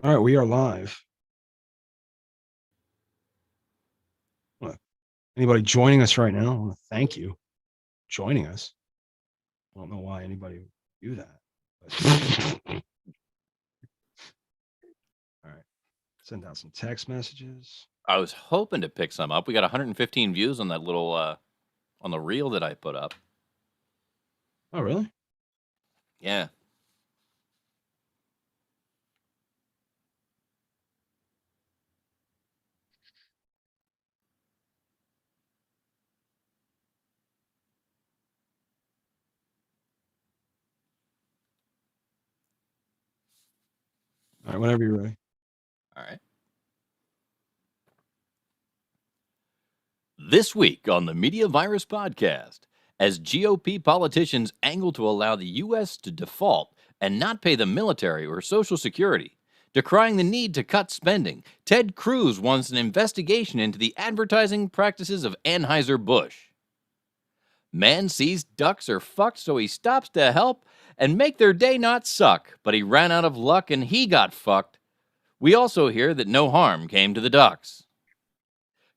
All right, we are live. Anybody joining us right now? I want to thank you for joining us. I don't know why anybody would do that. But all right, send out some text messages. I was hoping to pick some up. We got 115 views on that little on the reel that I put up. Oh, really? Yeah. All right, whenever you're ready. All right. This week on the Media Virus Podcast, as GOP politicians angle to allow the U.S. to default and not pay the military or Social Security, decrying the need to cut spending, Ted Cruz wants an investigation into the advertising practices of Anheuser-Busch. Man sees ducks are fucked, so he stops to help and make their day not suck, but he ran out of luck and he got fucked. We also hear that no harm came to the ducks.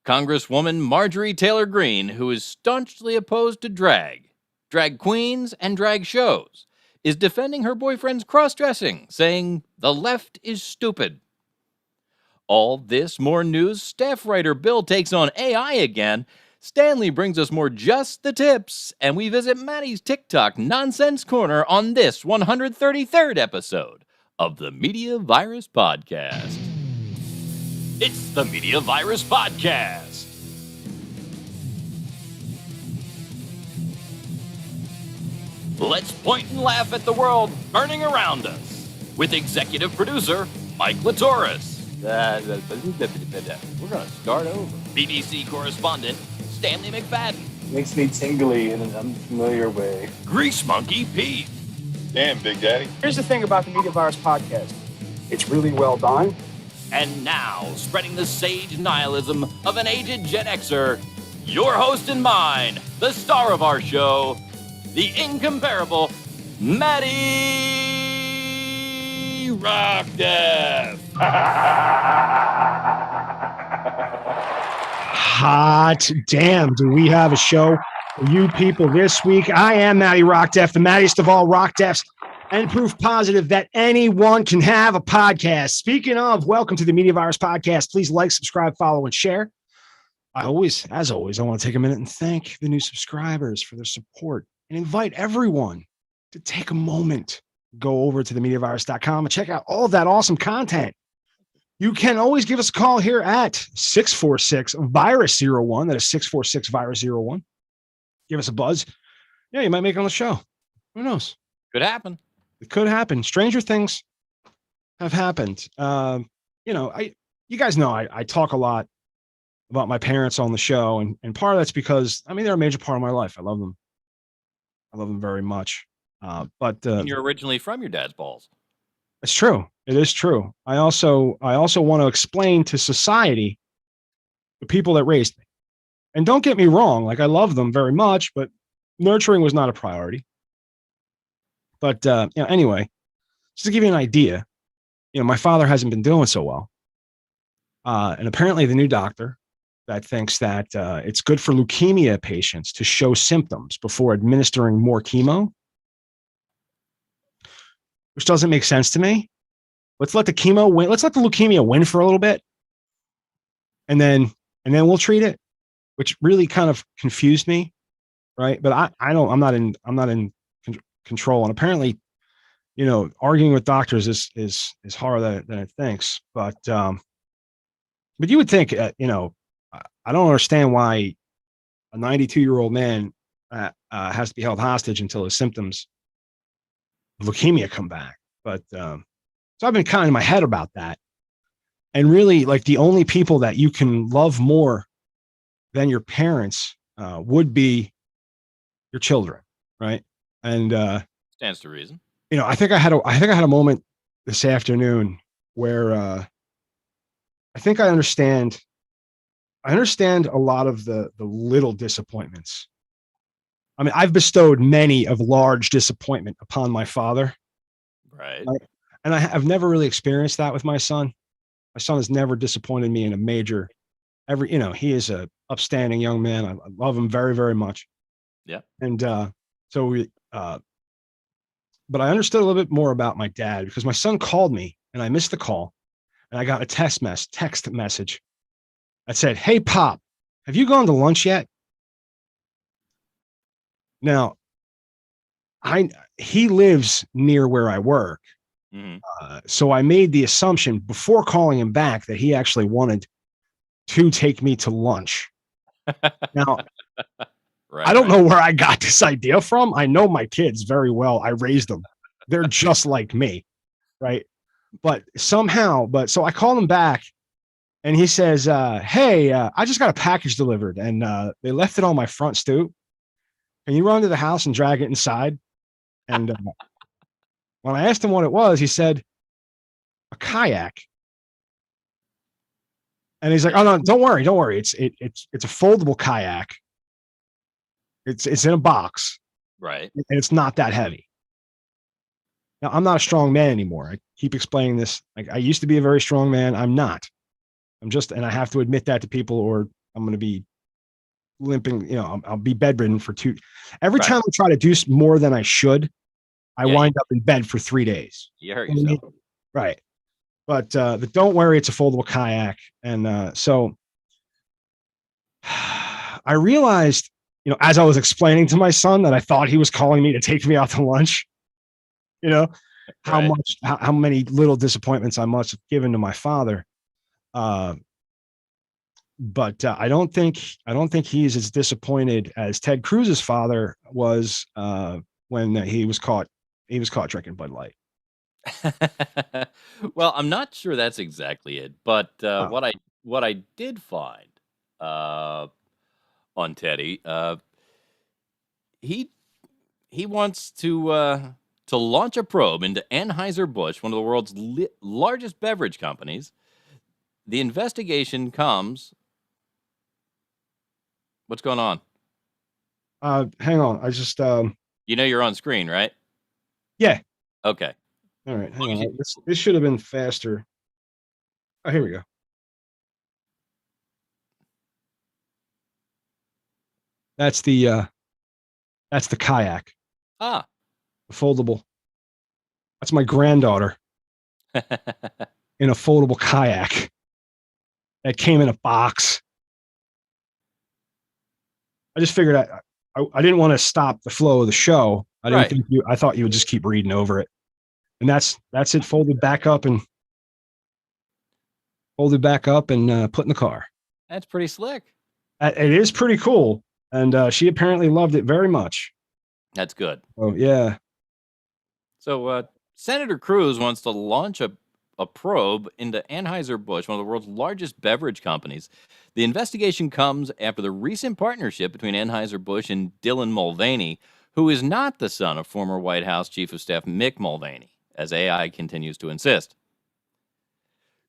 Congresswoman Marjorie Taylor Greene, who is staunchly opposed to drag queens, and drag shows, is defending her boyfriend's cross-dressing, saying the left is stupid. All this, more news. Staff writer Bill takes on AI again. Stanley brings us more Just the Tips, and we visit Maddie's TikTok Nonsense Corner on this 133rd episode of the Media Virus Podcast. It's the Media Virus Podcast. Let's point and laugh at the world burning around us with executive producer Mike Latoris. We're going to start over. BBC correspondent Stanley McFadden. Makes me tingly in an unfamiliar way. Grease Monkey Pete. Damn, Big Daddy. Here's the thing about the Media Virus Podcast. It's really well done. And now, spreading the sage nihilism of an aged Gen Xer, your host and mine, the star of our show, the incomparable Maddie Rockdeath. Hot damn, do we have a show for you people this week? I am Maddie Rockdeath, the maddest of all Rockdeaths, and proof positive that anyone can have a podcast. Speaking of, welcome to the Media Virus Podcast. Please like, subscribe, follow, and share. As always, I want to take a minute and thank the new subscribers for their support and invite everyone to take a moment, go over to themediavirus.com and check out all of that awesome content. You can always give us a call here at 646-VIRUS-01. That is 646-VIRUS-01. Give us a buzz. Yeah, you might make it on the show. Who knows? Could happen. It could happen. Stranger things have happened. You guys know I talk a lot about my parents on the show, and part of that's because, they're a major part of my life. I love them. I love them very much. But you're originally from your dad's balls. It's true. It is true. I also want to explain to society the people that raised me. And don't get me wrong, like I love them very much, but nurturing was not a priority. But anyway, just to give you an idea, my father hasn't been doing so well. And apparently the new doctor that thinks that it's good for leukemia patients to show symptoms before administering more chemo, which doesn't make sense to me. Let's let the chemo win. Let's let the leukemia win for a little bit. And then we'll treat it, which really kind of confused me. Right. But I'm not in control. And apparently, arguing with doctors is harder than it thinks. But you would think, I don't understand why a 92-year-old man has to be held hostage until his symptoms of leukemia come back. But so I've been kind of in my head about that. And really, like, the only people that you can love more than your parents would be your children, right? And stands to reason. I think I had a moment this afternoon where I think I understand a lot of the little disappointments. I've bestowed many of large disappointment upon my father. Right. and I've never really experienced that with my son. My son has never disappointed me in a major. He is a upstanding young man. I love him very, very much. Yeah. And so we, but I understood a little bit more about my dad because my son called me and I missed the call, and I got a text message that said, "Hey, Pop, have you gone to lunch yet?" Now, he lives near where I work. Mhm. So I made the assumption before calling him back that he actually wanted to take me to lunch. Now, Right. I don't right. know where I got this idea from. I know my kids very well. I raised them. They're just like me, right? But somehow, so I called him back and he says, "Hey, I just got a package delivered and they left it on my front stoop. Can you run to the house and drag it inside?" And when I asked him what it was, he said, "A kayak." And he's like, "Oh no, don't worry. It's a foldable kayak. It's in a box Right. and it's not that heavy." Now, I'm not a strong man anymore. I keep explaining this. Like, I used to be a very strong man. I'm not. I'm just, and I have to admit that to people, or I'm going to be limping. I'll be bedridden for two. Every Right. time I try to do more than I should, I Yeah, wind up in bed for 3 days. you hurt And yourself. Right. But don't worry, it's a foldable kayak. And so I realized, as I was explaining to my son that I thought he was calling me to take me out to lunch, you know, Right. how many little disappointments I must have given to my father. Uh, but I don't think he's as disappointed as Ted Cruz's father was when he was caught drinking Bud Light. Well, I'm not sure that's exactly it, but Oh, what I did find uh, on Teddy, he he wants to launch a probe into Anheuser Busch, one of the world's largest beverage companies. The investigation comes. What's going on? hang on. I just You know you're on screen, right? yeah. Okay. All right, As hang long as you, on. This should have been faster. Oh, here we go. That's the kayak, ah. the foldable. That's my granddaughter in a foldable kayak that came in a box. I just figured I didn't want to stop the flow of the show. Right. I thought you would just keep reading over it. And that's it folded back up and put in the car. That's pretty slick. It is pretty cool. And she apparently loved it very much. That's good. Oh, yeah. So, Senator Cruz wants to launch a probe into Anheuser-Busch, one of the world's largest beverage companies. The investigation comes after the recent partnership between Anheuser-Busch and Dylan Mulvaney, who is not the son of former White House Chief of Staff Mick Mulvaney, as AI continues to insist.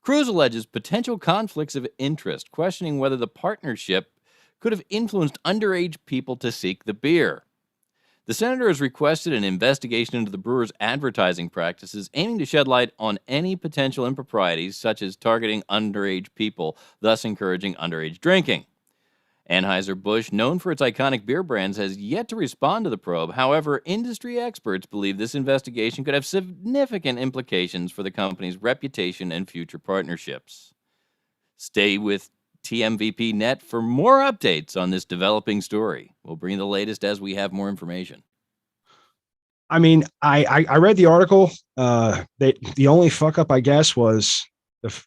Cruz alleges potential conflicts of interest, questioning whether the partnership could have influenced underage people to seek the beer. The senator has requested an investigation into the brewer's advertising practices, aiming to shed light on any potential improprieties, such as targeting underage people, thus encouraging underage drinking. Anheuser-Busch, known for its iconic beer brands, has yet to respond to the probe. However, industry experts believe this investigation could have significant implications for the company's reputation and future partnerships. Stay with TMVP Net for more updates on this developing story. We'll bring the latest as we have more information. I mean, I read the article. The only fuck up, I guess, was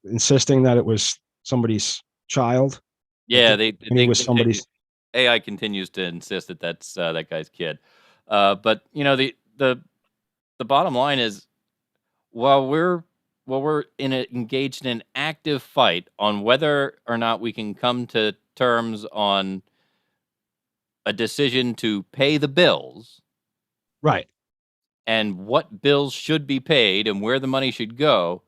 insisting that it was somebody's child. Yeah, And he was somebody's. AI continues to insist that that's that guy's kid. But the bottom line is, while we're engaged in an active fight on whether or not we can come to terms on a decision to pay the bills Right. and what bills should be paid and where the money should go,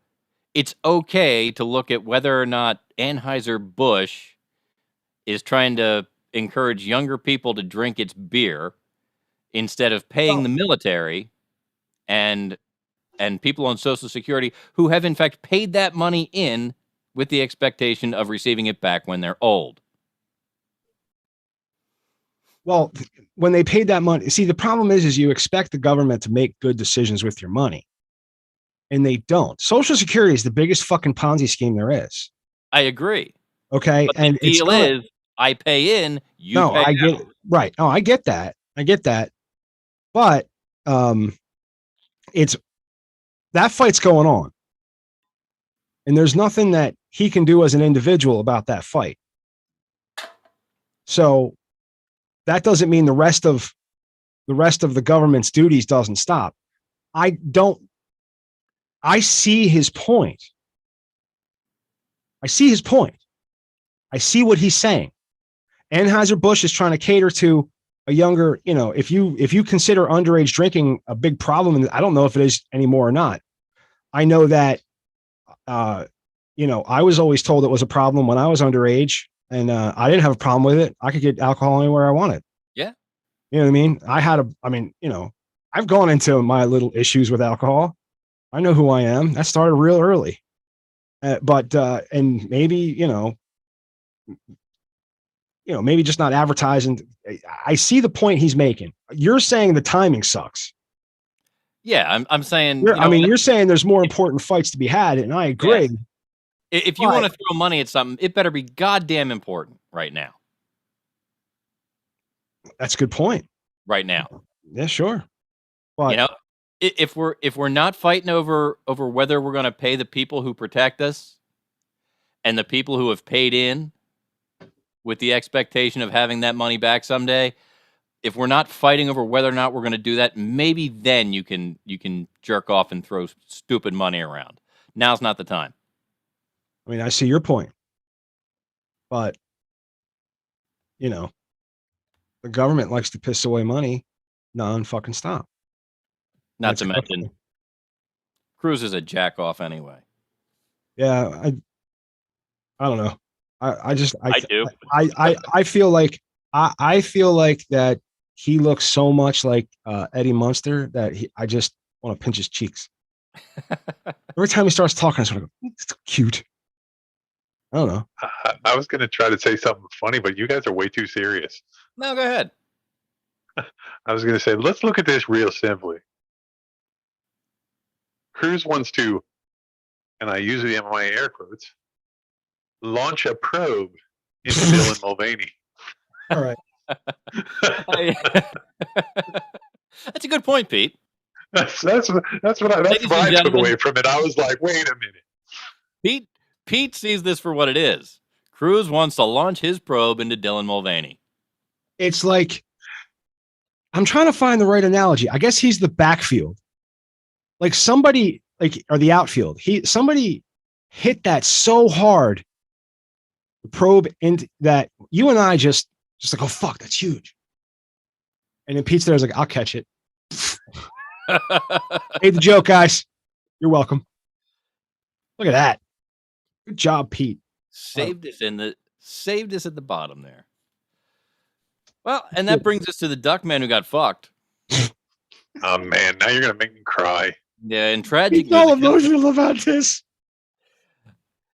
it's okay to look at whether or not Anheuser-Busch is trying to encourage younger people to drink its beer instead of paying Well, the military and and people on Social Security who have in fact paid that money in with the expectation of receiving it back when they're old. Well, when they paid that money, see, the problem is you expect the government to make good decisions with your money, and they don't. Social Security is the biggest fucking Ponzi scheme there is. I agree. Okay, But and the deal is, I pay in, you no, pay I get out. it. Right. No, I get that. But it's that fight's going on, and there's nothing that he can do as an individual about that fight. So that doesn't mean the rest of the government's duties doesn't stop. I see his point. I see what he's saying. Anheuser-Busch is trying to cater to a younger, if you consider underage drinking a big problem, and I don't know if it is anymore or not. I know that, I was always told it was a problem when I was underage, and I didn't have a problem with it. I could get alcohol anywhere I wanted. Yeah. You know what I mean? I've gone into my little issues with alcohol. I know who I am. That started real early. But and maybe, maybe just not advertising. I see the point he's making. You're saying the timing sucks. Yeah, I'm saying. You're saying there's more important fights to be had, and I agree. Yes. If you want to throw money at something, it better be goddamn important right now. That's a good point. Right now. Yeah, sure. But if we're not fighting over whether we're going to pay the people who protect us and the people who have paid in with the expectation of having that money back someday, if we're not fighting over whether or not we're going to do that, maybe then you can jerk off and throw stupid money around. Now's not the time. I mean, I see your point, but the government likes to piss away money non-fucking stop. Not to mention, Cruz is a jack off anyway. Yeah, I don't know. I do. I feel like I feel like that he looks so much like Eddie Munster that I just want to pinch his cheeks. Every time he starts talking, I sort of go, it's so cute. I don't know. I was going to try to say something funny, but you guys are way too serious. No, go ahead. I was going to say, let's look at this real simply. Cruz wants to, and I use it in my air quotes, launch a probe into Dylan Mulvaney. All right. That's a good point, Pete. That's what I took away from it. I was like, wait a minute. Pete sees this for what it is. Cruz wants to launch his probe into Dylan Mulvaney. It's like, I'm trying to find the right analogy. I guess he's the backfield. Like somebody, or the outfield. Somebody hit that so hard, the probe into that you and I just like, oh fuck, that's huge. And then Pete's there's like, I'll catch it. Made the joke, guys. You're welcome. Look at that. Good job, Pete. Saved us at the bottom there. Well, and that brings us to the Duckman who got fucked. Oh man, now you're gonna make me cry. Yeah, in tragic news, all emotional about this.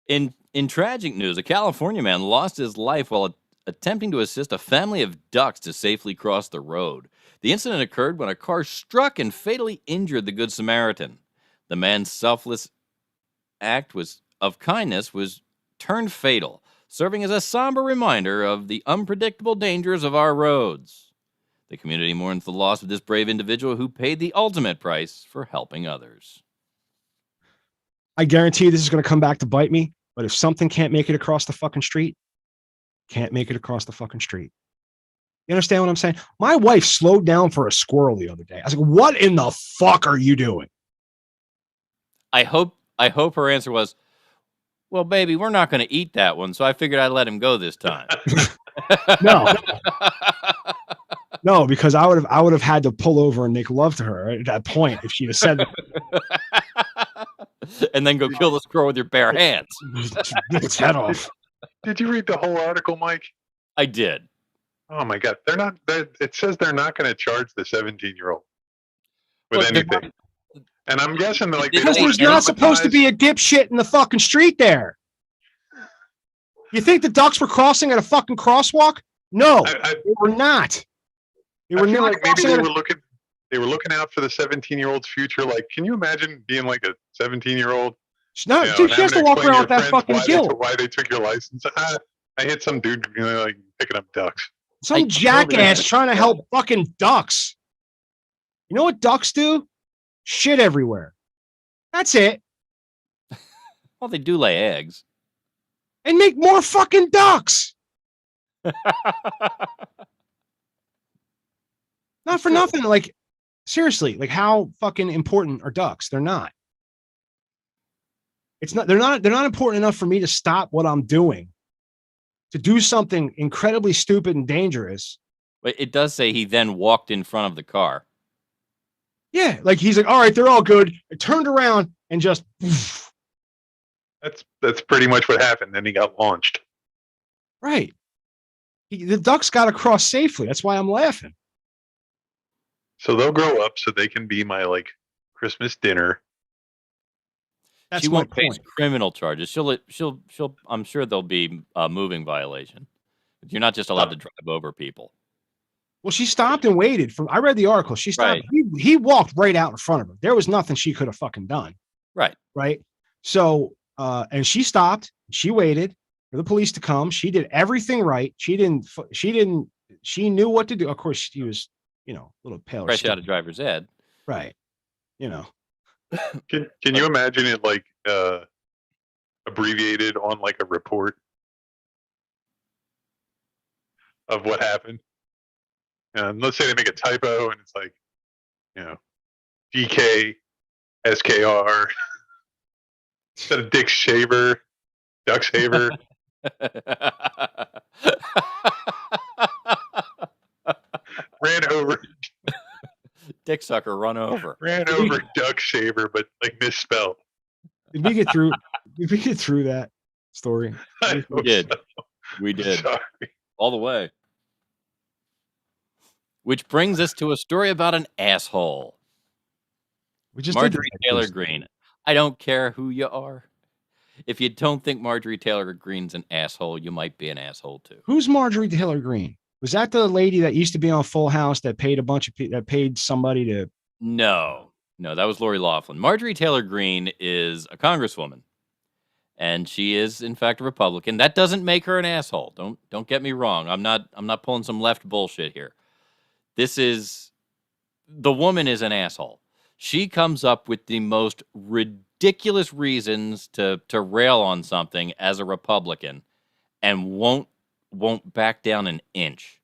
In tragic news, a California man lost his life while attempting to assist a family of ducks to safely cross the road. The incident occurred when a car struck and fatally injured the Good Samaritan. The man's selfless act of kindness was turned fatal, serving as a somber reminder of the unpredictable dangers of our roads. The community mourns the loss of this brave individual who paid the ultimate price for helping others. I guarantee you this is going to come back to bite me, but if something can't make it across the fucking street, can't make it across the fucking street. You understand what I'm saying? My wife slowed down for a squirrel the other day. I was like, what in the fuck are you doing? I hope her answer was, well, baby, we're not going to eat that one, so I figured I'd let him go this time. No, because I would have had to pull over and make love to her at that point if she'd have said that. And then go kill the squirrel with your bare hands. Rip its head off. Did you read the whole article, Mike? I did. Oh my God, it says they're not going to charge the 17-year-old with anything. And I'm guessing that, like, they Because don't there's wanna not supposed to traumatize- be a dipshit in the fucking street there. You think the ducks were crossing at a fucking crosswalk? No, I they were not. They I were feel not like maybe crossing they at a- were looking. They were looking out for the 17-year-old's future. Like, can you imagine being like a 17-year-old? No, You know, dude, and she has to having walk explain around to with your that friends fucking why guilt. why they took your license. I hit some dude, like picking up ducks. Some I jackass totally- trying to help fucking ducks. You know what ducks do? Shit everywhere. That's it. Well, they do lay eggs. And make more fucking ducks. Not for nothing. Like, seriously, like how fucking important are ducks? They're not. It's not, they're not important enough for me to stop what I'm doing to do something incredibly stupid and dangerous. But it does say he then walked in front of the car. Yeah, like he's like, all right, they're all good. I turned around and just That's pretty much what happened. Then he got launched. right. The ducks got across safely. That's why I'm laughing. So they'll grow up so they can be my like Christmas dinner. That's She my won't face point. criminal charges. She'll. I'm sure there'll be a moving violation. You're not just allowed to drive over people. Well, she stopped and waited. I read the article. She stopped. Right. He walked right out in front of her. There was nothing she could have fucking done. Right. Right. So, and she stopped. She waited for the police to come. She did everything right. She knew what to do. Of course, she was, a little pale. Fresh out of driver's ed. Right. Can you imagine it like abbreviated on like a report of what happened? And let's say they make a typo and it's like, DK SKR instead of Dick Shaver, Duck Shaver. ran over Dick sucker run over. Duck Shaver, but like misspelled. Did we get through? Did we get through that story? I We hope did. so. We did. Sorry. All the way. Which brings us to a story about an asshole. We just did Marjorie that. Taylor Greene. I don't care who you are. If you don't think Marjorie Taylor Greene's an asshole, you might be an asshole too. Who's Marjorie Taylor Greene? Was that the lady that used to be on Full House that paid that paid somebody to? No, that was Lori Loughlin. Marjorie Taylor Greene is a congresswoman, and she is in fact a Republican. That doesn't make her an asshole. Don't get me wrong. I'm not pulling some left bullshit here. The woman is an asshole. She comes up with the most ridiculous reasons to rail on something as a Republican, and won't back down an inch.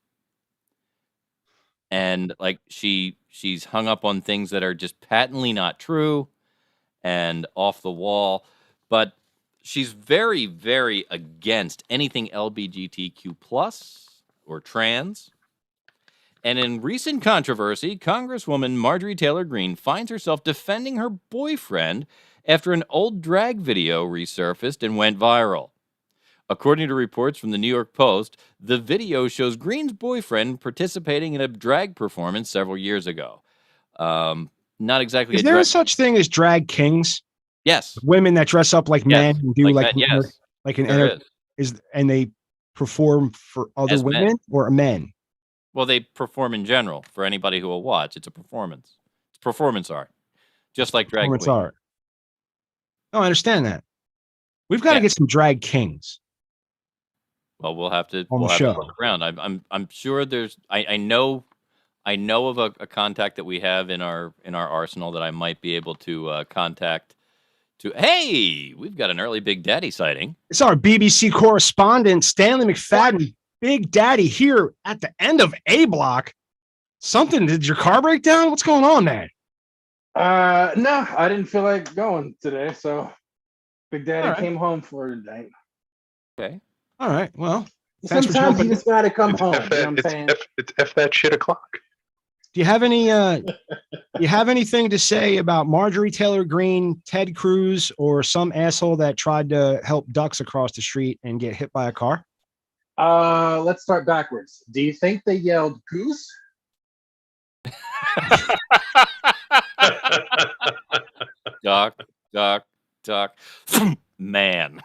And like she's hung up on things that are just patently not true and off the wall, but she's very, very against anything LGBTQ plus or trans. And in recent controversy, Congresswoman Marjorie Taylor Greene finds herself defending her boyfriend after an old drag video resurfaced and went viral. According to reports from the New York Post, the video shows Greene's boyfriend participating in a drag performance several years ago. Not exactly. Is there a such thing as drag kings? Yes. Women that dress up like men and do like that, yes. like an There is. and they perform for other As men. women or men? Well, they perform in general for anybody who will watch. It's a performance. It's performance art, just like drag Performance queen. art. No, I understand that. We've got to Yeah. get some drag kings. Well, we'll have to On the we'll have show. to look around. I'm sure there's. I know of a contact that we have in our arsenal that I might be able to contact. Hey, we've got an early Big Daddy sighting. It's our BBC correspondent, Stanley McFadden, Big Daddy, here at the end of A Block. Something, did your car break down? What's going on, man? No, I didn't feel like going today, so Big Daddy All right. came home for a night. Okay. All right. Well, thanks for Sometimes you jumping. just gotta come It's home. F You know that, what I'm it's saying? F, it's F that shit o'clock. Do you have anything to say about Marjorie Taylor Greene, Ted Cruz, or some asshole that tried to help ducks across the street and get hit by a car? Let's start backwards. Do you think they yelled goose? duck, duck, duck. Man.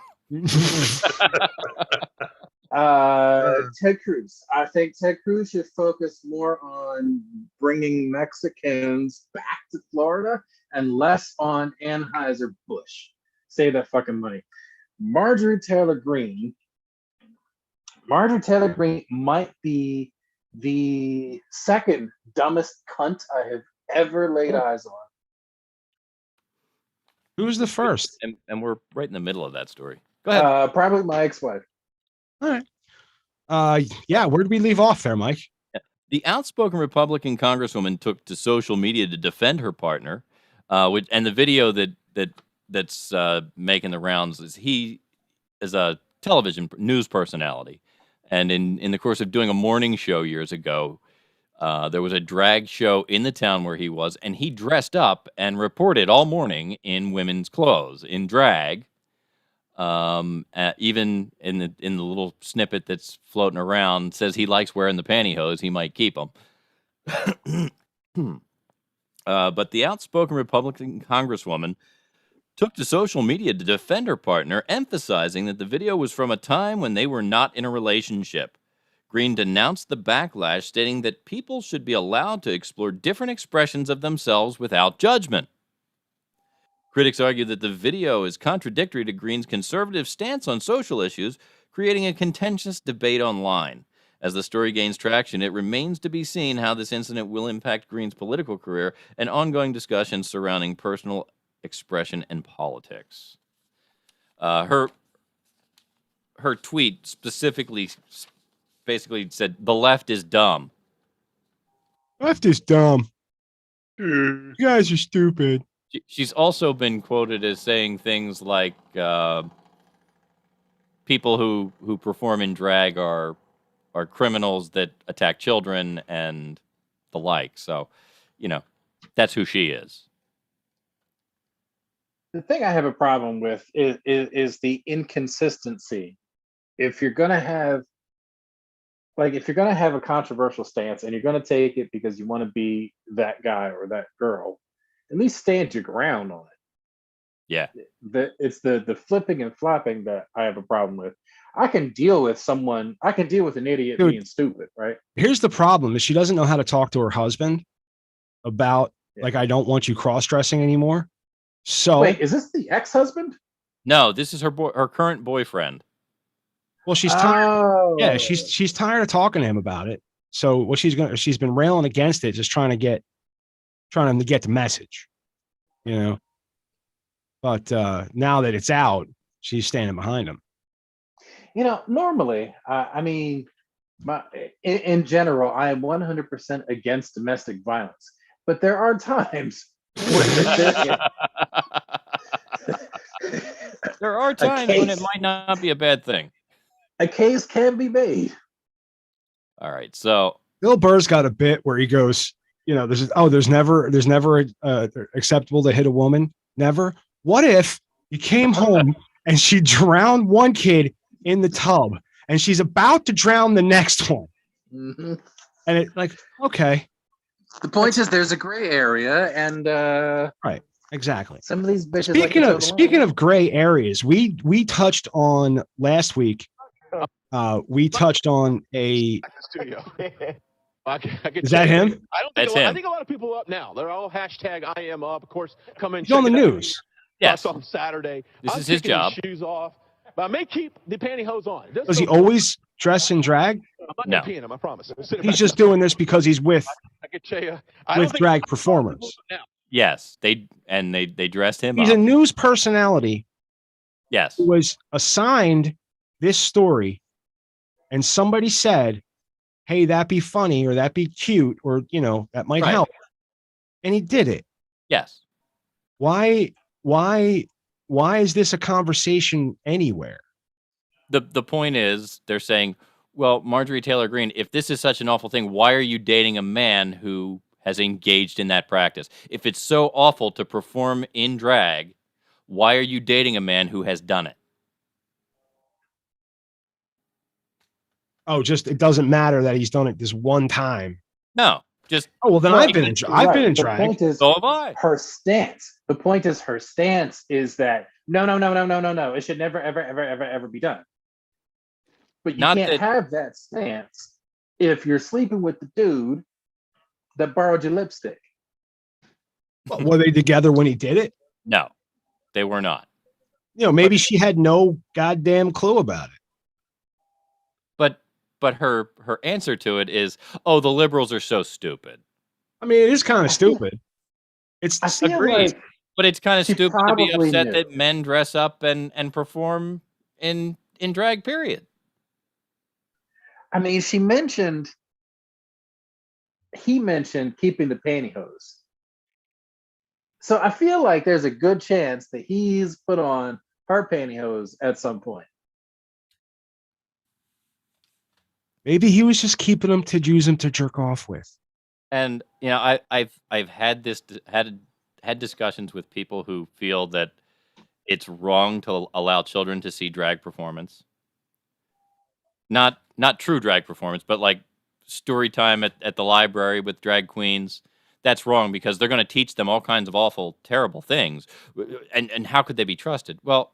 Ted Cruz. I think Ted Cruz should focus more on bringing Mexicans back to Florida and less on Anheuser-Busch. Save that fucking money. Marjorie Taylor Greene might be the second dumbest cunt I have ever laid eyes on. Who's the first? And we're right in the middle of that story. Go ahead. Probably my ex-wife. All right. Yeah, where did we leave off there, Mike? The outspoken Republican congresswoman took to social media to defend her partner, and the video that's making the rounds is he is a television news personality, and in the course of doing a morning show years ago, there was a drag show in the town where he was, and he dressed up and reported all morning in women's clothes, in drag. Even in the little snippet that's floating around, says he likes wearing the pantyhose. He might keep them. But the outspoken Republican congresswoman took to social media to defend her partner, emphasizing that the video was from a time when they were not in a relationship. Greene denounced the backlash, stating that people should be allowed to explore different expressions of themselves without judgment. Critics argue that the video is contradictory to Greene's conservative stance on social issues, creating a contentious debate online. As the story gains traction, it remains to be seen how this incident will impact Greene's political career and ongoing discussions surrounding personal expression and politics. Her tweet specifically basically said, "The left is dumb." Left is dumb. You guys are stupid. She's also been quoted as saying things like people who perform in drag are criminals that attack children and the like. So, that's who she is. The thing I have a problem with is the inconsistency. If you're gonna have a controversial stance and you're gonna take it because you want to be that guy or that girl, at least stand your ground on it. Yeah. It's the flipping and flopping that I have a problem with. I can deal with an idiot being stupid, right? Here's the problem is she doesn't know how to talk to her husband about I don't want you cross-dressing anymore. So wait, is this the ex-husband? No, this is her current boyfriend. Well, she's tired. Oh. Yeah, she's tired of talking to him about it. So what she's been railing against it, just trying to get the message, But now that it's out, she's standing behind him. Normally, in general, I am 100% against domestic violence, but there are times there are times when it might not be a bad thing. A case can be made. All right, so Bill Burr's got a bit where he goes, there's never acceptable to hit a woman. Never. What if you came home and she drowned one kid in the tub and she's about to drown the next one? Mm-hmm. And it's okay. The point is there's a gray area and right. Exactly. Some of these bitches. Speaking of gray areas, we touched on last week. We touched on a studio. Is that him? That's him. I think a lot of people are up now. They're all hashtag I am up. Of course, come in. He's on the news. Yes. On Saturday. This is his job. Shoes off, but I may keep the pantyhose on. Does he always dress in drag? I'm not peeing him, I promise. He's just doing this because he's with drag performers. Yes, they dressed him up. He's a news personality. Yes. Who was assigned this story, and somebody said, hey, that'd be funny, or that'd be cute, or that might help. And he did it. Yes. Why is this a conversation anywhere? The point is, they're saying, well, Marjorie Taylor Greene, if this is such an awful thing, why are you dating a man who has engaged in that practice? If it's so awful to perform in drag, why are you dating a man who has done it? Oh, it doesn't matter that he's done it this one time. No, just then I've been in drag. The point is, so have I. Her stance. The point is her stance is that no, no, no, no, no, no, no. It should never, ever, ever, ever, ever be done. But you Not can't that- have that stance if you're sleeping with the dude that borrowed your lipstick. Were they together when he did it? No, they were not. You know, maybe she had no goddamn clue about it. But her answer to it is, "Oh, the liberals are so stupid." I mean, it is kind I of feel- stupid. It's I feel agreed. like But it's kind of She stupid to be probably upset knew. that men dress up and perform in drag. Period. I mean, he mentioned keeping the pantyhose. So I feel like there's a good chance that he's put on her pantyhose at some point. Maybe he was just keeping them to use them to jerk off with. And you know, I've had discussions with people who feel that it's wrong to allow children to see drag performance. Not true drag performance, but like story time at the library with drag queens. That's wrong because they're going to teach them all kinds of awful, terrible things. And how could they be trusted? Well,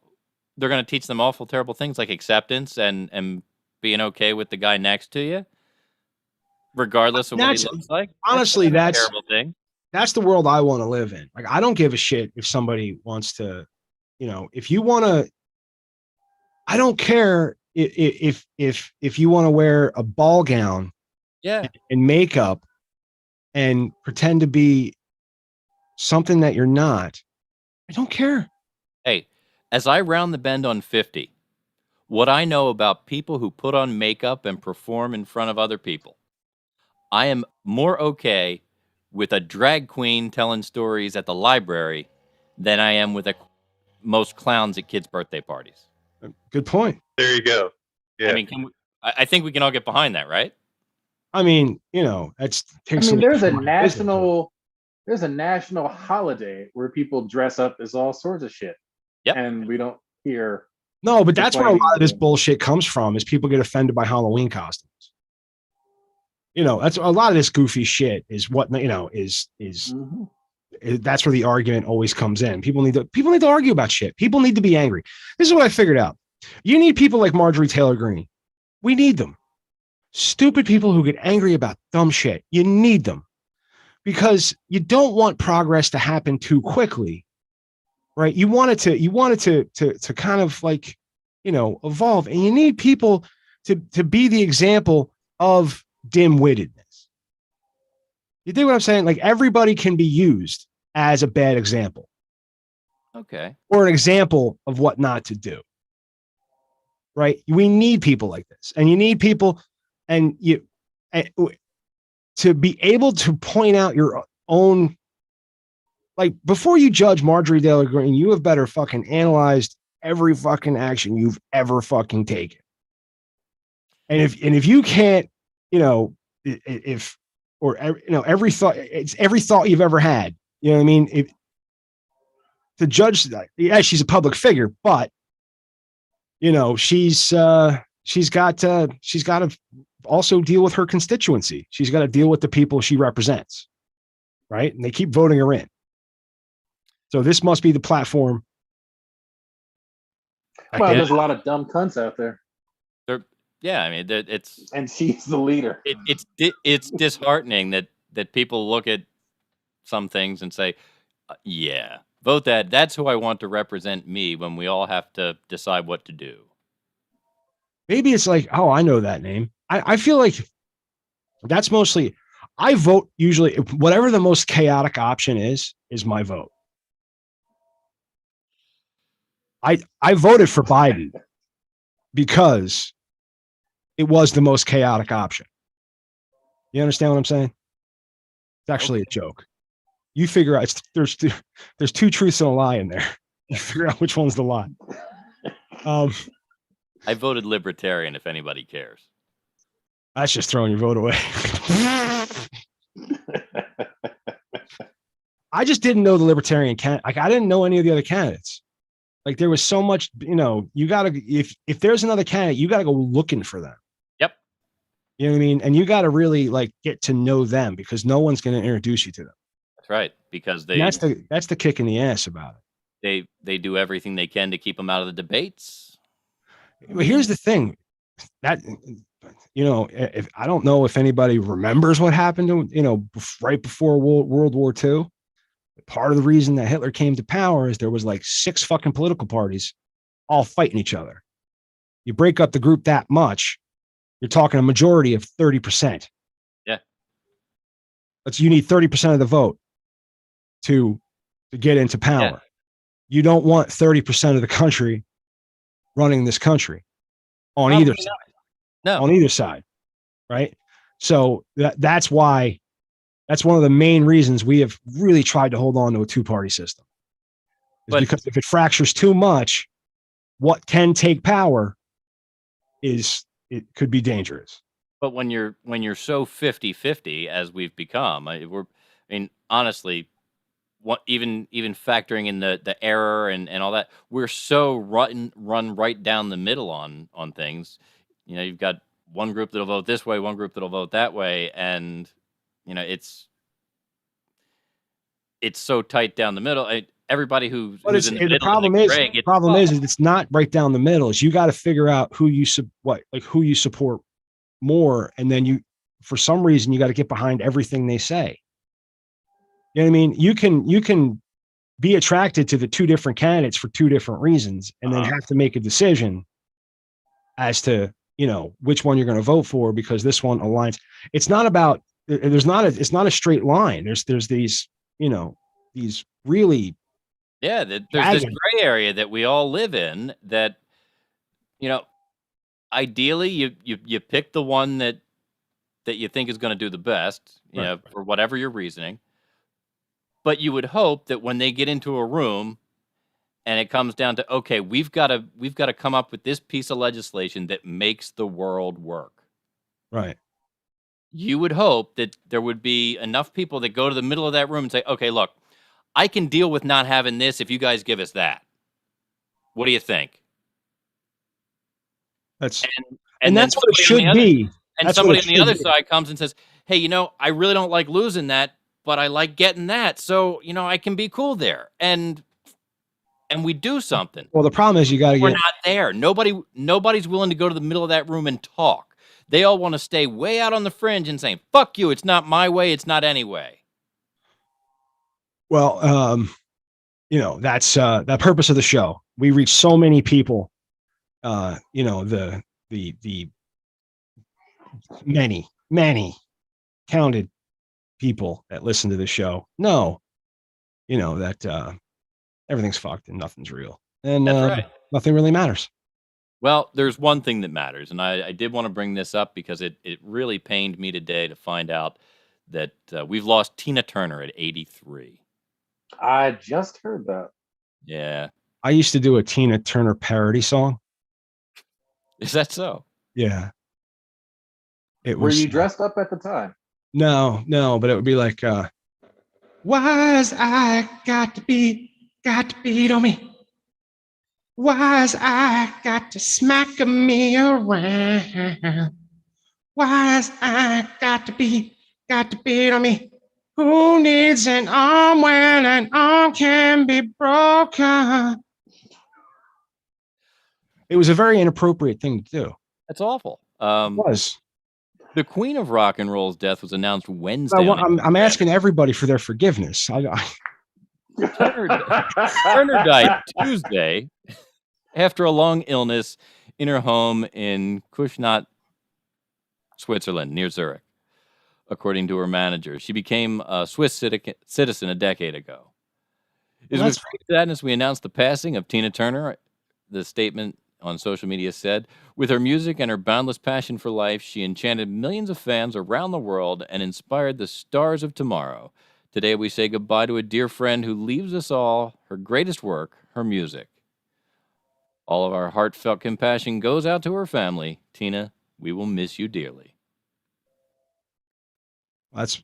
they're going to teach them awful, terrible things like acceptance and being okay with the guy next to you, regardless of what he looks like. Honestly, not a that's terrible thing. that's the world I want to live in. Like, I don't give a shit if somebody wants to, you know, if you want to, I don't care if you want to wear a ball gown Yeah. and makeup and pretend to be something that you're not. I don't care. Hey, as I round the bend on 50, what I know about people who put on makeup and perform in front of other people, I am more okay with a drag queen telling stories at the library than I am with most clowns at kids' birthday parties. Good point. There you go. Yeah. I mean, I think we can all get behind that, right? I mean, you know, that's takes away there's a from my business. national holiday where people dress up as all sorts of shit. Yep. And we don't hear. No, but that's where a lot of this complaining. bullshit comes from. Is people get offended by Halloween costumes. You know, that's a lot of this goofy shit. Is what, you know, is Mhm. that's where the argument always comes in. People need to argue about shit. People need to be angry. This is what I figured out. You need people like Marjorie Taylor Greene. We need them. Stupid people who get angry about dumb shit. You need them because you don't want progress to happen too quickly, right? You want it to kind of like, you know, evolve, and you need people to be the example of dim-wittedness. You dig what I'm saying? Like, everybody can be used as a bad example Okay. or an example of what not to do. Right? We need people like this, and you need people, and to be able to point out your own. Like, before you judge Marjorie Taylor Greene, you have better fucking analyzed every fucking action you've ever fucking taken. And if you can't, you know, every thought, it's every thought you've ever had. You know what I mean? To judge that, yeah, she's a public figure, but you know, she's got to also deal with her constituency. She's got to deal with the people she represents, right? And they keep voting her in. So this must be the platform. Well, there's a lot of dumb cunts out there, Yeah, I mean, it's and she's the leader. it's disheartening that people look at some things and say, yeah, vote that. That's who I want to represent me when we all have to decide what to do. Maybe it's like, oh, I know that name. I feel like that's mostly, I vote usually, whatever the most chaotic option is my vote. I voted for Biden because it was the most chaotic option. You understand what I'm saying? It's actually a joke. You figure out there's two truths and a lie in there. You figure out which one's the lie. I voted libertarian, if anybody cares. That's just throwing your vote away. I just didn't know the libertarian candidate. Like, I didn't know any of the other candidates. Like, there was so much, you know, you got to, if there's another candidate, you got to go looking for them. Yep. You know what I mean? And you got to really like get to know them because no one's going to introduce you to them. That's right, because And that's the kick in the ass about it. they do everything they can to keep them out of the debates. Well, here's the thing that, if I don't know if anybody remembers what happened to, right before World War II. Part of the reason that Hitler came to power is there was like 6 fucking political parties all fighting each other. You break up the group that much, you're talking a majority of 30%. Yeah. You need 30% of the vote to get into power. Yeah. You don't want 30% of the country running this country on Probably either not. side. No. On either side, right? So that's why. That's one of the main reasons we have really tried to hold on to a 2-party system. Because if it fractures too much, what can take power it could be dangerous. But when you're so 50-50 as we've become, honestly, what even factoring in the error and all that, we're so run right down the middle on things. You've got one group that'll vote this way, one group that'll vote that way, and it's so tight down the middle. Everybody who's in the middle, the problem is it's not right down the middle. You got to figure out who you support more, and then for some reason you got to get behind everything they say. You know what I mean? You can be attracted to the 2 different candidates for 2 different reasons, and then have to make a decision as to which one you're going to vote for because this one aligns. It's not about. It's not a straight line. There's these these really there's this gray area that we all live in that ideally you pick the one that you think is going to do the best, for whatever your reasoning. But you would hope that when they get into a room and it comes down to, okay, we've got to come up with this piece of legislation that makes the world work. Right. You would hope that there would be enough people that go to the middle of that room and say, okay, look, I can deal with not having this if you guys give us that. What do you think? That's that's what it should be. And somebody on the other side comes and says, hey, I really don't like losing that, but I like getting that. So, I can be cool there. And we do something. Well, the problem is we're not there. Nobody's willing to go to the middle of that room and talk. They all want to stay way out on the fringe and saying, fuck you, it's not my way, it's not any way. Well, that's that purpose of the show. We reach so many people, the many counted people that listen to the show know, that everything's fucked and nothing's real. And that's right. Nothing really matters. Well, there's one thing that matters, and I did want to bring this up because it really pained me today to find out that we've lost Tina Turner at 83. I just heard that. Yeah. I used to do a Tina Turner parody song. Is that so? Yeah. Were you dressed up at the time? No, but it would be like, why's I got to beat on me? Why's I got to smack me around? Why's I got to beat on me? Who needs an arm when an arm can be broken? It was a very inappropriate thing to do. That's awful. It was. The Queen of Rock and Roll's death was announced Wednesday. I'm asking everybody for their forgiveness. Turner died Tuesday after a long illness in her home in Kuhnstadt, Switzerland, near Zurich. According to her manager, she became a Swiss citizen a decade ago. It was with great sadness we announced the passing of Tina Turner. The statement on social media said, with her music and her boundless passion for life, she enchanted millions of fans around the world and inspired the stars of tomorrow. Today we say goodbye to a dear friend who leaves us all her greatest work, her music. All of our heartfelt compassion goes out to her family. Tina, we will miss you dearly. Was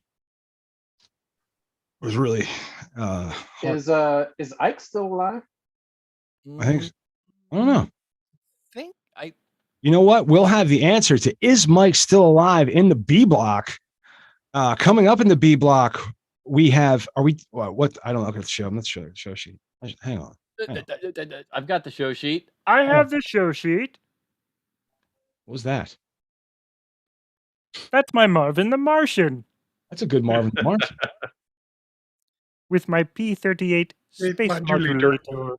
really Is Ike still alive? I think so. I don't know. I You know what? We'll have the answer to is Mike still alive in the B block. Coming up in the B block, we have. Are we? What? I don't look at the show. I'm not sure the show sheet. Hang on. I've got the show sheet. I have the show sheet. What was that? That's my Marvin the Martian That's a good Marvin the Martian. with my P-38 It's space modulator. modulator.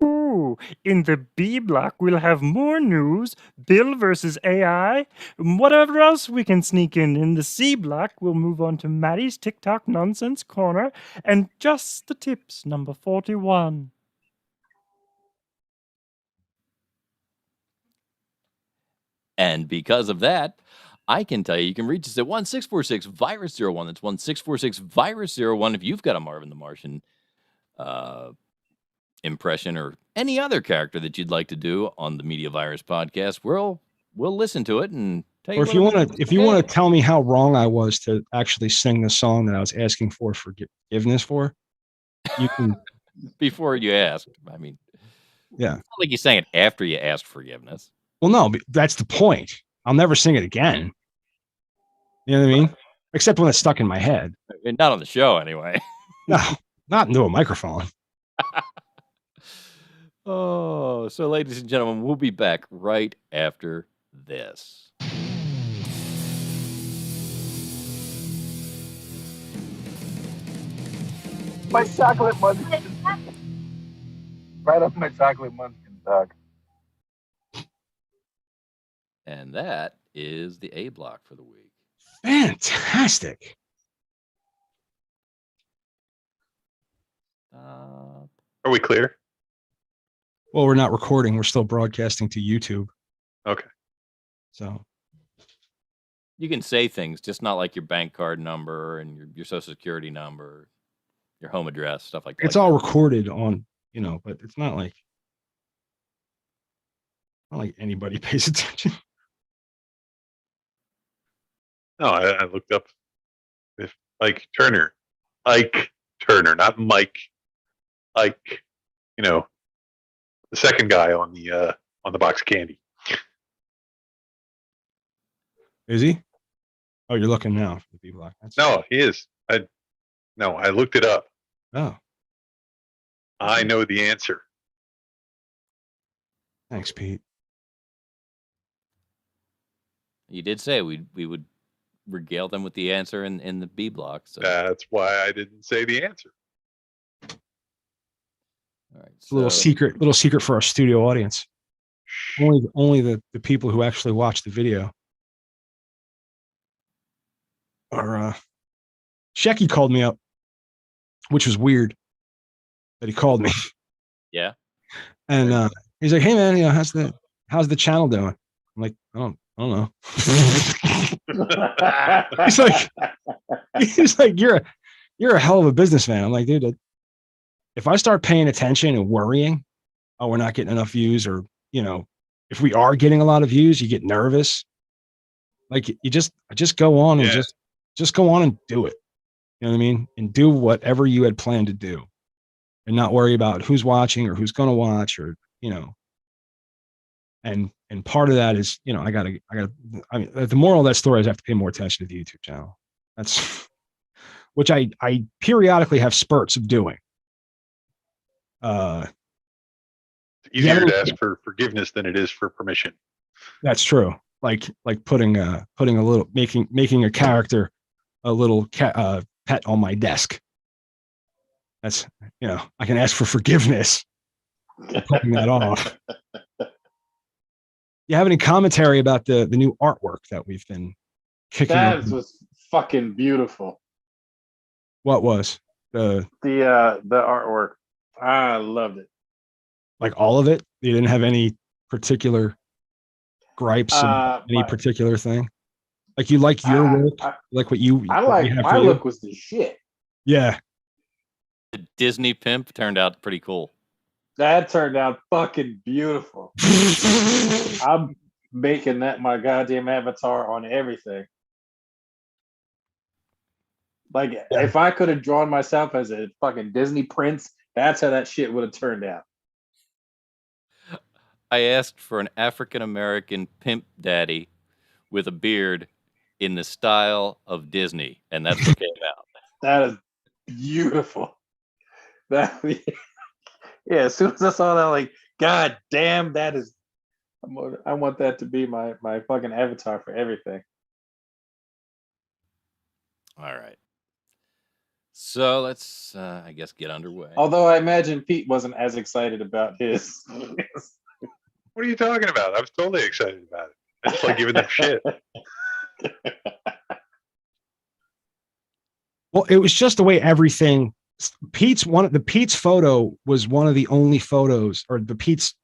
Ooh, in the B block, we'll have more news, Bill versus AI, whatever else we can sneak in. In the C block, we'll move on to Maddie's TikTok Nonsense Corner and Just the Tips, number 41. And because of that, I can tell you can reach us at 1-646-VIRUS-01. That's 1-646-VIRUS-01 if you've got a Marvin the Martian impression or any other character that you'd like to do on the Media Virus podcast. We'll listen to it and tell you. Or if you want to tell me how wrong I was to actually sing the song that I was asking for forgiveness for, you can. Before you ask, I mean, Yeah. it's not like you sang it after you asked forgiveness. Well, no, but that's the point. I'll never sing it again. You know what I mean? Except when it's stuck in my head. Not on the show, anyway. No, not into a microphone. Oh, so ladies and gentlemen, we'll be back right after this. My chocolate munchkin. Right up my chocolate munchkin, dog. And that is the A block for the week. Fantastic. Uh, Are we clear? Well, we're not recording. We're still broadcasting to YouTube. Okay. So you can say things, just not like your bank card number and your social security number, your home address, stuff like that. it's all recorded on, but it's not like anybody pays attention. No, I looked up if Ike Turner, not Mike. Ike, the second guy on the box of candy. Is he? Oh, you're looking now for the B block. No, he is. I looked it up. Oh, I know the answer. thanks, Pete. You did say we would regale them with the answer in the B block. So That's why I didn't say the answer. all right, It's a little secret for our studio audience. Only the people who actually watch the video are. Shecky called me up, which was weird that he called me. Yeah. And he's like, "Hey man, how's the channel doing?" I'm like, I don't know. he's like, you're a hell of a businessman. I'm like, dude, if I start paying attention and worrying, oh, we're not getting enough views, or if we are getting a lot of views, you get nervous. Like you just go on and just go on and do it. You know what I mean? And do whatever you had planned to do, and not worry about who's watching or who's going to watch, or And part of that is, I mean, the moral of that story is I have to pay more attention to the YouTube channel. That's which I periodically have spurts of doing. It's easier to ask for forgiveness than it is for permission. That's true. Like putting a little, making a character a little pet on my desk. That's, I can ask for forgiveness for putting that off. You have any commentary about the new artwork that we've been kicking? That was fucking beautiful. What was The artwork? I loved it. like all of it? You didn't have any particular gripes about any particular thing? Like you like your work? Like what you? I like my look was the shit. Yeah. The Disney pimp turned out pretty cool. That turned out fucking beautiful. I'm making that my goddamn avatar on everything. Like, if I could have drawn myself as a fucking Disney prince, that's how that shit would have turned out. I asked for an African American pimp daddy with a beard in the style of Disney, and that's what came out. That is beautiful. That yeah. As soon as I saw that, like, God damn, that is. I want that to be my fucking avatar for everything. All right. So let's, I guess, get underway. Although I imagine Pete wasn't as excited about his. What are you talking about? I was totally excited about it. I just like giving them shit. Well, it was just the way everything. Pete's photo was one of the only photos, or the Pete's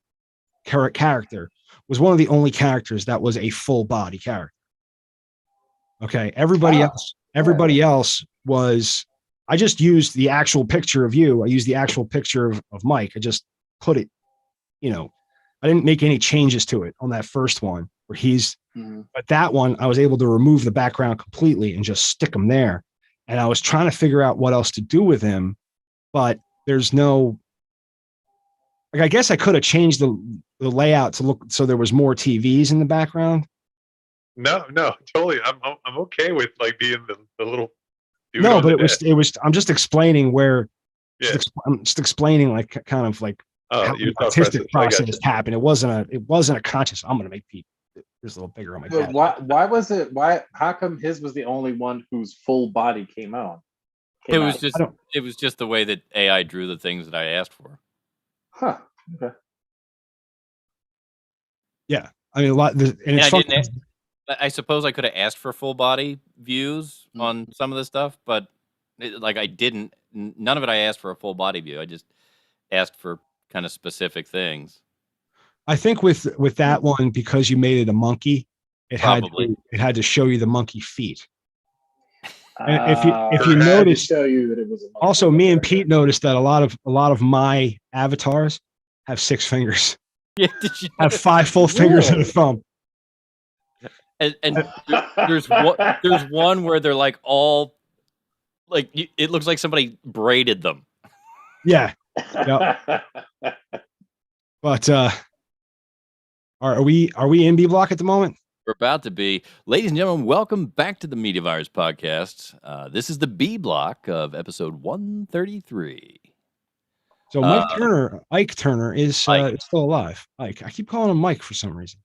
character was one of the only characters that was a full body character. Okay, everybody else was. I just used the actual picture of you. I used the actual picture of Mike. I just put it, I didn't make any changes to it on that first one where but that one, I was able to remove the background completely and just stick him there. And I was trying to figure out what else to do with him, but there's no, like, I guess I could have changed the layout to look so there was more TVs in the background. No, totally. I'm okay with like being the little dude. No, on but the it was. I'm just explaining where. Yeah. I'm just explaining like kind of like how your the thought artistic process. I process gotcha. happened. It wasn't a conscious. I'm going to make Pete just a little bigger on my But head. why was it? How come his was the only one whose full body came out? It was just the way that AI drew the things that I asked for. Huh. Okay. Yeah, I mean a lot. And it's I funny. I suppose I could have asked for full body views on some of the stuff, but I didn't. None of it I asked for a full body view. I just asked for kind of specific things. I think with that one, because you made it a monkey, it had to show you the monkey feet. And if you notice, show you that it was a monkey. Also, me and Pete noticed that a lot of my avatars have 6 fingers. Yeah, did you have 5 full fingers and a thumb. And there's one where they're like all like it looks like somebody braided them. Yeah. Yep. But are we in B Block at the moment? We're about to be. Ladies and gentlemen, welcome back to the Media Virus Podcast. This is the B Block of episode 133. So Ike Turner is still alive. Ike. I keep calling him Mike for some reason.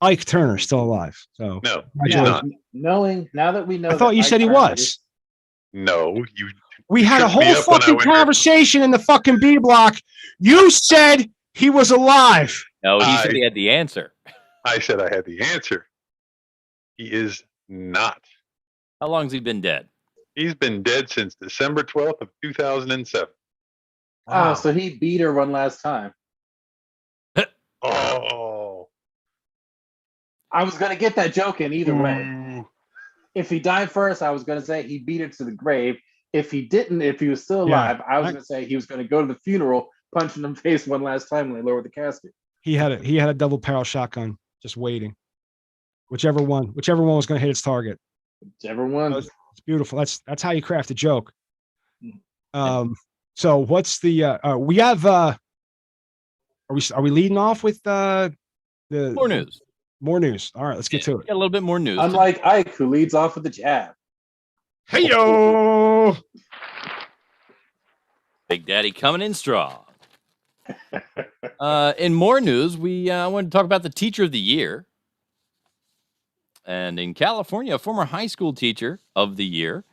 Ike Turner still alive. So no, now that we know, I thought you said he was. No, we had a whole fucking conversation in the fucking B Block. You said he was alive. No, he said he had the answer. I said I had the answer. He is not. How long has he been dead? He's been dead since December 12th of 2007. Wow. Oh, so he beat her one last time. Oh. I was going to get that joke in either way. If he died first, I was going to say he beat her to the grave. If he didn't, if he was still alive, I was going to say he was going to go to the funeral, punch him in the face one last time when they lowered the casket. He had a double barrel shotgun just waiting. Whichever one was going to hit its target. Whichever one. It's beautiful. That's how you craft a joke. So what's the we have are we leading off with the more news? More news. All right, let's get to it. A little bit more news. Unlike Ike, who leads off with the jab. Hey yo, Big Daddy coming in strong. In more news, we want to talk about the Teacher of the Year. And in California, a former high school teacher of the year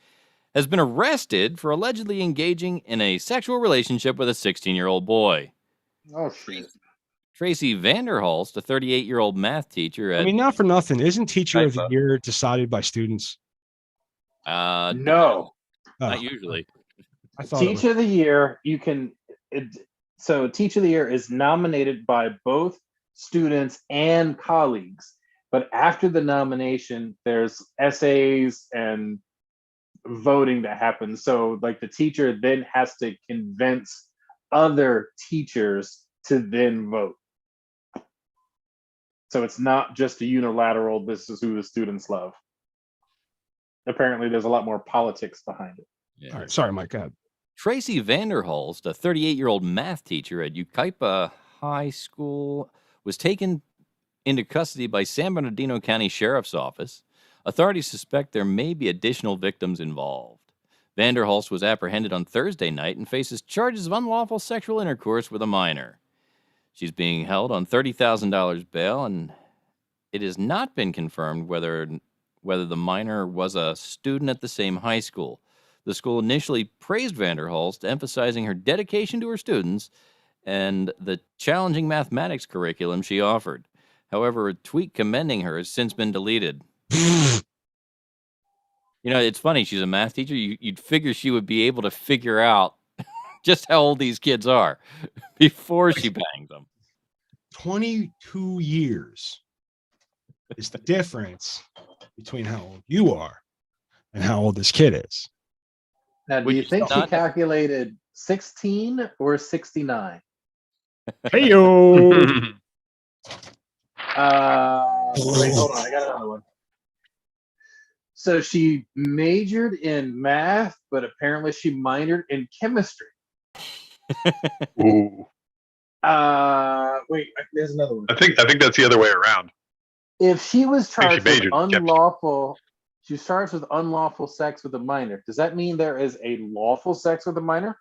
has been arrested for allegedly engaging in a sexual relationship with a 16-year-old boy. Oh, shit. Tracy Vanderhulst, a 38-year-old math teacher. I mean, not for nothing. Isn't Teacher of the Year decided by students? No. Not usually. I thought Teacher of the Year, you can... So Teacher of the Year is nominated by both students and colleagues. But after the nomination, there's essays and voting that happens. So like the teacher then has to convince other teachers to then vote. So it's not just a unilateral, this is who the students love. Apparently there's a lot more politics behind it. Yeah. All right, sorry, Mike, go ahead. Tracy Vanderhulst, a 38-year-old math teacher at Yucaipa High School, was taken into custody by San Bernardino County Sheriff's Office. Authorities suspect there may be additional victims involved. Vanderhulst was apprehended on Thursday night and faces charges of unlawful sexual intercourse with a minor. She's being held on $30,000 bail, and it has not been confirmed whether the minor was a student at the same high school. The school initially praised Vanderhulst, emphasizing her dedication to her students and the challenging mathematics curriculum she offered. However, a tweet commending her has since been deleted. It's funny. She's a math teacher. You'd figure she would be able to figure out just how old these kids are before she bangs them. 22 years is the difference between how old you are and how old this kid is. Now, do you think she calculated 16 or 69? Hey-yo! Wait, hold on. I got another one. So she majored in math, but apparently she minored in chemistry. Ooh. Wait, there's another one. I think that's the other way around. If she was charged with majored in unlawful, she was charged with unlawful sex with a minor. Does that mean there is a lawful sex with a minor?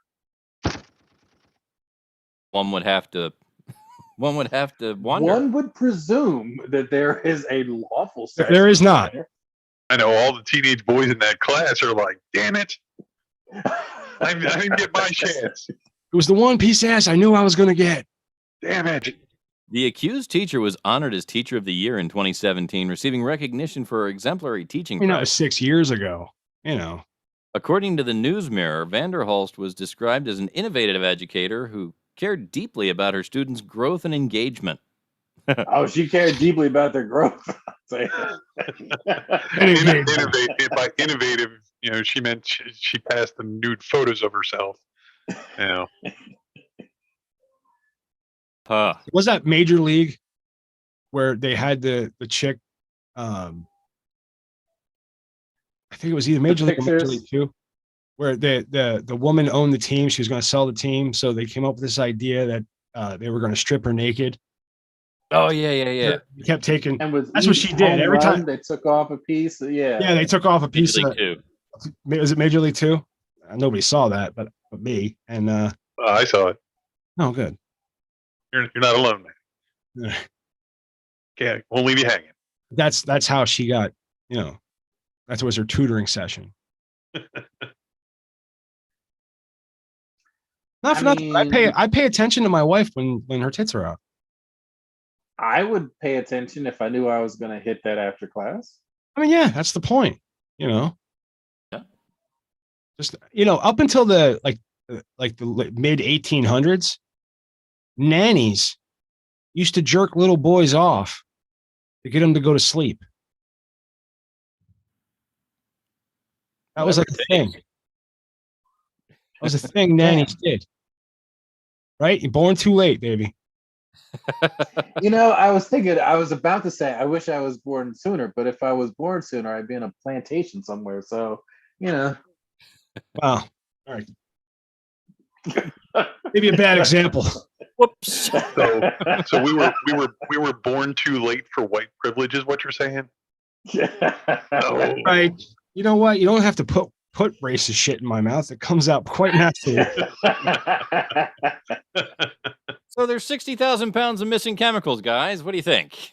One would have to wonder. One would presume that there is a lawful sex. There is not. I know all the teenage boys in that class are like, damn it. I didn't get my chance. It was the one piece of ass I knew I was going to get. Damn it. The accused teacher was honored as Teacher of the Year in 2017, receiving recognition for her exemplary teaching. That was 6 years ago. According to the News Mirror, Vanderhulst was described as an innovative educator who cared deeply about her students' growth and engagement. Oh, she cared deeply about their growth. Innovative, by innovative, she meant she passed the nude photos of herself. Was that Major League where they had the chick? I think it was either Major League or Major League 2, where the woman owned the team. She was going to sell the team, so they came up with this idea that they were going to strip her naked. Oh yeah. They kept taking. That's what she did every time. They took off a piece. Yeah, they took off a piece. Major League 2. Was it Major League 2? Nobody saw that, but me. And I saw it. Oh, good. You're not alone, man. Okay, won't leave you hanging. That's how she got. That was her tutoring session. Not for nothing. I pay attention to my wife when her tits are out. I would pay attention if I knew I was going to hit that after class. I mean, yeah, that's the point. Yeah. Just up until the mid 1800s, nannies used to jerk little boys off to get them to go to sleep. That was like a thing. That was a thing nannies did. Right? You're born too late, baby. I was about to say, I wish I was born sooner, but if I was born sooner, I'd be in a plantation somewhere. So, Wow. All right. Maybe a bad example. Whoops. So we were born too late for white privilege, is what you're saying? Oh. Right. You know what? You don't have to put racist shit in my mouth. It comes out quite naturally. So there's 60,000 pounds of missing chemicals, guys. What do you think?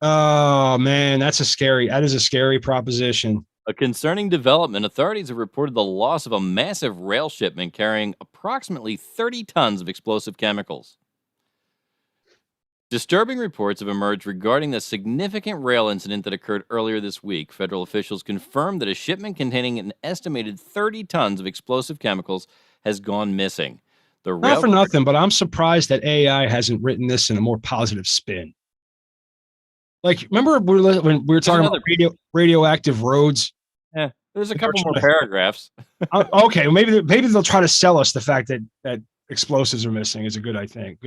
Oh man, that is a scary proposition. A concerning development. Authorities have reported the loss of a massive rail shipment carrying approximately 30 tons of explosive chemicals. Disturbing reports have emerged regarding the significant rail incident that occurred earlier this week. Federal officials confirmed that a shipment containing an estimated 30 tons of explosive chemicals has gone missing. Not for nothing, but I'm surprised that AI hasn't written this in a more positive spin. Like, remember when we were talking about radioactive roads? Yeah, there's a couple more paragraphs. Okay, maybe they'll try to sell us the fact that explosives are missing is a good thing.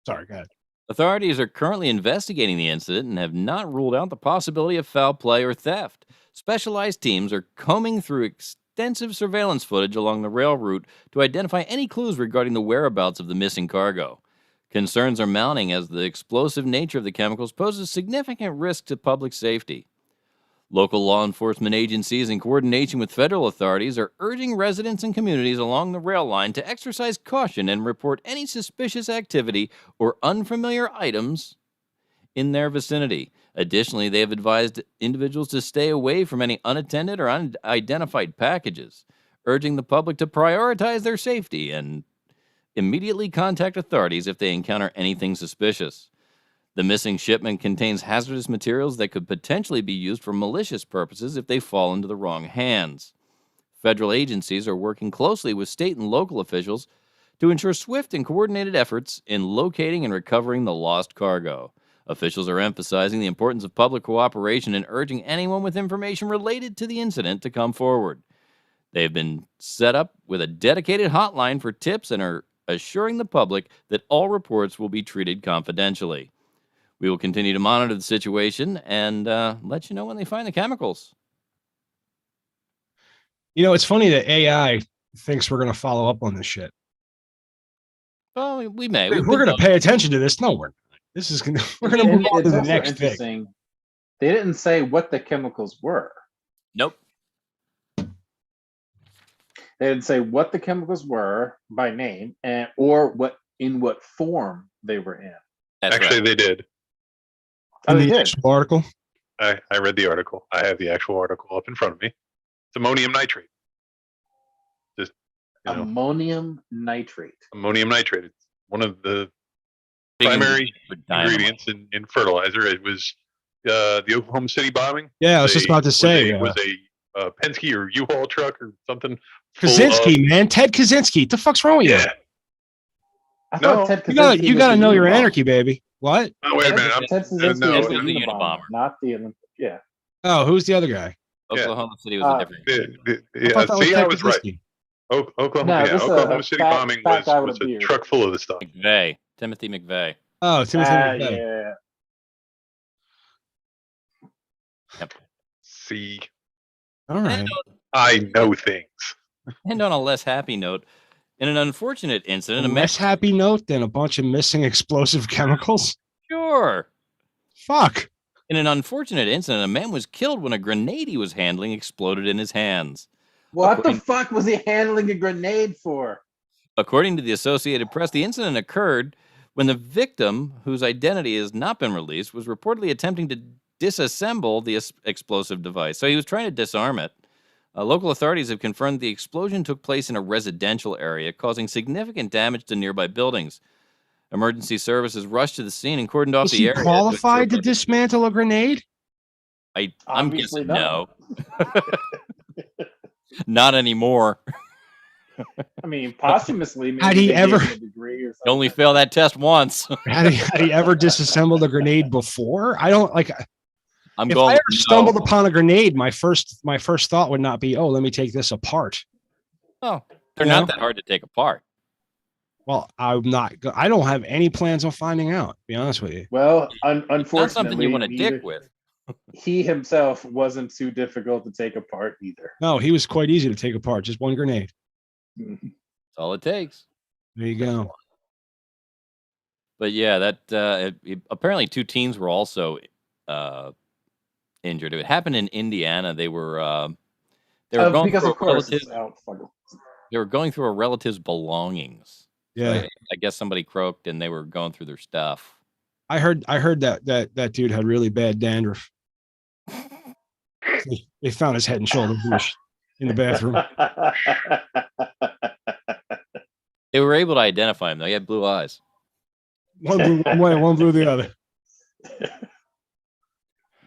Sorry, go ahead. Authorities are currently investigating the incident and have not ruled out the possibility of foul play or theft. Specialized teams are combing through extensive surveillance footage along the rail route to identify any clues regarding the whereabouts of the missing cargo. Concerns are mounting as the explosive nature of the chemicals poses significant risk to public safety. Local law enforcement agencies, in coordination with federal authorities, are urging residents and communities along the rail line to exercise caution and report any suspicious activity or unfamiliar items in their vicinity. Additionally, they have advised individuals to stay away from any unattended or unidentified packages, urging the public to prioritize their safety and immediately contact authorities if they encounter anything suspicious. The missing shipment contains hazardous materials that could potentially be used for malicious purposes if they fall into the wrong hands. Federal agencies are working closely with state and local officials to ensure swift and coordinated efforts in locating and recovering the lost cargo. Officials are emphasizing the importance of public cooperation and urging anyone with information related to the incident to come forward. They have been set up with a dedicated hotline for tips and are assuring the public that all reports will be treated confidentially. We will continue to monitor the situation and let you know when they find the chemicals. You know, it's funny that AI thinks we're going to follow up on this shit. Well, we may. We're going to pay attention to this. No, we're not. This is going to, we're going to move on to It's the also next thing. interesting. They didn't say what the chemicals were. Nope. They didn't say what the chemicals were by name and or in what form they were in. That's Actually, right. they did. Oh, they In the did. actual article. I read the article. I have the actual article up in front of me. It's ammonium nitrate. Just, you know, Ammonium nitrate. ammonium nitrate. It's one of the Big primary for dynamite. ingredients in fertilizer. It was the Oklahoma City bombing. Yeah, I was just about to say. Was a Penske or U-Haul truck or something. full Kaczynski, of- man. Ted Kaczynski. What the fuck's wrong with you? Yeah. I thought No. Ted You got Kaczynski you was got to the know your Unabomber. anarchy, baby. What? Oh, wait a minute. Ted Kaczynski no, was it the was the Unabomber, Unabomber. not the Olympic. Yeah. Oh, who's the other guy? Oklahoma City was a different. I thought that was See, Ted I was right. Kaczynski. Oklahoma, No, yeah, this is Oklahoma a City fat- bombing fat guy with was a a beard. truck full of the stuff. McVeigh. Timothy McVeigh. Oh, Timothy McVeigh. Yeah. See, All right. I know things. And on a less happy note, in an unfortunate A incident, a man. less happy note than a bunch of missing explosive chemicals. Sure. Fuck. In an unfortunate incident, a man was killed when a grenade he was handling exploded in his hands. What the According- fuck was he handling a grenade for? According to the Associated Press, the incident occurred when the victim, whose identity has not been released, was reportedly attempting to disassemble the explosive device. So he was trying to disarm it. Local authorities have confirmed the explosion took place in a residential area, causing significant damage to nearby buildings. Emergency services rushed to the scene and cordoned off Was the he area. qualified to dismantle a grenade? I'm Obviously guessing no. not. Not anymore. I mean, posthumously, maybe Had he they gave ever- him a degree or You something. only failed that test once. Had he ever disassembled a grenade before? I don't like. I'm If going. I ever with stumbled no. upon a grenade, my first thought would not be, "Oh, let me take this apart." Oh, they're You not know? that hard to take apart. Well, I'm not. I don't have any plans on finding out. To be honest with you. Well, Not unfortunately, something you want to neither- dick with. He himself wasn't too difficult to take apart either. No, he was quite easy to take apart. Just one grenade. That's all it takes. There you go. But yeah, that apparently two teens were also injured. It happened in Indiana. They were going Because through of course, relatives. They were going through a relative's belongings. Yeah, I guess somebody croaked and they were going through their stuff. I heard that dude had really bad dandruff. They found his head and shoulders in the bathroom. They were able to identify him though. He had blue eyes. One blew one way, one blew the other.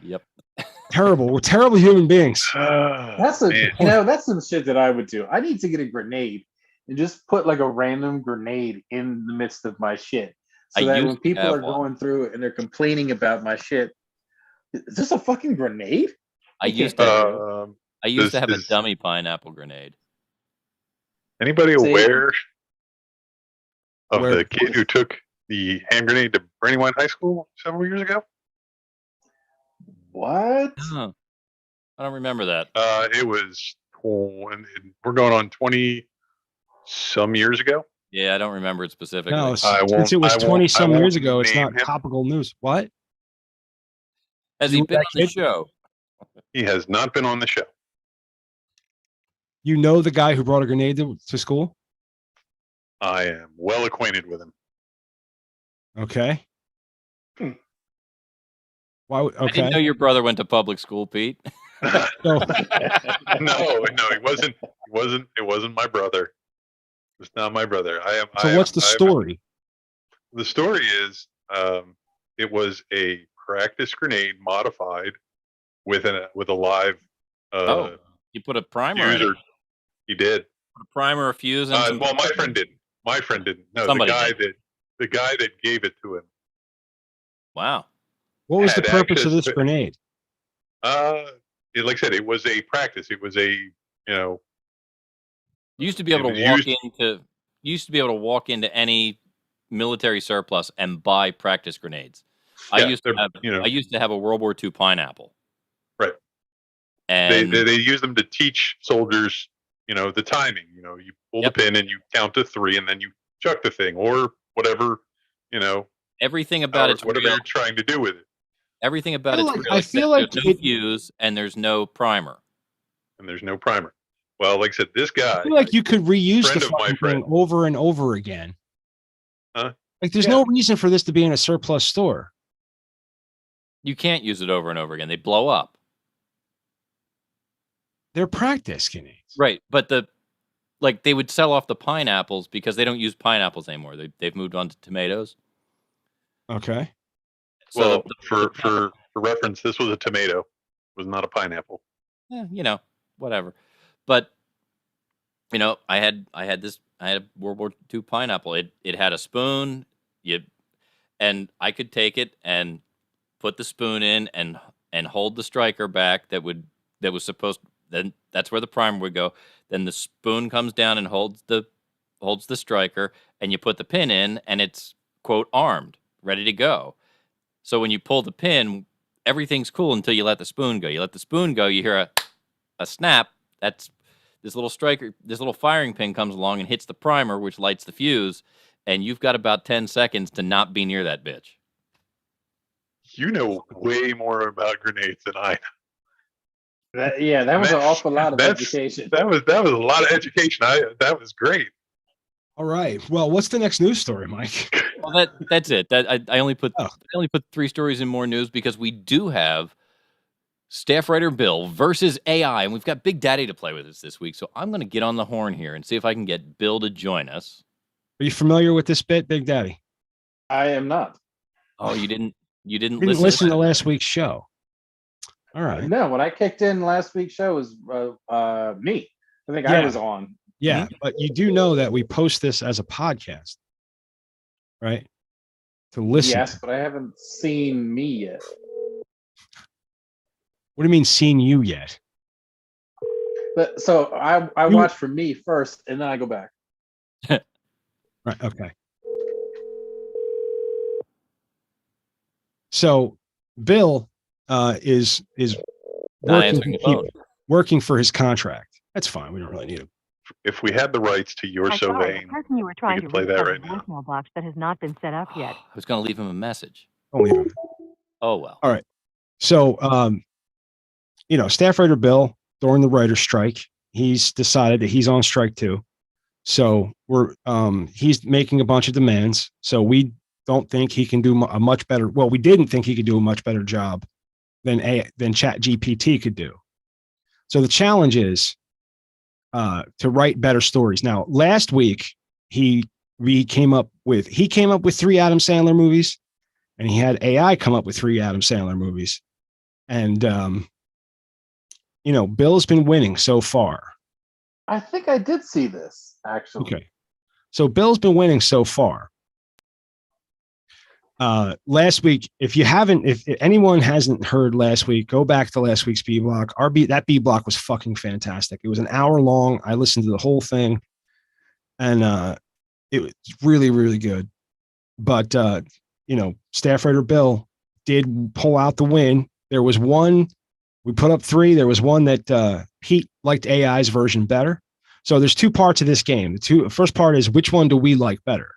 Yep. Terrible. We're terrible human beings. That's that's some shit that I would do. I need to get a grenade and just put like a random grenade in the midst of my shit, so I that used when to people have are one. going through it and they're complaining about my shit, is this a fucking grenade? I used to have a dummy pineapple grenade. Anybody See? aware of Where- the kid who took the hand grenade to Brandywine High School several years ago? What? Huh. I don't remember that. It was we're going on 20 some years ago. Yeah, I don't remember it specifically. No, I won't- since it was I won't- 20 I some won't years ago, it's name not him. topical news. What? Has You he were been on that the kid? show? He has not been on the show. You know the guy who brought a grenade to school? I am well acquainted with him. Okay. Hmm. Why? I didn't know Okay. your brother went to public school, Pete. So, no, he wasn't. It wasn't my brother. It's not my brother. what's the story? The story is, it was a practice grenade modified with a live. You put a primer in it. User. He did. Put a primer, a fuse, and some. Well, my friend didn't. My friend didn't. No, Somebody the guy that gave it to him. Wow. What was the had purpose of access this to- grenade? Like I said, it was a practice. It was a, You used to be able It to was walk used- into. You used to be able to walk into any military surplus and buy practice grenades. I Yeah, used to they're- have. I used to have a World War II pineapple. Right. And they use them to teach soldiers, the timing. You pull Yep. the pin and you count to 3, and then you chuck the thing or whatever, everything about it's whatever real. you're trying to do with it. Everything about I it's feel real. like- I except feel like there's no it- fuse and there's no primer. And there's no primer. Well, like I said, this guy. I feel like you could reuse the friend of my fucking friend. thing over and over again. Huh? Like, there's Yeah. no reason for this to be in a surplus store. You can't use it over and over again. They blow up. They're practice grenades. Right, but they would sell off the pineapples because they don't use pineapples anymore. They've moved on to tomatoes. Okay. So Well, for reference, this was a tomato. It was not a pineapple. whatever. But I had a World War II pineapple. It had a spoon. And I could take it and put the spoon in and hold the striker back. That was supposed. Then that's where the primer would go. Then the spoon comes down and holds the striker, and you put the pin in, and it's quote armed, ready to go. So when you pull the pin, everything's cool until you let the spoon go. You let the spoon go, you hear a snap. That's this little striker, this little firing pin comes along and hits the primer, which lights the fuse, and you've got about 10 seconds to not be near that bitch. You know way more about grenades than I. That was an awful lot of That's- education. That was a lot of education. That was great. All right. Well, what's the next news story, Mike? Well, that's it. I only put Oh. I only put 3 stories in more news because we do have Staff Writer Bill versus AI, and we've got Big Daddy to play with us this week. So I'm going to get on the horn here and see if I can get Bill to join us. Are you familiar with this bit, Big Daddy? I am not. Oh, you didn't You didn't listen to last week's show. All right. No, when I kicked in last week's show was me. I think I Yeah. was on. Yeah, but you do know that we post this as a podcast, right? To listen. Yes, to. but I haven't seen me yet. What do you mean, seen you yet? But so I You- watch for me first, and then I go back. Right. Okay. So Bill is Not working, answering to the keep, phone. working for his contract. That's fine. We don't really need him. If we had the rights to You're I'm So sorry, Vain, the person you were trying could to play reach that has a right now. voicemail box that has not been set up yet. I was going to leave him a message. Don't leave him. Oh well. All right. So, Staff Writer Bill, during the writer's strike, he's decided that he's on strike too. So he's making a bunch of demands. So we don't think he can do a much better. Well, we didn't think he could do a much better job than ChatGPT could do. So the challenge is to write better stories. Now, last week he came up with 3 Adam Sandler movies, and he had AI come up with 3 Adam Sandler movies. And Bill's been winning so far. I think I did see this actually. Okay. So Bill's been winning so far. Last week, if anyone hasn't heard last week, go back to last week's B block. That B block was fucking fantastic. It was an hour long. I listened to the whole thing, and it was really, really good. But Staff Writer Bill did pull out the win. There was one we put up 3. There was one that Pete liked AI's version better. So there's two parts of this game. The first part is which one do we like better?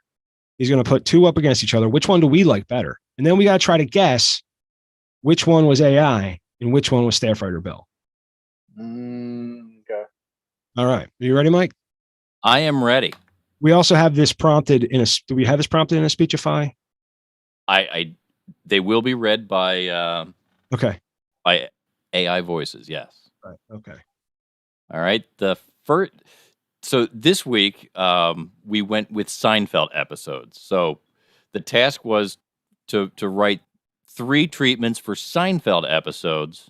He's going to put two up against each other. Which one do we like better? And then we got to try to guess which one was AI and which one was Starfighter Bill. Okay. All right. Are you ready, Mike? I am ready. We also have this prompted in a. Do we have this prompted in a Speechify? They will be read by Okay. by AI voices. Yes. Right. Okay. All right. The first. So this week we went with Seinfeld episodes. So the task was to write 3 treatments for Seinfeld episodes.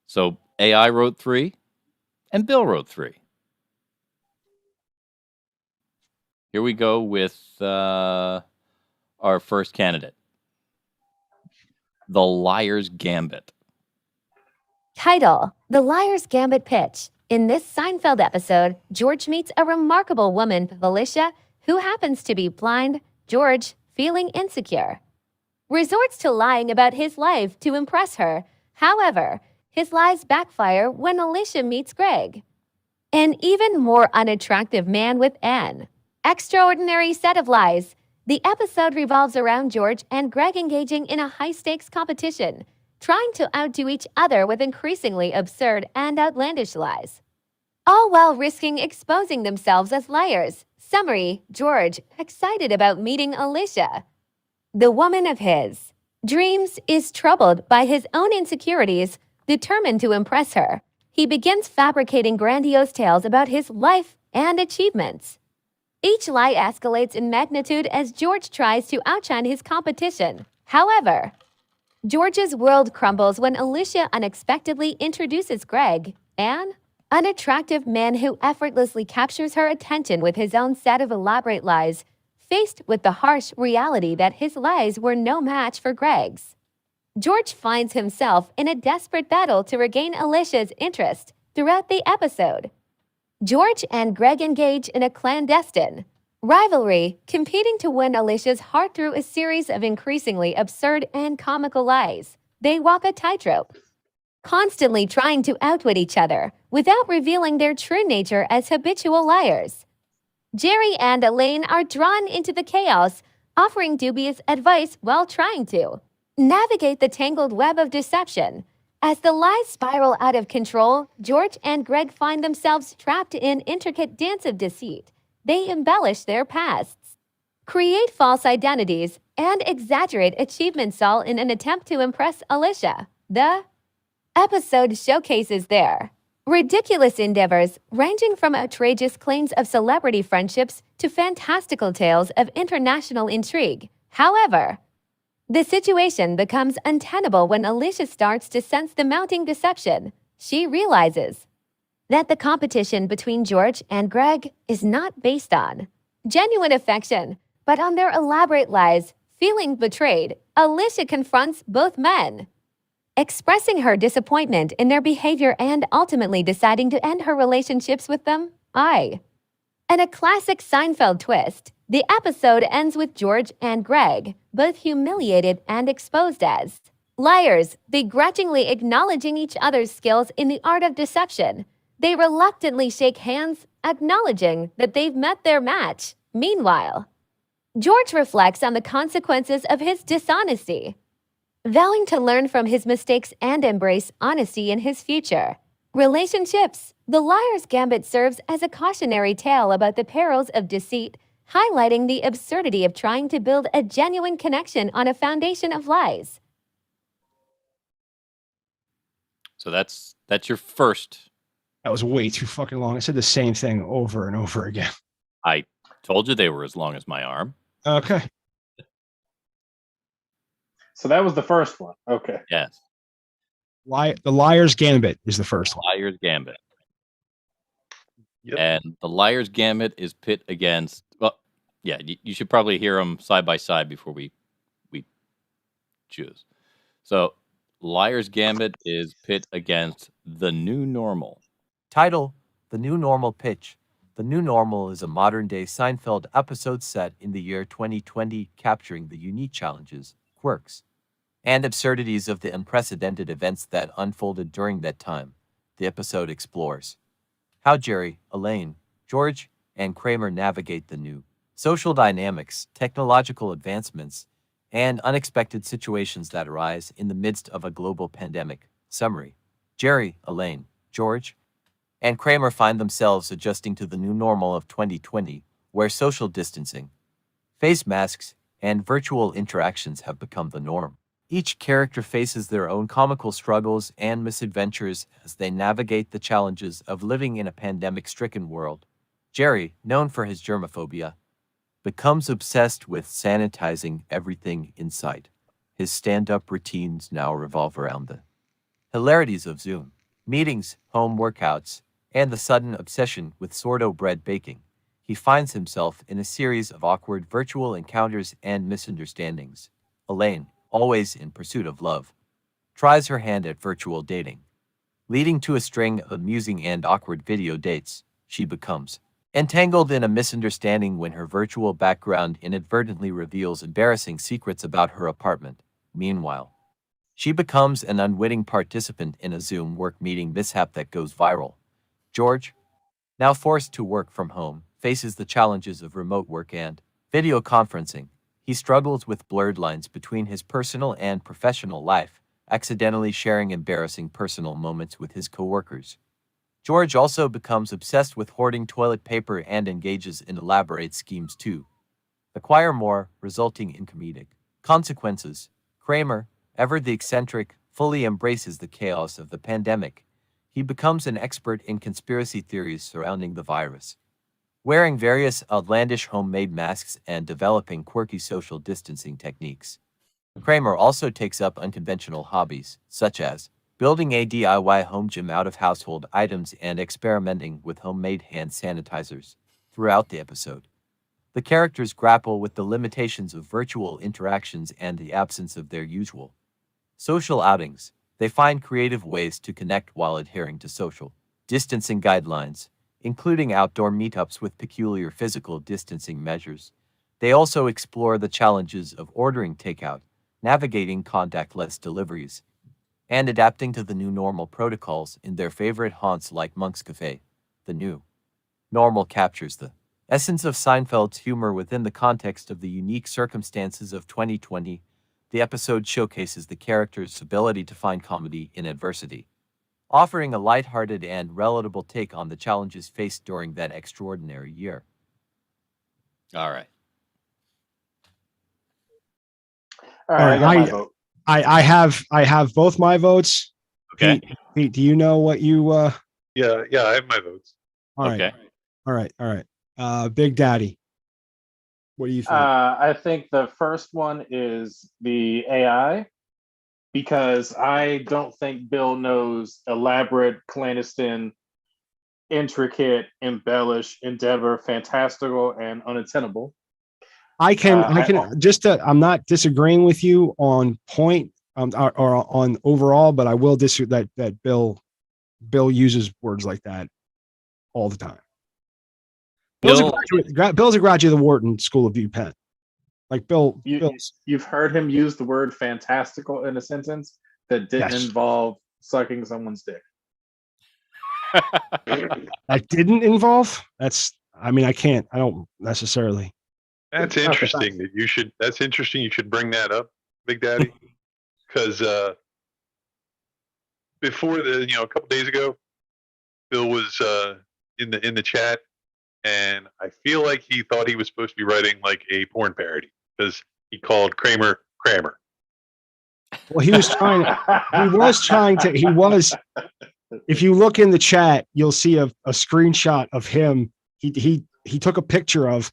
So AI wrote 3, and Bill wrote 3. Here we go with our first candidate, The Liar's Gambit. Title: The Liar's Gambit Pitch. In this Seinfeld episode, George meets a remarkable woman, Felicia, who happens to be blind. George, feeling insecure, resorts to lying about his life to impress her. However, his lies backfire when Alicia meets Greg, an even more unattractive man with an extraordinary set of lies. The episode revolves around George and Greg engaging in a high-stakes competition, trying to outdo each other with increasingly absurd and outlandish lies, all while risking exposing themselves as liars. Summary: George, excited about meeting Alicia, the woman of his dreams, is troubled by his own insecurities. Determined to impress her, he begins fabricating grandiose tales about his life and achievements. Each lie escalates in magnitude as George tries to outshine his competition. However, George's world crumbles when Alicia unexpectedly introduces Greg, an unattractive man who effortlessly captures her attention with his own set of elaborate lies. Faced with the harsh reality that his lies were no match for Greg's, George finds himself in a desperate battle to regain Alicia's interest. Throughout the episode, George and Greg engage in a clandestine rivalry, competing to win Alicia's heart through a series of increasingly absurd and comical lies. They walk a tightrope, constantly trying to outwit each other without revealing their true nature as habitual liars. Jerry and Elaine are drawn into the chaos, offering dubious advice while trying to navigate the tangled web of deception. As the lies spiral out of control, George and Greg find themselves trapped in intricate dance of deceit. They embellish their pasts, create false identities, and exaggerate achievements, all in an attempt to impress Alicia. The episode showcases their ridiculous endeavors, ranging from outrageous claims of celebrity friendships to fantastical tales of international intrigue. However, the situation becomes untenable when Alicia starts to sense the mounting deception. She realizes that the competition between George and Greg is not based on genuine affection, but on their elaborate lies. Feeling betrayed, Alicia confronts both men, expressing her disappointment in their behavior and ultimately deciding to end her relationships with them. In a classic Seinfeld twist, the episode ends with George and Greg both humiliated and exposed as liars, begrudgingly acknowledging each other's skills in the art of deception. They reluctantly shake hands, acknowledging that they've met their match. Meanwhile, George reflects on the consequences of his dishonesty, vowing to learn from his mistakes and embrace honesty in his future relationships. The Liar's Gambit serves as a cautionary tale about the perils of deceit, highlighting the absurdity of trying to build a genuine connection on a foundation of lies. So that's your first. That was way too fucking long. I said the same thing over and over again. I told you they were as long as my arm. Okay. So that was the first one. Okay. Yes. The Liar's Gambit is the first one. Liar's Gambit. Yep. And the Liar's Gambit is pit against. Well, yeah, you should probably hear them side by side before we choose. So, Liar's Gambit is pit against The New Normal. Title: The New Normal Pitch. The New Normal is a modern-day Seinfeld episode set in the year 2020, capturing the unique challenges, quirks, and absurdities of the unprecedented events that unfolded during that time. The episode explores how Jerry, Elaine, George and Kramer navigate the new social dynamics, technological advancements, and unexpected situations that arise in the midst of a global pandemic. Summary: Jerry, Elaine, George, and Kramer find themselves adjusting to the new normal of 2020, where social distancing, face masks, and virtual interactions have become the norm. Each character faces their own comical struggles and misadventures as they navigate the challenges of living in a pandemic-stricken world. Jerry, known for his germophobia, becomes obsessed with sanitizing everything in sight. His stand-up routines now revolve around the hilarities of Zoom meetings, home workouts, and the sudden obsession with sourdough bread baking. He finds himself in a series of awkward virtual encounters and misunderstandings. Elaine, always in pursuit of love, tries her hand at virtual dating. Leading to a string of amusing and awkward video dates, she becomes entangled in a misunderstanding when her virtual background inadvertently reveals embarrassing secrets about her apartment. Meanwhile, she becomes an unwitting participant in a Zoom work meeting mishap that goes viral. George, now forced to work from home, faces the challenges of remote work and video conferencing. He struggles with blurred lines between his personal and professional life, accidentally sharing embarrassing personal moments with his coworkers. George also becomes obsessed with hoarding toilet paper and engages in elaborate schemes to acquire more, resulting in comedic consequences. Kramer, ever the eccentric, fully embraces the chaos of the pandemic. He becomes an expert in conspiracy theories surrounding the virus, wearing various outlandish homemade masks and developing quirky social distancing techniques. Kramer also takes up unconventional hobbies, such as building a DIY home gym out of household items and experimenting with homemade hand sanitizers. Throughout the episode, the characters grapple with the limitations of virtual interactions and the absence of their usual social outings. They find creative ways to connect while adhering to social distancing guidelines, including outdoor meetups with peculiar physical distancing measures. They also explore the challenges of ordering takeout, navigating contactless deliveries, and adapting to the new normal protocols in their favorite haunts like Monk's Cafe. The new normal captures the essence of Seinfeld's humor within the context of the unique circumstances of 2020. The episode showcases the characters' ability to find comedy in adversity, offering a lighthearted and relatable take on the challenges faced during that extraordinary year. All right. All right, I got my vote. I have both my votes. Okay. Pete, do you know what you Yeah, I have my votes. all right. Okay. All right. Big Daddy. What do you think? I think the first one is the AI, because I don't think Bill knows elaborate, clandestine, intricate, embellished, endeavor, fantastical, and unattainable. I can I'm not disagreeing with you on point or on overall, but I will disagree that Bill uses words like that all the time. Bill's a graduate of the Wharton School of UPenn. Like you've heard him use the word fantastical in a sentence that didn't involve sucking someone's dick. That didn't involve? I don't necessarily. That's interesting that's interesting. You should bring that up, Big Daddy. Because before a couple days ago, Bill was in the chat, and I feel like he thought he was supposed to be writing like a porn parody because he called Kramer. Well, he was trying to. If you look in the chat, you'll see a screenshot of him. He took a picture of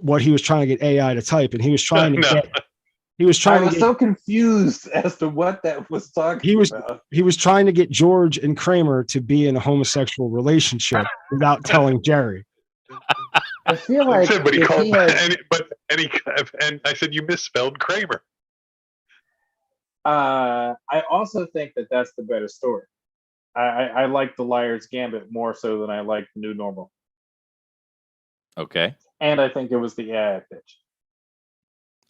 what he was trying to get AI to type, and he was trying to get. He was trying. I was so confused as to what that was talking about. He was trying to get George and Kramer to be in a homosexual relationship without telling Jerry. I feel like, but he called, and I said you misspelled Kramer. I also think that that's the better story. I like the Liar's Gambit more so than I like the New Normal. Okay. And I think it was the AI pitch.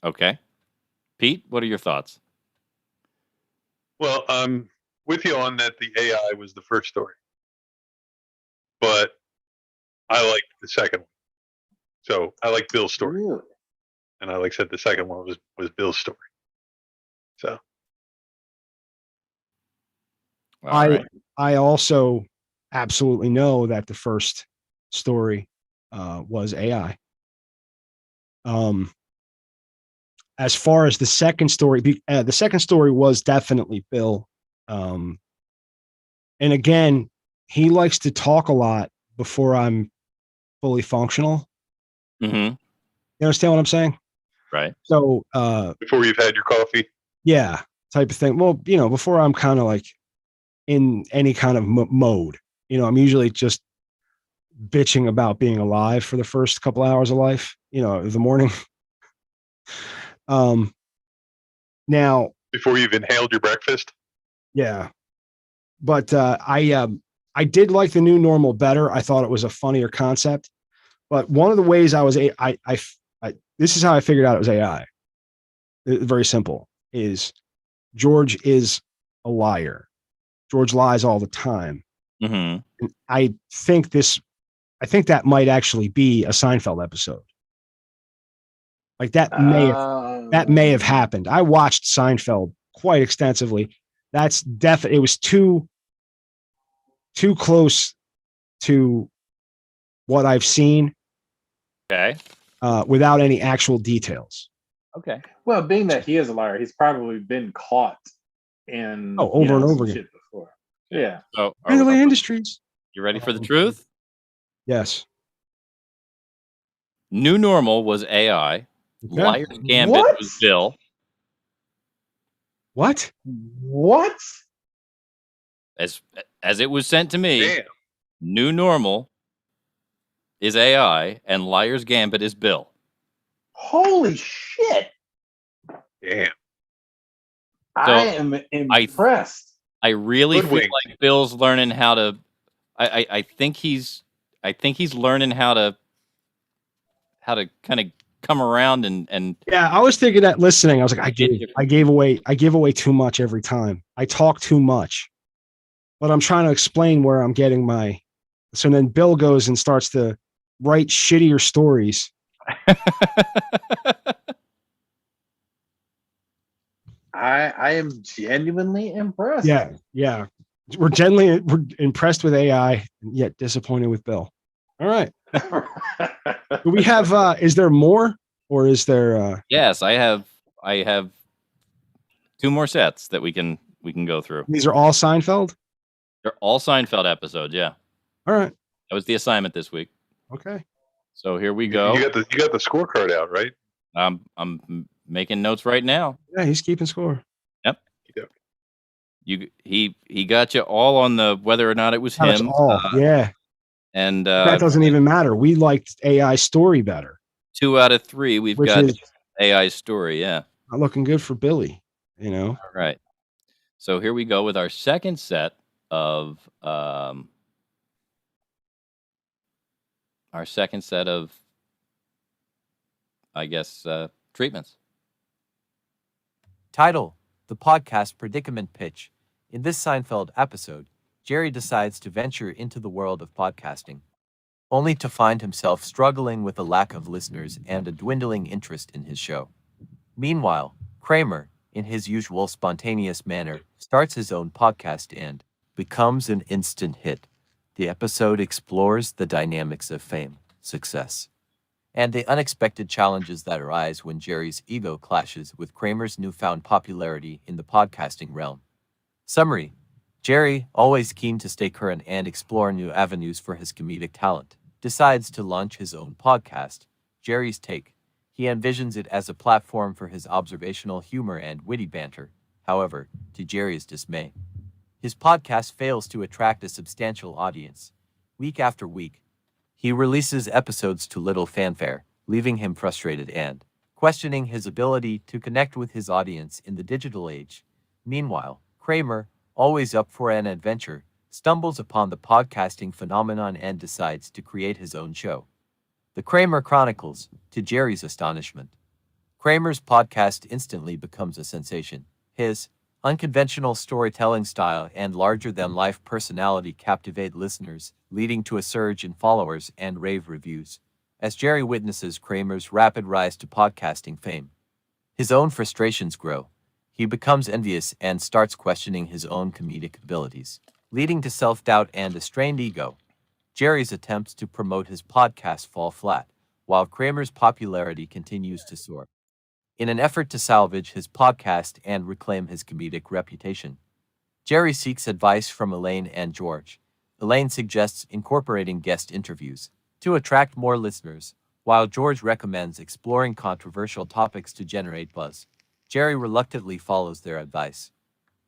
Okay. Pete, what are your thoughts? Well, I'm with you on that. The AI was the first story, but I like the second one. So I like Bill's story, Really? and I said the second one was Bill's story. So All right. I also absolutely know that the first story was AI. As far as the second story was definitely Bill. And again, he likes to talk a lot before I'm fully functional. Mm-hmm. You understand what I'm saying? Right. So, before you've had your coffee, yeah, type of thing. Well, before I'm kind of like in any kind of mode, I'm usually just bitching about being alive for the first couple hours of life, of the morning. Now, before you've inhaled your breakfast. Yeah, but I did like the new normal better. I thought it was a funnier concept. But one of the ways this is how I figured out it was AI. Very simple. Is George is a liar. George lies all the time. Mm-hmm. And I think that might actually be a Seinfeld episode. Like that may have happened. I watched Seinfeld quite extensively. That's definitely, it was too close to what I've seen. Okay. Without any actual details. Okay. Well, being that he is a liar, he's probably been caught in over and over again shit before. Yeah. So, Railway Industries. You ready for the truth? Yes. New normal was AI. Okay. Liar's Gambit was Bill. What? As it was sent to me, Damn. New normal is AI and Liar's Gambit is Bill. Holy shit. Damn. I am impressed. I really Good feel wing. like Bill's learning how to I think he's learning how to kind of come around and Yeah, I was thinking that listening. I was like, I give away too much every time. I talk too much. But I'm trying to explain where I'm getting my. So then Bill goes and starts to write shittier stories. I am genuinely impressed. Yeah. We're impressed with AI, yet disappointed with Bill. All right. Do we have? Is there more, or is there? Yes, I have 2 more sets that we can go through. These are all Seinfeld. They're all Seinfeld episodes. Yeah. All right. That was the assignment this week. Okay. So here we go. You got the scorecard out, right? I'm making notes right now. Yeah, he's keeping score. Yep. He got you all on the whether or not it was That's him. all. Yeah. And that doesn't even matter. We liked AI story better. 2 out of 3. Which got is AI story. Yeah. Not looking good for Billy. All right. So here we go with our second set of I guess treatments. Title: The Podcast Predicament Pitch. In this Seinfeld episode, Jerry decides to venture into the world of podcasting, only to find himself struggling with a lack of listeners and a dwindling interest in his show. Meanwhile, Kramer, in his usual spontaneous manner, starts his own podcast and becomes an instant hit. The episode explores the dynamics of fame, success, and the unexpected challenges that arise when Jerry's ego clashes with Kramer's newfound popularity in the podcasting realm. Summary: Jerry, always keen to stay current and explore new avenues for his comedic talent, decides to launch his own podcast, Jerry's Take. He envisions it as a platform for his observational humor and witty banter. However, to Jerry's dismay, his podcast fails to attract a substantial audience. Week after week, he releases episodes to little fanfare, leaving him frustrated and questioning his ability to connect with his audience in the digital age. Meanwhile, Kramer, always up for an adventure, stumbles upon the podcasting phenomenon and decides to create his own show. The Kramer Chronicles, to Jerry's astonishment. Kramer's podcast instantly becomes a sensation. His Unconventional storytelling style and larger-than-life personality captivate listeners, leading to a surge in followers and rave reviews, as Jerry witnesses Kramer's rapid rise to podcasting fame. His own frustrations grow. He becomes envious and starts questioning his own comedic abilities, leading to self-doubt and a strained ego. Jerry's attempts to promote his podcast fall flat, while Kramer's popularity continues to soar. In an effort to salvage his podcast and reclaim his comedic reputation, Jerry seeks advice from Elaine and George. Elaine suggests incorporating guest interviews to attract more listeners, while George recommends exploring controversial topics to generate buzz. Jerry reluctantly follows their advice,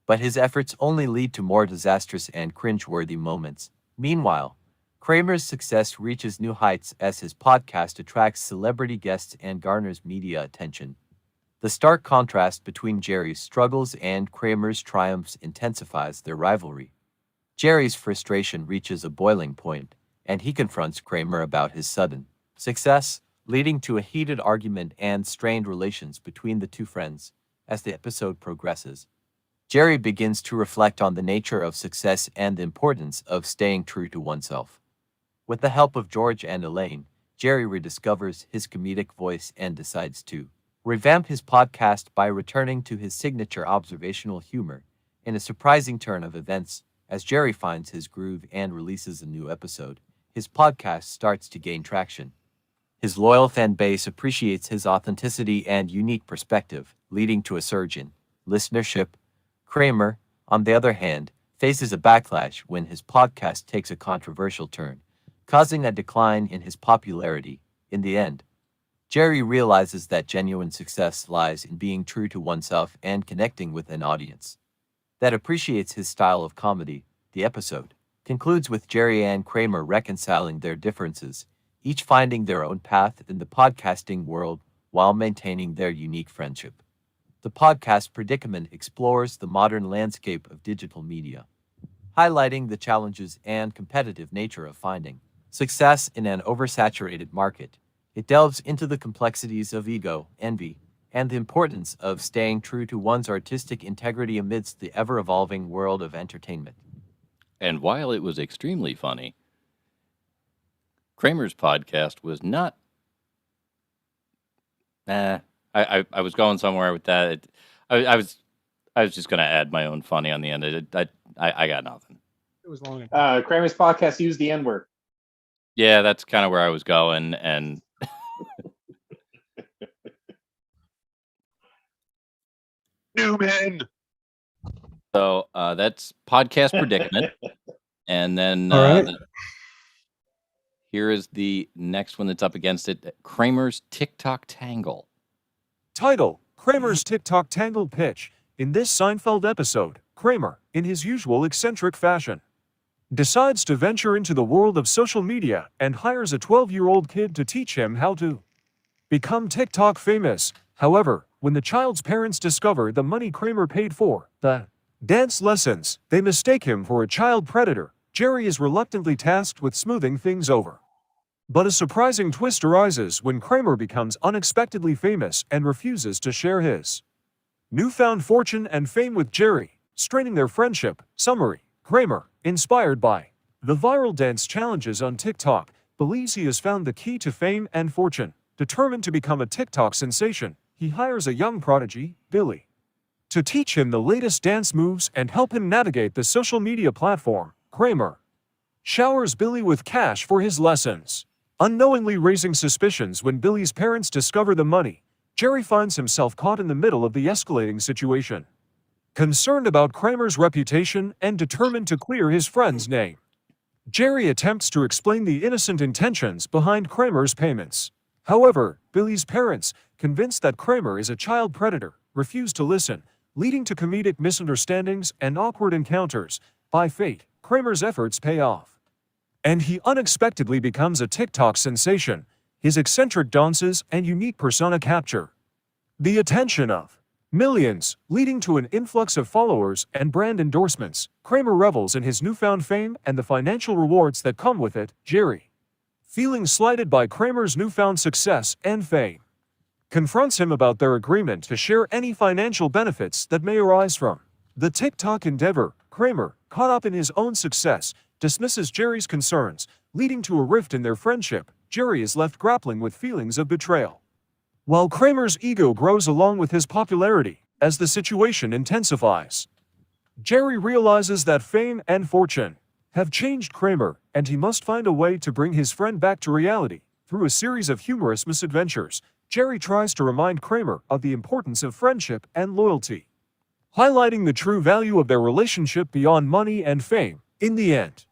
but his efforts only lead to more disastrous and cringe-worthy moments. Meanwhile, Kramer's success reaches new heights as his podcast attracts celebrity guests and garners media attention. The stark contrast between Jerry's struggles and Kramer's triumphs intensifies their rivalry. Jerry's frustration reaches a boiling point, and he confronts Kramer about his sudden success, leading to a heated argument and strained relations between the two friends. As the episode progresses, Jerry begins to reflect on the nature of success and the importance of staying true to oneself. With the help of George and Elaine, Jerry rediscovers his comedic voice and decides to revamp his podcast by returning to his signature observational humor. In a surprising turn of events, as Jerry finds his groove and releases a new episode, his podcast starts to gain traction. His loyal fan base appreciates his authenticity and unique perspective, leading to a surge in listenership. Kramer, on the other hand, faces a backlash when his podcast takes a controversial turn, causing a decline in his popularity. In the end, Jerry realizes that genuine success lies in being true to oneself and connecting with an audience that appreciates his style of comedy. The episode concludes with Jerry and Kramer reconciling their differences, each finding their own path in the podcasting world while maintaining their unique friendship. The podcast Predicament explores the modern landscape of digital media, highlighting the challenges and competitive nature of finding success in an oversaturated market. It delves into the complexities of ego, envy, and the importance of staying true to one's artistic integrity amidst the ever-evolving world of entertainment. And while it was extremely funny, Kramer's podcast was not. I was going somewhere with that. I was just going to add my own funny on the end. I got nothing. It was long. Kramer's podcast used the N-word. Yeah, that's kind of where I was going, and Newman. so that's podcast Predicament, and then All right. here is the next one that's up against it: Kramer's TikTok Tangle. Title: Kramer's TikTok Tangle Pitch. In this Seinfeld episode, Kramer, in his usual eccentric fashion, decides to venture into the world of social media and hires a 12-year-old kid to teach him how to become TikTok famous. However, when the child's parents discover the money Kramer paid for the dance lessons, they mistake him for a child predator. Jerry is reluctantly tasked with smoothing things over. But a surprising twist arises when Kramer becomes unexpectedly famous and refuses to share his newfound fortune and fame with Jerry, straining their friendship. Summary: Kramer, inspired by the viral dance challenges on TikTok, believes he has found the key to fame and fortune. Determined to become a TikTok sensation, he hires a young prodigy, Billy, to teach him the latest dance moves and help him navigate the social media platform. Kramer showers Billy with cash for his lessons, unknowingly raising suspicions. When Billy's parents discover the money, Jerry finds himself caught in the middle of the escalating situation. Concerned about Kramer's reputation and determined to clear his friend's name, Jerry attempts to explain the innocent intentions behind Kramer's payments. However, Billy's parents, convinced that Kramer is a child predator, refuse to listen, leading to comedic misunderstandings and awkward encounters. By fate, Kramer's efforts pay off, and he unexpectedly becomes a TikTok sensation. His eccentric dances and unique persona capture the attention of millions, leading to an influx of followers and brand endorsements. Kramer revels in his newfound fame and the financial rewards that come with it. Jerry, feeling slighted by Kramer's newfound success and fame, confronts him about their agreement to share any financial benefits that may arise from The TikTok endeavor, Kramer, caught up in his own success, dismisses Jerry's concerns, leading to a rift in their friendship. Jerry is left grappling with feelings of betrayal. While Kramer's ego grows along with his popularity, as the situation intensifies, Jerry realizes that fame and fortune have changed Kramer, and he must find a way to bring his friend back to reality. Through a series of humorous misadventures, Jerry tries to remind Kramer of the importance of friendship and loyalty, highlighting the true value of their relationship beyond money and fame. In the end,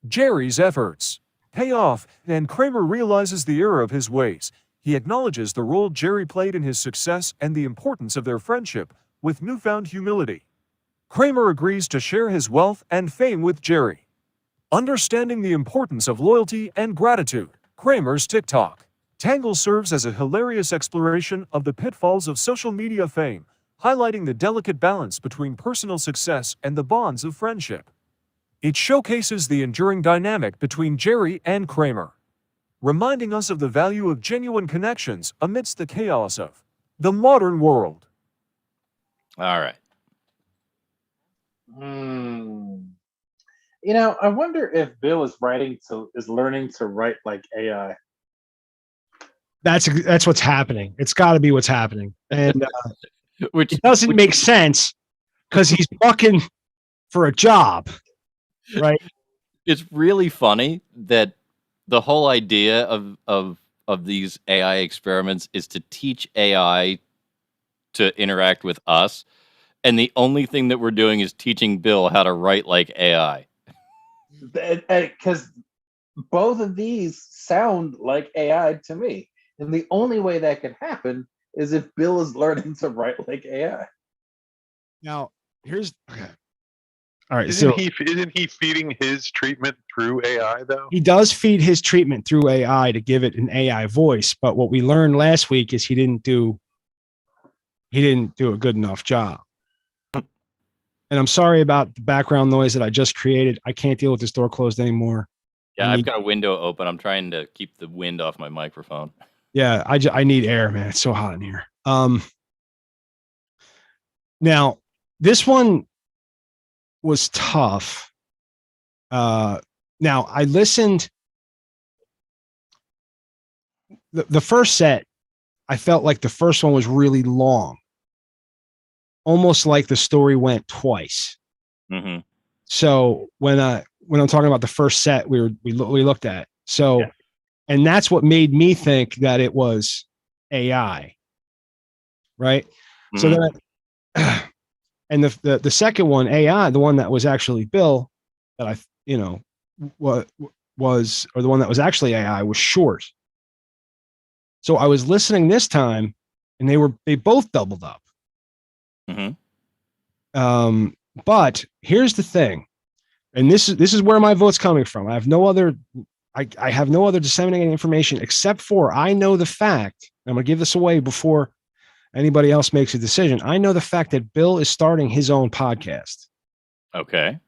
Jerry's efforts pay off, and Kramer realizes the error of his ways. He acknowledges the role Jerry played in his success and the importance of their friendship with newfound humility. Kramer agrees to share his wealth and fame with Jerry. Understanding the importance of loyalty and gratitude, Kramer's TikTok Tangle serves as a hilarious exploration of the pitfalls of social media fame, highlighting the delicate balance between personal success and the bonds of friendship. It showcases the enduring dynamic between Jerry and Kramer, reminding us of the value of genuine connections amidst the chaos of the modern world. All right. You know, I wonder if Bill is learning to write like AI. That's what's happening. It's got to be what's happening, and Which it doesn't make sense because he's fucking for a job, right? It's really funny that the whole idea of these AI experiments is to teach AI to interact with us, and the only thing that we're doing is teaching Bill how to write like AI. Because both of these sound like AI to me. And the only way that can happen is if Bill is learning to write like AI. Now, here's okay. All right, Isn't so he feeding his treatment through AI though? he does feed his treatment through AI to give it an AI voice, but what we learned last week is he didn't do a good enough job. And I'm sorry about the background noise that I just created. I can't deal with this door closed anymore. Yeah, I've got a window open. I'm trying to keep the wind off my microphone. Yeah, I need air, man. It's so hot in here. Now this one was tough. Now I listened. The first set, I felt like the first one was really long, almost like the story went twice. Mm-hmm. So when I'm talking about the first set, we looked at. So. Yeah. And that's what made me think that it was AI, right? Mm-hmm. So then, and the second one, AI, the one that was actually Bill, that what was, or the one that was actually AI, was short. So I was listening this time, and they both doubled up. Mm-hmm. But here's the thing, and this is where my vote's coming from. I have no other disseminating information except for I know the fact, and I'm going to give this away before anybody else makes a decision. I know the fact that Bill is starting his own podcast. Okay.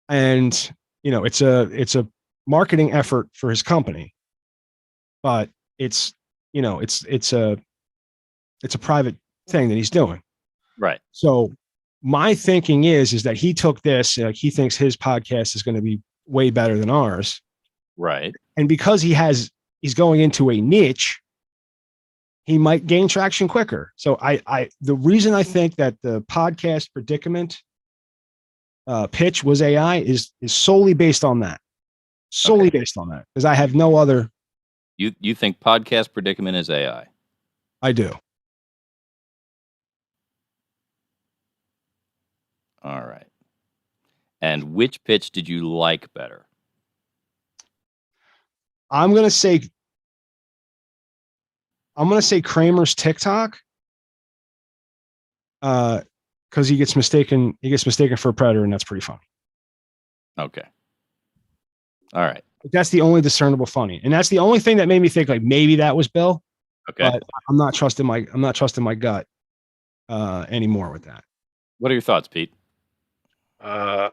And it's a marketing effort for his company, but it's a private thing that he's doing. Right. So my thinking is that he took this, he thinks his podcast is going to be way better than ours. Right. And because he's going into a niche, he might gain traction quicker. So the reason I think that the podcast predicament pitch was AI is solely based on that. Based on that. Because I have no other. You think podcast predicament is AI? I do. All right. And which pitch did you like better? I'm gonna say Kramer's TikTok, because he gets mistaken for a predator, and that's pretty funny. Okay. All right. That's the only discernible funny, and that's the only thing that made me think like maybe that was Bill. Okay. But I'm not trusting my gut anymore with that. What are your thoughts, Pete? I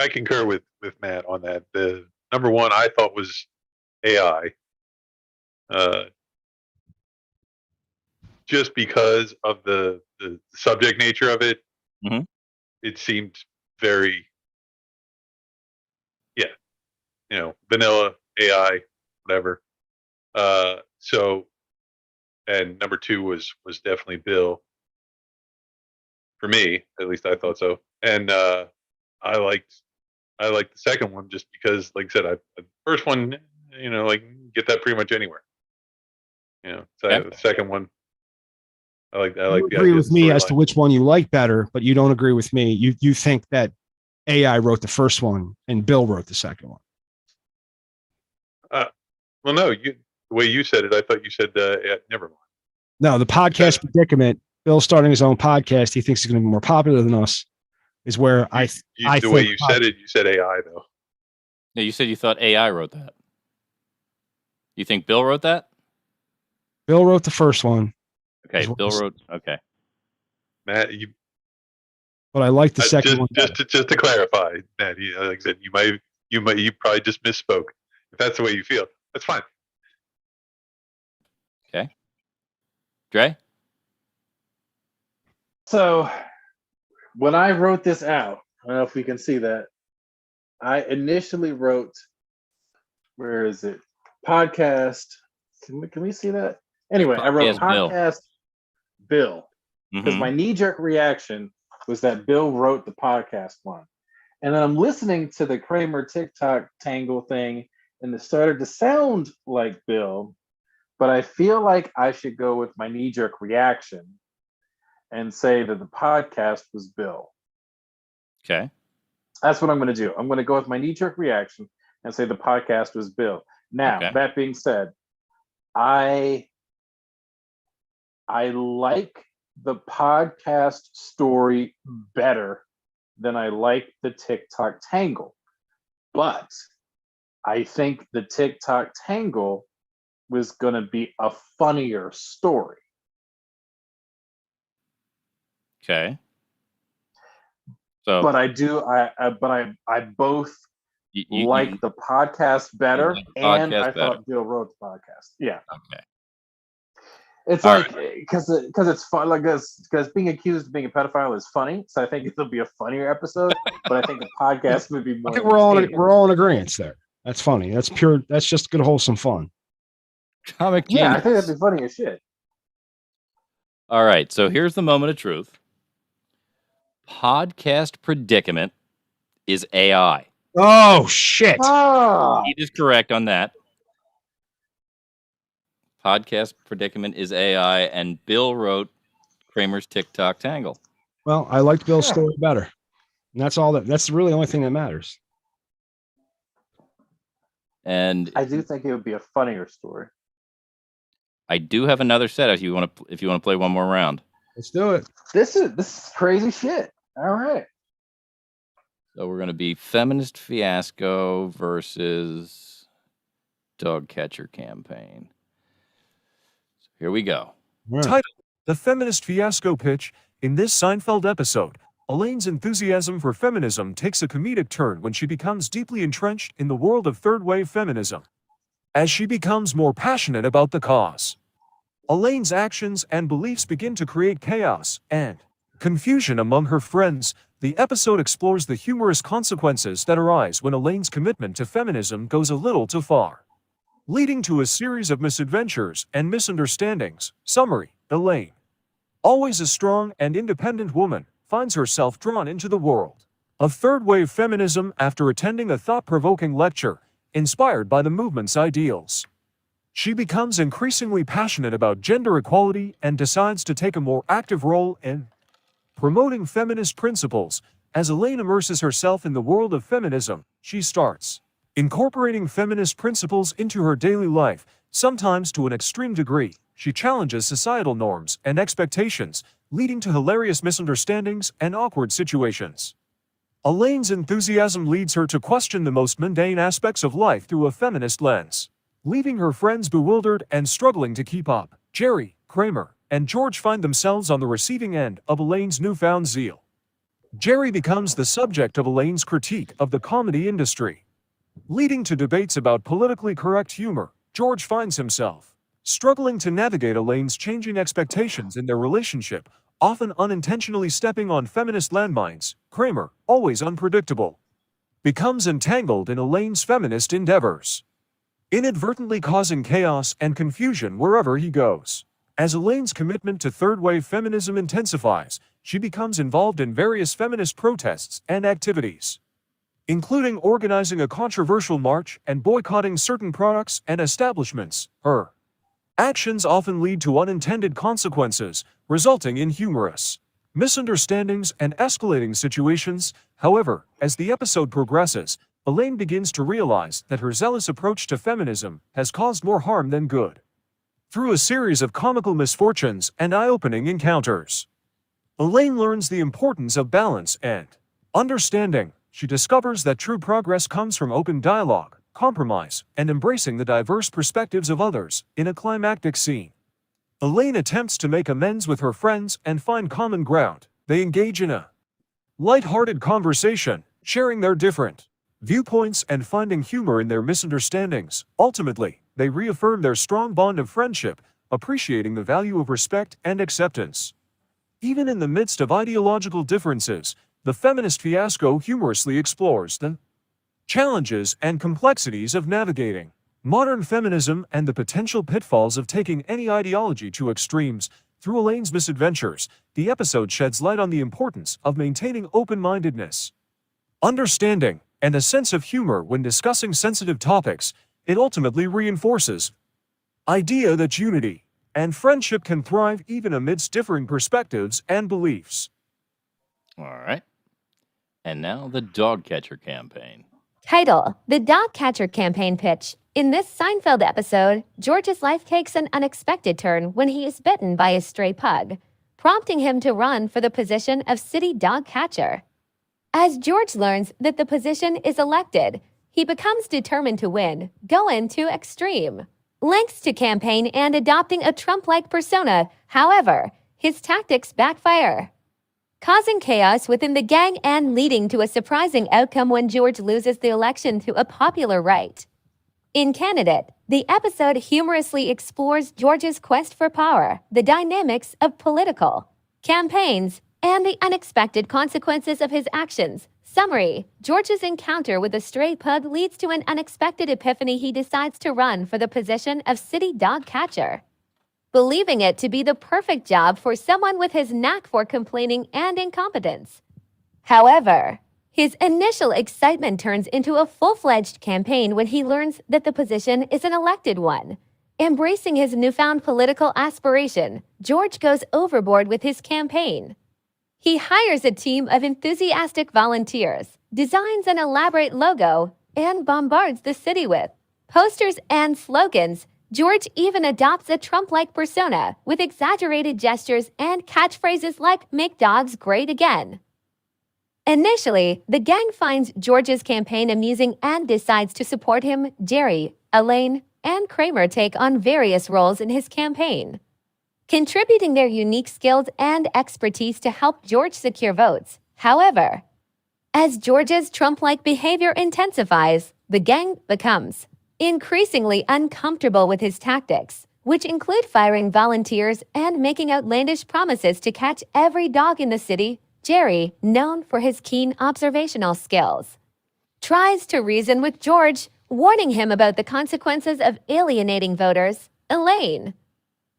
concur with Matt on that. The number one I thought was AI, just because of the subject nature of it. Mhm. It seemed very, vanilla AI, whatever. So, and number two was definitely Bill. For me, at least I thought so. And I liked the second one just because, like I said, the first one, get that pretty much anywhere. So Okay. the second one, I like You the agree idea of with the me as to storyline. which one you like better, but you don't agree with me. You think that AI wrote the first one and Bill wrote the second one. Well, no, the way you said it, I thought you said, never mind. No, the podcast predicament. Bill starting his own podcast. He thinks he's going to be more popular than us. Is where I The way you said it, you said AI though. Yeah, you said you thought AI wrote that. You think Bill wrote that? Bill wrote the first one. Okay, Is what Bill he said. wrote. Okay, Matt, But I like the second one. just to clarify, Matt, like I said, you probably just misspoke. If that's the way you feel, that's fine. okay. Dre? So when I wrote this out, I don't know if we can see that. I initially wrote, where is it? Podcast. Can we see that? Anyway, I wrote Podcast Bill. podcast Bill because Mhm. my knee-jerk reaction was that Bill wrote the podcast one. And then I'm listening to the Kramer TikTok tangle thing, and it started to sound like Bill, but I feel like I should go with my knee-jerk reaction and say that the podcast was Bill. Okay. That's what I'm going to do. I'm going to go with my knee-jerk reaction and say the podcast was Bill. Now, Okay. that being said, I like the podcast story better than I like the TikTok tangle. But I think the TikTok tangle was going to be a funnier story. Okay. So, But I both you like the podcast better, like the and podcast I better. thought Bill wrote the podcast. Yeah, okay. it's All like because it's fun, like because being accused of being a pedophile is funny. So I think it'll be a funnier episode. But I think the podcast would be more. I think we're all in entertaining. agreement there. That's funny. That's pure. That's just good wholesome fun. Comic Yeah, I Genius. think that'd be funny as shit. All right. So here's the moment of truth. Podcast predicament is AI. Oh shit! Ah, He is correct on that. Podcast predicament is AI, and Bill wrote Kramer's TikTok tangle. Well, I liked Bill's Yeah. story better, and that's all. That's really the only thing that matters. And I do think it would be a funnier story. I do have another set if you want to play one more round. Let's do it. This is crazy shit. All right. So we're going to be Feminist Fiasco versus Dog Catcher Campaign. So here we go. All right. Title: The Feminist Fiasco Pitch. In this Seinfeld episode, Elaine's enthusiasm for feminism takes a comedic turn when she becomes deeply entrenched in the world of third-wave feminism. As she becomes more passionate about the cause, Elaine's actions and beliefs begin to create chaos and confusion among her friends. The episode explores the humorous consequences that arise when Elaine's commitment to feminism goes a little too far, leading to a series of misadventures and misunderstandings. Summary: Elaine, always a strong and independent woman, finds herself drawn into the world of third-wave feminism after attending a thought-provoking lecture inspired by the movement's ideals. She becomes increasingly passionate about gender equality and decides to take a more active role in promoting feminist principles. As Elaine immerses herself in the world of feminism, she starts incorporating feminist principles into her daily life, sometimes to an extreme degree. She challenges societal norms and expectations, leading to hilarious misunderstandings and awkward situations. Elaine's enthusiasm leads her to question the most mundane aspects of life through a feminist lens, leaving her friends bewildered and struggling to keep up. Jerry, Kramer, and George find themselves on the receiving end of Elaine's newfound zeal. Jerry becomes the subject of Elaine's critique of the comedy industry, leading to debates about politically correct humor. George finds himself struggling to navigate Elaine's changing expectations in their relationship, often unintentionally stepping on feminist landmines, Kramer, always unpredictable, becomes entangled in Elaine's feminist endeavors, inadvertently causing chaos and confusion wherever he goes. As Elaine's commitment to third-wave feminism intensifies, she becomes involved in various feminist protests and activities, including organizing a controversial march and boycotting certain products and establishments. Her actions often lead to unintended consequences, resulting in humorous misunderstandings and escalating situations. However, as the episode progresses, Elaine begins to realize that her zealous approach to feminism has caused more harm than good. Through a series of comical misfortunes and eye-opening encounters, Elaine learns the importance of balance and understanding. She discovers that true progress comes from open dialogue, compromise, and embracing the diverse perspectives of others. In a climactic scene, Elaine attempts to make amends with her friends and find common ground. They engage in a light-hearted conversation, sharing their different viewpoints and finding humor in their misunderstandings. Ultimately, they reaffirm their strong bond of friendship, appreciating the value of respect and acceptance. Even in the midst of ideological differences, the feminist fiasco humorously explores the challenges and complexities of navigating modern feminism and the potential pitfalls of taking any ideology to extremes. Through Elaine's misadventures, the episode sheds light on the importance of maintaining open-mindedness, understanding, and a sense of humor when discussing sensitive topics. It ultimately reinforces the idea that unity and friendship can thrive even amidst differing perspectives and beliefs. All right. And now the dog catcher campaign. Title: The Dog Catcher Campaign Pitch. In this Seinfeld episode, George's life takes an unexpected turn when he is bitten by a stray pug, prompting him to run for the position of city dog catcher. As George learns that the position is elected, he becomes determined to win, going to extreme lengths to campaign and adopting a Trump-like persona. However, his tactics backfire, causing chaos within the gang and leading to a surprising outcome when George loses the election to a popular right. In Candidate, the episode humorously explores George's quest for power, the dynamics of political campaigns, and the unexpected consequences of his actions. Summary: George's encounter with a stray pug leads to an unexpected epiphany. He decides to run for the position of city dog catcher, believing it to be the perfect job for someone with his knack for complaining and incompetence. However, his initial excitement turns into a full-fledged campaign when he learns that the position is an elected one. Embracing his newfound political aspiration, George goes overboard with his campaign. He hires a team of enthusiastic volunteers, designs an elaborate logo, and bombards the city with posters and slogans. George even adopts a Trump-like persona with exaggerated gestures and catchphrases like "Make dogs great again." Initially, the gang finds George's campaign amusing and decides to support him. Jerry, Elaine, and Kramer take on various roles in his campaign, contributing their unique skills and expertise to help George secure votes. However, as George's Trump-like behavior intensifies, the gang becomes increasingly uncomfortable with his tactics, which include firing volunteers and making outlandish promises to catch every dog in the city. Jerry, known for his keen observational skills, tries to reason with George, warning him about the consequences of alienating voters. Elaine,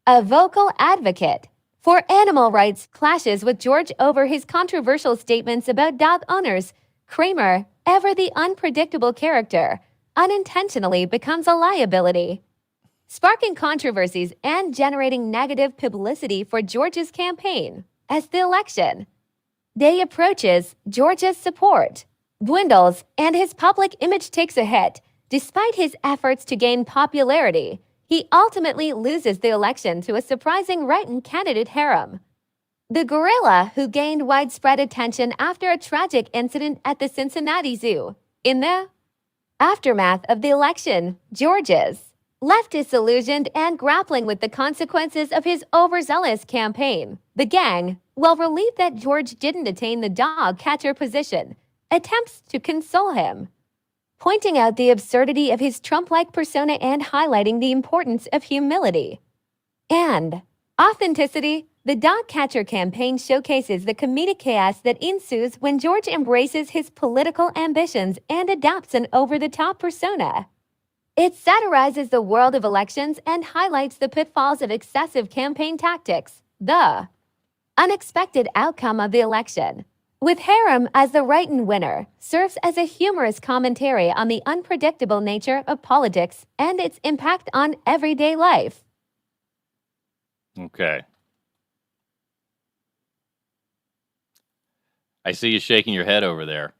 a vocal advocate for animal rights, clashes with George over his controversial statements about dog owners. Kramer, ever the unpredictable character, unintentionally becomes a liability, sparking controversies and generating negative publicity for George's campaign. As the election day approaches, George's support dwindles and his public image takes a hit. Despite his efforts to gain popularity, he ultimately loses the election to a surprising right-wing candidate, Harem, the gorilla who gained widespread attention after a tragic incident at the Cincinnati Zoo. In the aftermath of the election, George is left disillusioned and grappling with the consequences of his overzealous campaign. The gang, while relieved that George didn't attain the dog catcher position, attempts to console him, pointing out the absurdity of his Trump-like persona and highlighting the importance of humility and authenticity. The Dog Catcher campaign showcases the comedic chaos that ensues when George embraces his political ambitions and adopts an over-the-top persona. It satirizes the world of elections and highlights the pitfalls of excessive campaign tactics. The unexpected outcome of the election, with Harem as the write-in winner, serves as a humorous commentary on the unpredictable nature of politics and its impact on everyday life. Okay. I see you shaking your head over there.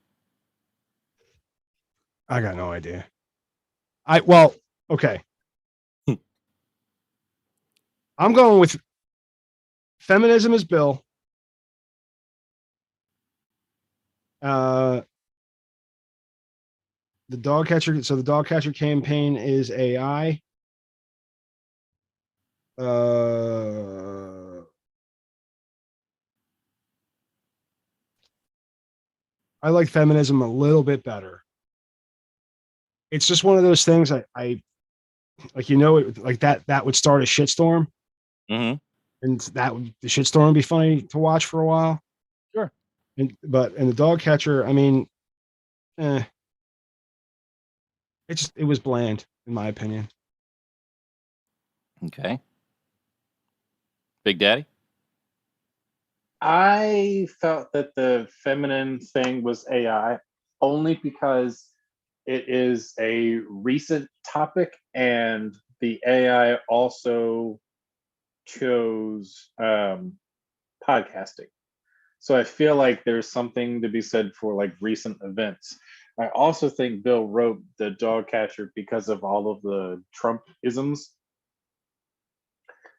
I got no idea. Okay. I'm going with feminism is Bill. The dog catcher. So the dog catcher campaign is AI. I like feminism a little bit better. It's just one of those things I like, like that would start a shitstorm. Mm-hmm. And the shitstorm would be funny to watch for a while. Sure. But in the dog catcher, I mean, it was bland in my opinion. Okay. Big Daddy? I felt that the feminine thing was AI only because it is a recent topic and the AI also chose podcasting. So I feel like there's something to be said for like recent events. I also think Bill wrote the dog catcher because of all of the Trump isms.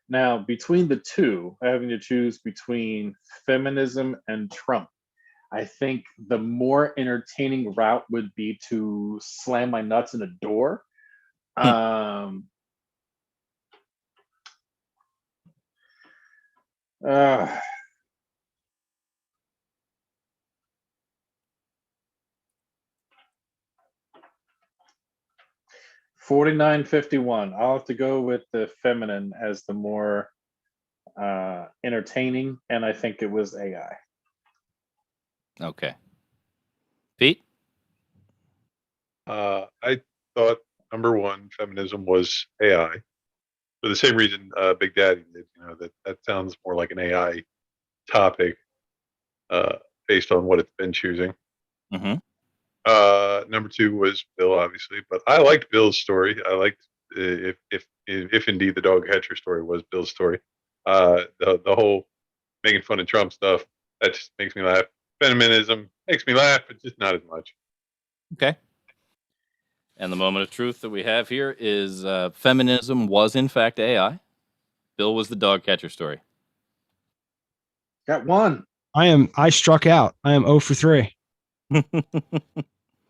Now, between the two, having to choose between feminism and Trump, I think the more entertaining route would be to slam my nuts in a door. 49-51. I'll have to go with the feminine as the more entertaining, and I think it was AI. Okay. Pete? I thought number one, feminism was AI. For the same reason Big Daddy did, that sounds more like an AI topic based on what it's been choosing. Mm-hmm. Number two was Bill, obviously, but I liked Bill's story. I liked if indeed the dog catcher story was Bill's story. The whole making fun of Trump stuff, that just makes me laugh. Feminism makes me laugh, but just not as much. Okay. And the moment of truth that we have here is feminism was in fact AI. Bill was the dog catcher story. Got one. I struck out. I am 0 for 3.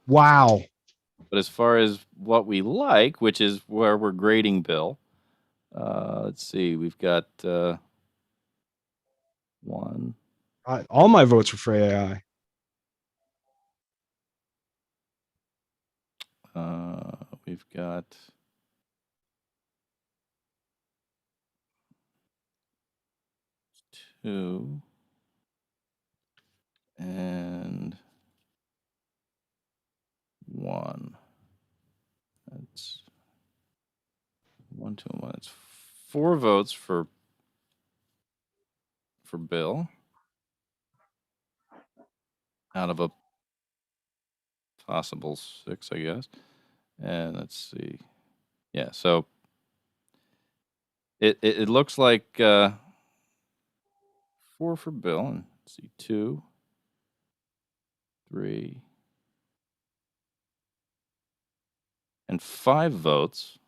Wow. But as far as what we like, which is where we're grading Bill, let's see. We've got one. All my votes were for AI. We've got two and one. That's 1, 2, and 1. It's 4 votes for Bill out of a possible 6, I guess. And let's see. Yeah, so it looks like 4 for Bill. And let's see, 2, 3, and 5 votes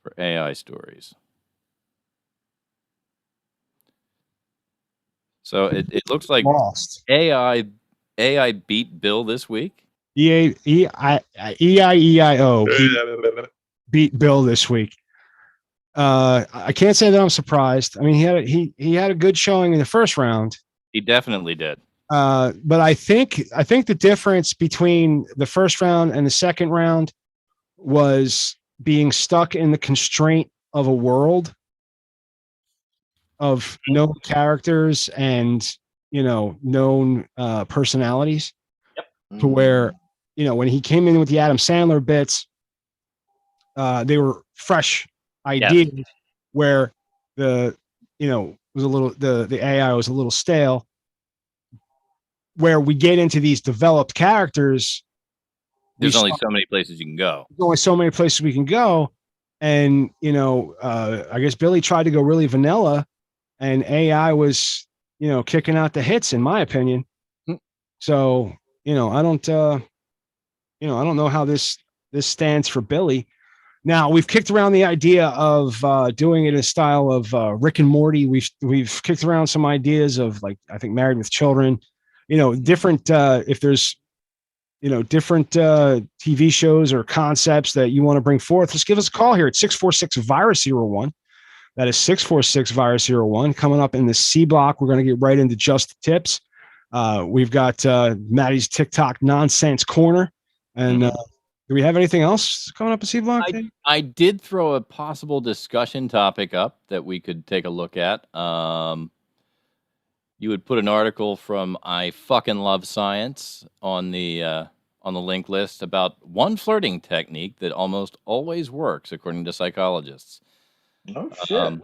for AI stories. So it looks like Lost. AI beat Bill this week. EIEIO beat Bill this week. I can't say that I'm surprised. I mean, he had a good showing in the first round. He definitely did. But I think the difference between the first round and the second round was being stuck in the constraint of a world of known characters and, known personalities to where, when he came in with the Adam Sandler bits, they were fresh ideas where was a little, the AI was a little stale. Where we get into these developed characters, there's only so many places you can go. There's only so many places we can go. And, I guess Billy tried to go really vanilla, and AI was, kicking out the hits, in my opinion. So, I don't know how this stands for Billy. Now, we've kicked around the idea of doing it in a style of Rick and Morty. We've kicked around some ideas of, like, I think Married with Children, different, if there's, different TV shows or concepts that you want to bring forth, just give us a call here at 646-VIRUS-01. That is 646-VIRUS-01. Coming up in the C block, we're going to get right into just the tips. We've got Maddie's TikTok nonsense corner. And do we have anything else coming up in C block? I did throw a possible discussion topic up that we could take a look at. You would put an article from I Fucking Love Science on the link list about one flirting technique that almost always works, according to psychologists. Oh, shit.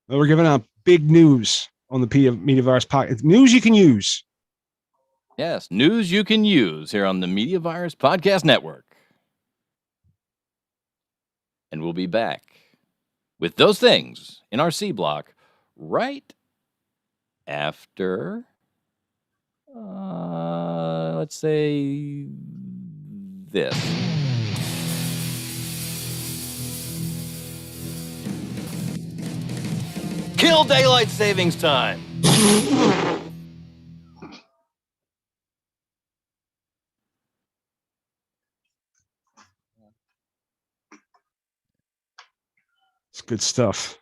We're giving out big news on the Media Virus Podcast. News you can use. Yes, news you can use here on the Media Virus Podcast Network. And we'll be back with those things in our C block right after, let's say, this. Kill daylight savings time. It's good stuff.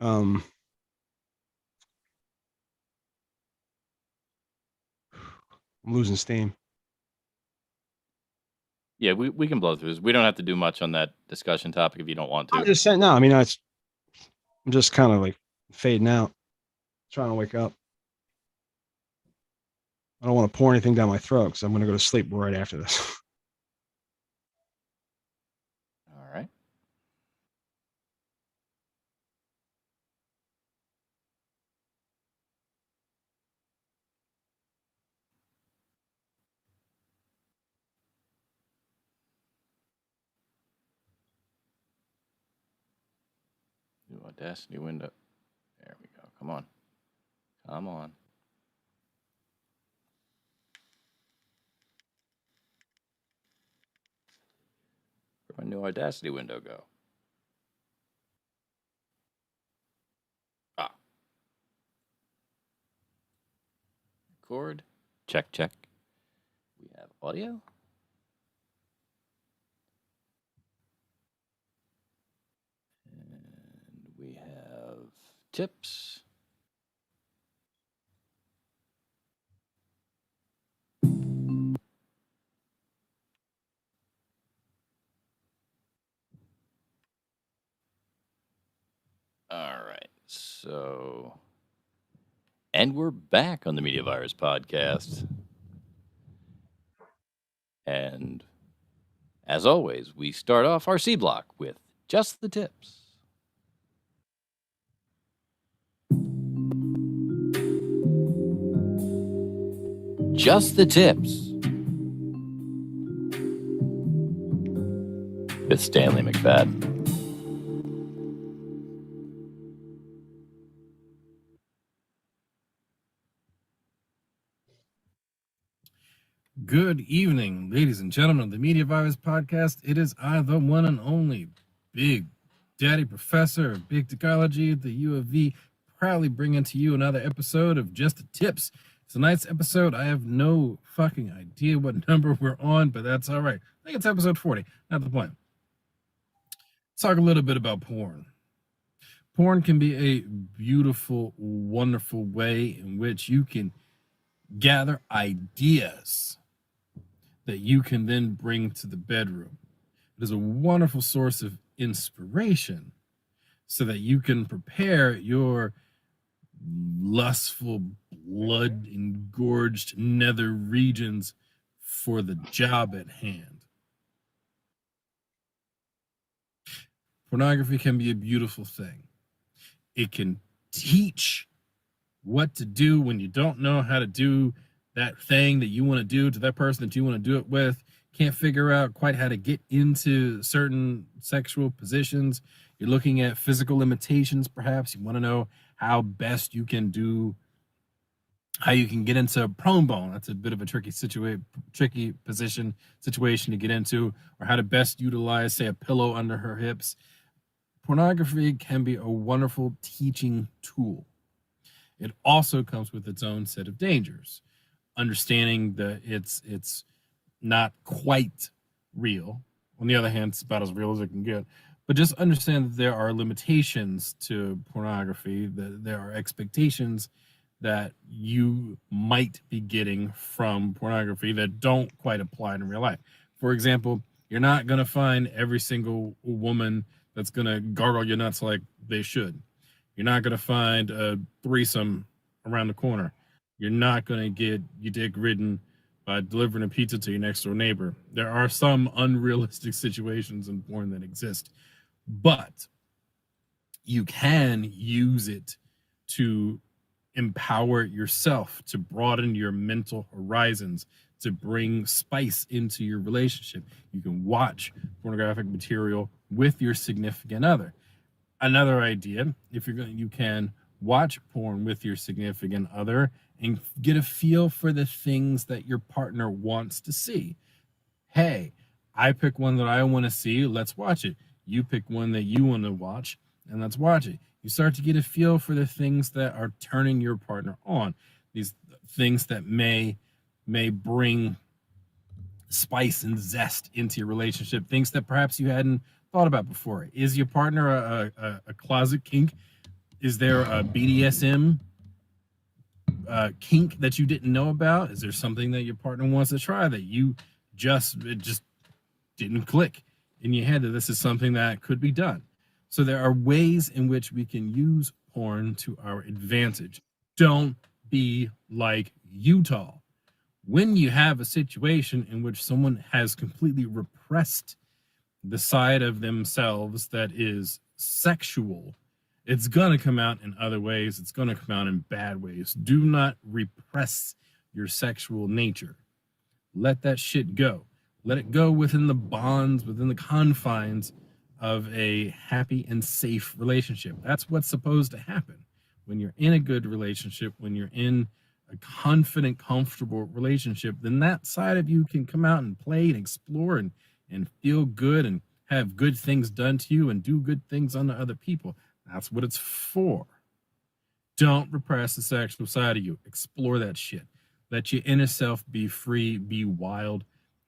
I'm losing steam. Yeah, we can blow through this. We don't have to do much on that discussion topic if you don't want to. I'm just saying, no, I mean, I'm just kind of like fading out, trying to wake up. I don't want to pour anything down my throat because I'm going to go to sleep right after this. All right. New Audacity window. There we go. Come on. Come on. Where'd my new Audacity window go? Ah. Record. Check, check. We have audio. And we have tips. All right, so, and we're back on the Media Virus Podcast. And as always, we start off our C block with just the tips. Just the tips with Stanley McFadden. Good evening, ladies and gentlemen of the Media Virus Podcast. It is I, the one and only Big Daddy Professor of Big Technology at the U of V, proudly bringing to you another episode of Just the Tips. Tonight's episode, I have no fucking idea what number we're on, but that's all right. I think it's episode 40, not the point. Let's talk a little bit about porn. Porn can be a beautiful, wonderful way in which you can gather ideas that you can then bring to the bedroom. It is a wonderful source of inspiration, so that you can prepare your lustful, blood engorged nether regions for the job at hand. Pornography can be a beautiful thing. It can teach what to do when you don't know how to do that thing that you want to do to that person that you want to do it with. Can't figure out quite how to get into certain sexual positions. You're looking at physical limitations, perhaps. You want to know how best you can do, how you can get into prone bone. That's a bit of a tricky situation to get into, or how to best utilize, say, a pillow under her hips. Pornography can be a wonderful teaching tool. It also comes with its own set of dangers. Understanding that it's not quite real. On the other hand, it's about as real as it can get. But just understand that there are limitations to pornography, that there are expectations that you might be getting from pornography that don't quite apply in real life. For example, you're not going to find every single woman that's going to gargle your nuts like they should. You're not going to find a threesome around the corner. You're not going to get your dick ridden by delivering a pizza to your next door neighbor. There are some unrealistic situations in porn that exist, but you can use it to empower yourself, to broaden your mental horizons, to bring spice into your relationship. You can watch pornographic material with your significant other. Another idea, if you're going, you can watch porn with your significant other and get a feel for the things that your partner wants to see. Hey, I pick one that I want to see, let's watch it. You pick one that you want to watch, and let's watch it. You start to get a feel for the things that are turning your partner on, these things that may bring spice and zest into your relationship, things that perhaps you hadn't thought about before. Is your partner a closet kink? Is there a BDSM kink that you didn't know about? Is there something that your partner wants to try that it just didn't click in your head that this is something that could be done? So there are ways in which we can use porn to our advantage. Don't be like Utah. When you have a situation in which someone has completely repressed the side of themselves that is sexual, it's going to come out in other ways. It's going to come out in bad ways. Do not repress your sexual nature. Let that shit go. Let it go within the bonds, within the confines of a happy and safe relationship. That's what's supposed to happen. When you're in a good relationship, when you're in a confident, comfortable relationship, then that side of you can come out and play and explore and feel good and have good things done to you and do good things unto other people. That's what it's for. Don't repress the sexual side of you. Explore that shit. Let your inner self be free, be wild,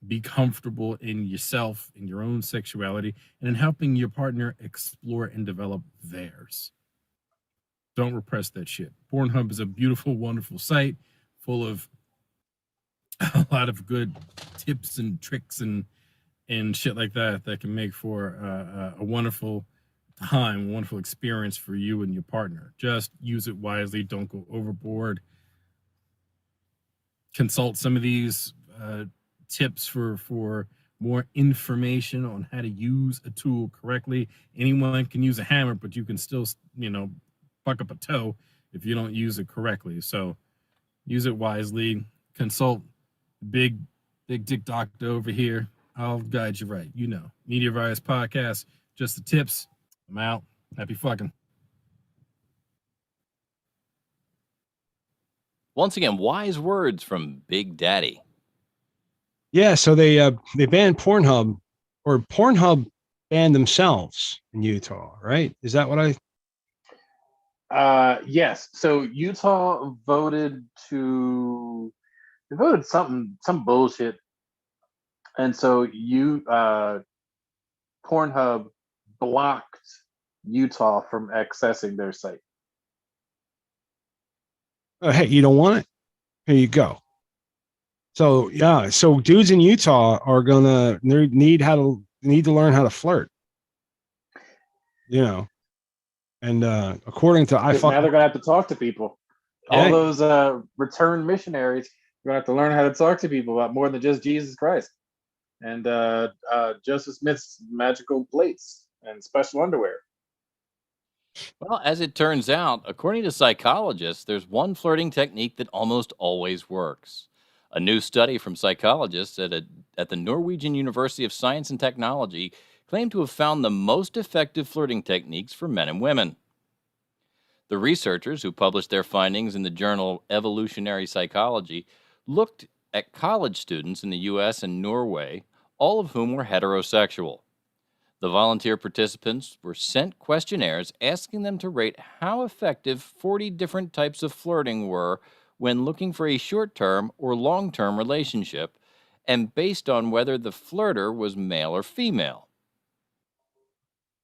be comfortable in yourself, in your own sexuality, and in helping your partner explore and develop theirs. Don't repress that shit. Pornhub is a beautiful, wonderful site full of a lot of good tips and tricks and shit like that can make for a wonderful time, a wonderful experience for you and your partner. Just use it wisely. Don't go overboard. Consult some of these tips for more information on how to use a tool correctly. Anyone can use a hammer, but you can still, fuck up a toe if you don't use it correctly. So use it wisely. Consult big dick doctor over here. I'll guide you right. Media Virus Podcast, just the tips. I'm out. Happy fucking. Once again, wise words from Big Daddy. Yeah, so they banned Pornhub, or Pornhub banned themselves in Utah, right? Is that what I? Yes. So Utah voted some bullshit, and so Pornhub blocked Utah from accessing their site. Oh, hey, you don't want it? Here you go. So yeah, so dudes in Utah are gonna need to learn how to flirt. And according to Because now they're gonna have to talk to people. Yeah. All those returned missionaries are gonna have to learn how to talk to people about more than just Jesus Christ. And Joseph Smith's magical plates and special underwear. Well, as it turns out, according to psychologists, there's one flirting technique that almost always works. A new study from psychologists at the Norwegian University of Science and Technology claimed to have found the most effective flirting techniques for men and women. The researchers, who published their findings in the journal Evolutionary Psychology, looked at college students in the US and Norway, all of whom were heterosexual. The volunteer participants were sent questionnaires asking them to rate how effective 40 different types of flirting were when looking for a short-term or long-term relationship, and based on whether the flirter was male or female.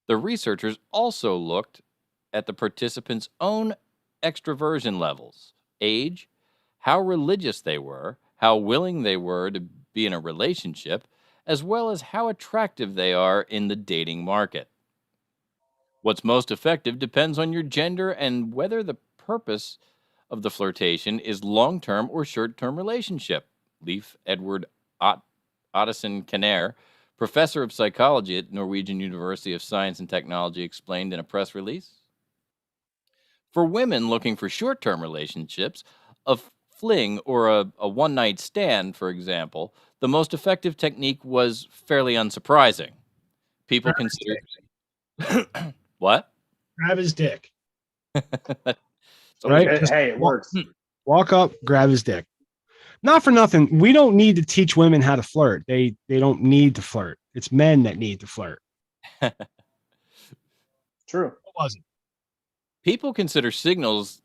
The researchers also looked at the participants' own extroversion levels, age, how religious they were, how willing they were to be in a relationship, as well as how attractive they are in the dating market. What's most effective depends on your gender and whether the purpose of the flirtation is long-term or short-term relationship. Leif Edward Ottesen Kenner, professor of psychology at Norwegian University of Science and Technology, explained in a press release. For women looking for short-term relationships, a fling or a one-night stand, for example, the most effective technique was fairly unsurprising. People consider what? Grab his dick. So Right? Hey, it works. Walk up, grab his dick. Not for nothing. We don't need to teach women how to flirt. They don't need to flirt. It's men that need to flirt. True. What was it? People consider signals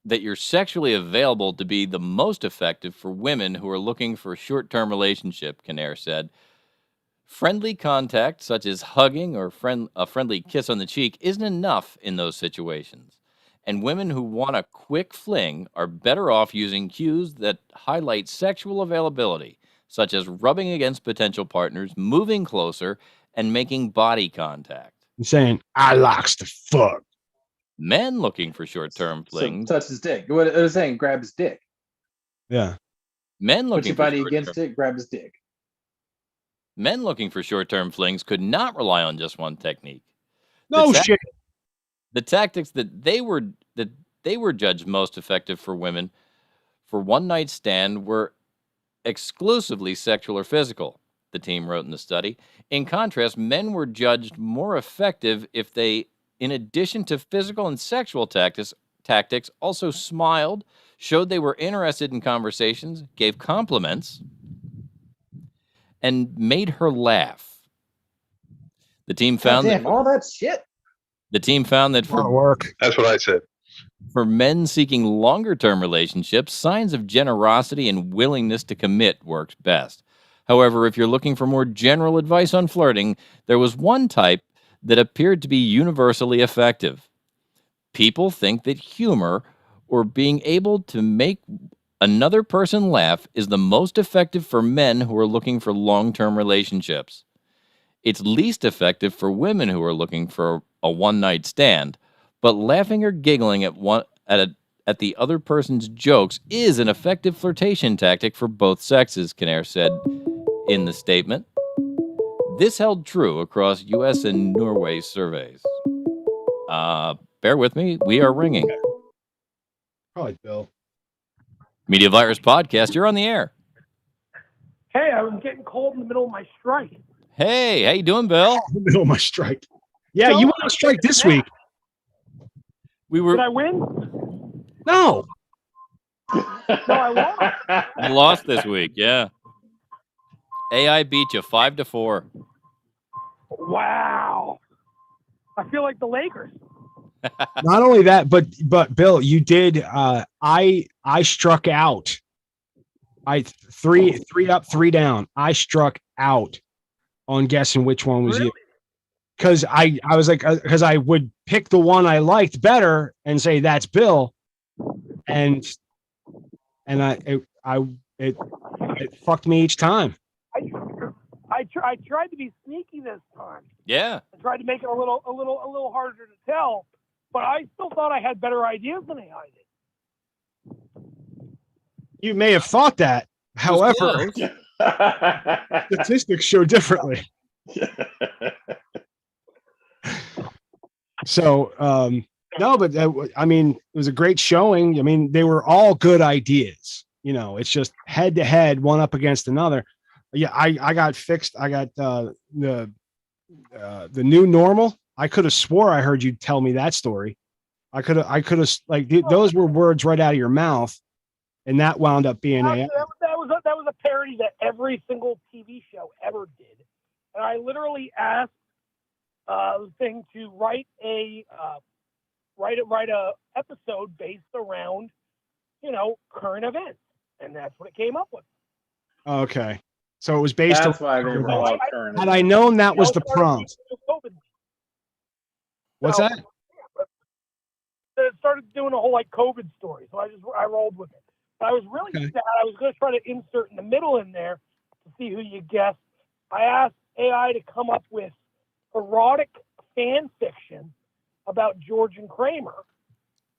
that you're sexually available to be the most effective for women who are looking for a short-term relationship, Kinnair said. Friendly contact, such as hugging or a friendly kiss on the cheek, isn't enough in those situations. And women who want a quick fling are better off using cues that highlight sexual availability, such as rubbing against potential partners, moving closer, and making body contact. I'm saying, I likes to fuck. Men looking for short-term So flings. touch his dick. What I was saying, grab his dick. Yeah. Men Put looking your for body short-term- against it, grab his dick. Men looking for short-term flings could not rely on just one technique. No The shit. The tactics that they were judged most effective for women for one-night stand were exclusively sexual or physical, the team wrote in the study. In contrast, men were judged more effective if they, in addition to physical and sexual tactics, also smiled, showed they were interested in conversations, gave compliments, and made her laugh. The team found Damn, all that shit. The team found that A lot of for work. That's what I said. men seeking longer-term relationships, signs of generosity and willingness to commit worked best. However, if you're looking for more general advice on flirting, there was one type that appeared to be universally effective. People think that humor or being able to make another person laugh is the most effective for men who are looking for long-term relationships. It's least effective for women who are looking for a one-night stand, but laughing or giggling at the other person's jokes is an effective flirtation tactic for both sexes, Kinnair said in the statement. This held true across U.S. and Norway surveys. Bear with me, we are ringing. Probably Bill. Media Virus Podcast, you're on the air. Hey, I was getting cold in the middle of my strike. Hey, how you doing, Bill? In the middle of my strike. Yeah, you went on strike this week. We were. Did I win? No. No, I lost. You lost this week, yeah. AI beat you 5-4. Wow. I feel like the Lakers. Not only that, but Bill, you did. I struck out. I three up, 3 down. I struck out on guessing which one was you. Because I was like, because I would pick the one I liked better and say that's Bill, and it fucked me each time. I tried to be sneaky this time. Yeah. I tried to make it a little harder to tell. but I still thought I had better ideas than AI did. You may have thought that. However, statistics show differently. So, no, but I mean, it was a great showing. I mean, they were all good ideas. You know, it's just head to head, one up against another. Yeah, I got fixed. I got the new normal. I could have swore I heard you tell me that story. I could have like those were words right out of your mouth, and that wound up being That was a parody that every single TV show ever did, and I literally asked the thing to write a episode based around, you know, current events, and that's what it came up with. Okay, so it was based That's on. why they were all current. Had I known that was the prompt. What's So, that? yeah, but it started doing a whole like COVID story, so I rolled with it. But I was really sad. I was going to try to insert in the middle in there to see who you guessed. I asked AI to come up with erotic fan fiction about George and Kramer,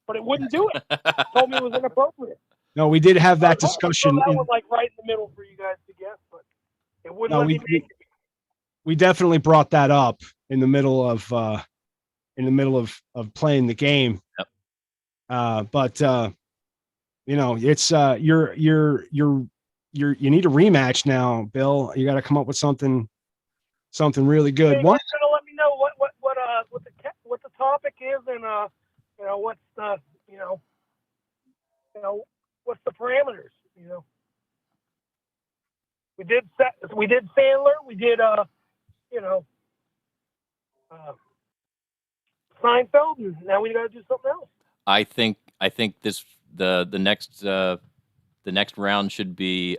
but it wouldn't do it. It told me it was inappropriate. No, we did have that discussion. So that was like right in the middle for you guys to guess, but it wouldn't let me make it. We definitely brought that up in the middle of playing the game. Yep. But you know, it's you need a rematch now, Bill. You got to come up with something really good. Hey, One, gonna let me know what the topic is, and you know what's the you know what's the parameters. You know, we did Sandler, we did Seinfeld, and now we got to do something else. I think this the next round should be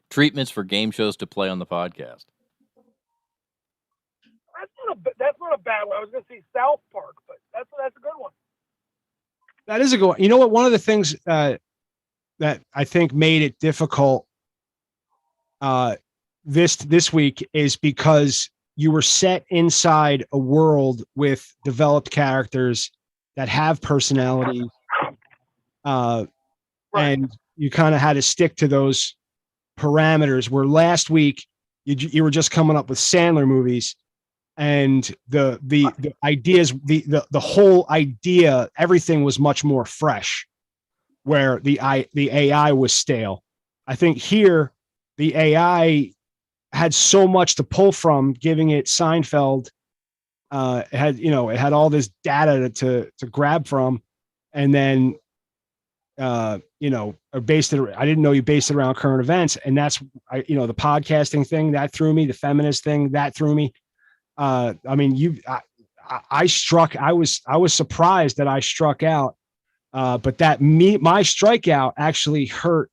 treatments for game shows to play on the podcast. That's not a bad one. I was going to say South Park, but that's a good one. that is a good one. You know what? One of the things that I think made it difficult this week is because you were set inside a world with developed characters that have personalities, and you kind of had to stick to those parameters. Where last week you were just coming up with Sandler movies, and the ideas, the whole idea, everything was much more fresh. Where the AI was stale. I think here the AI had so much to pull from, giving it Seinfeld. It had all this data to grab from, and then based it. I didn't know you based it around current events, and that's the podcasting thing that threw me, the feminist thing that threw me. I was surprised that I struck out, but my strikeout actually hurt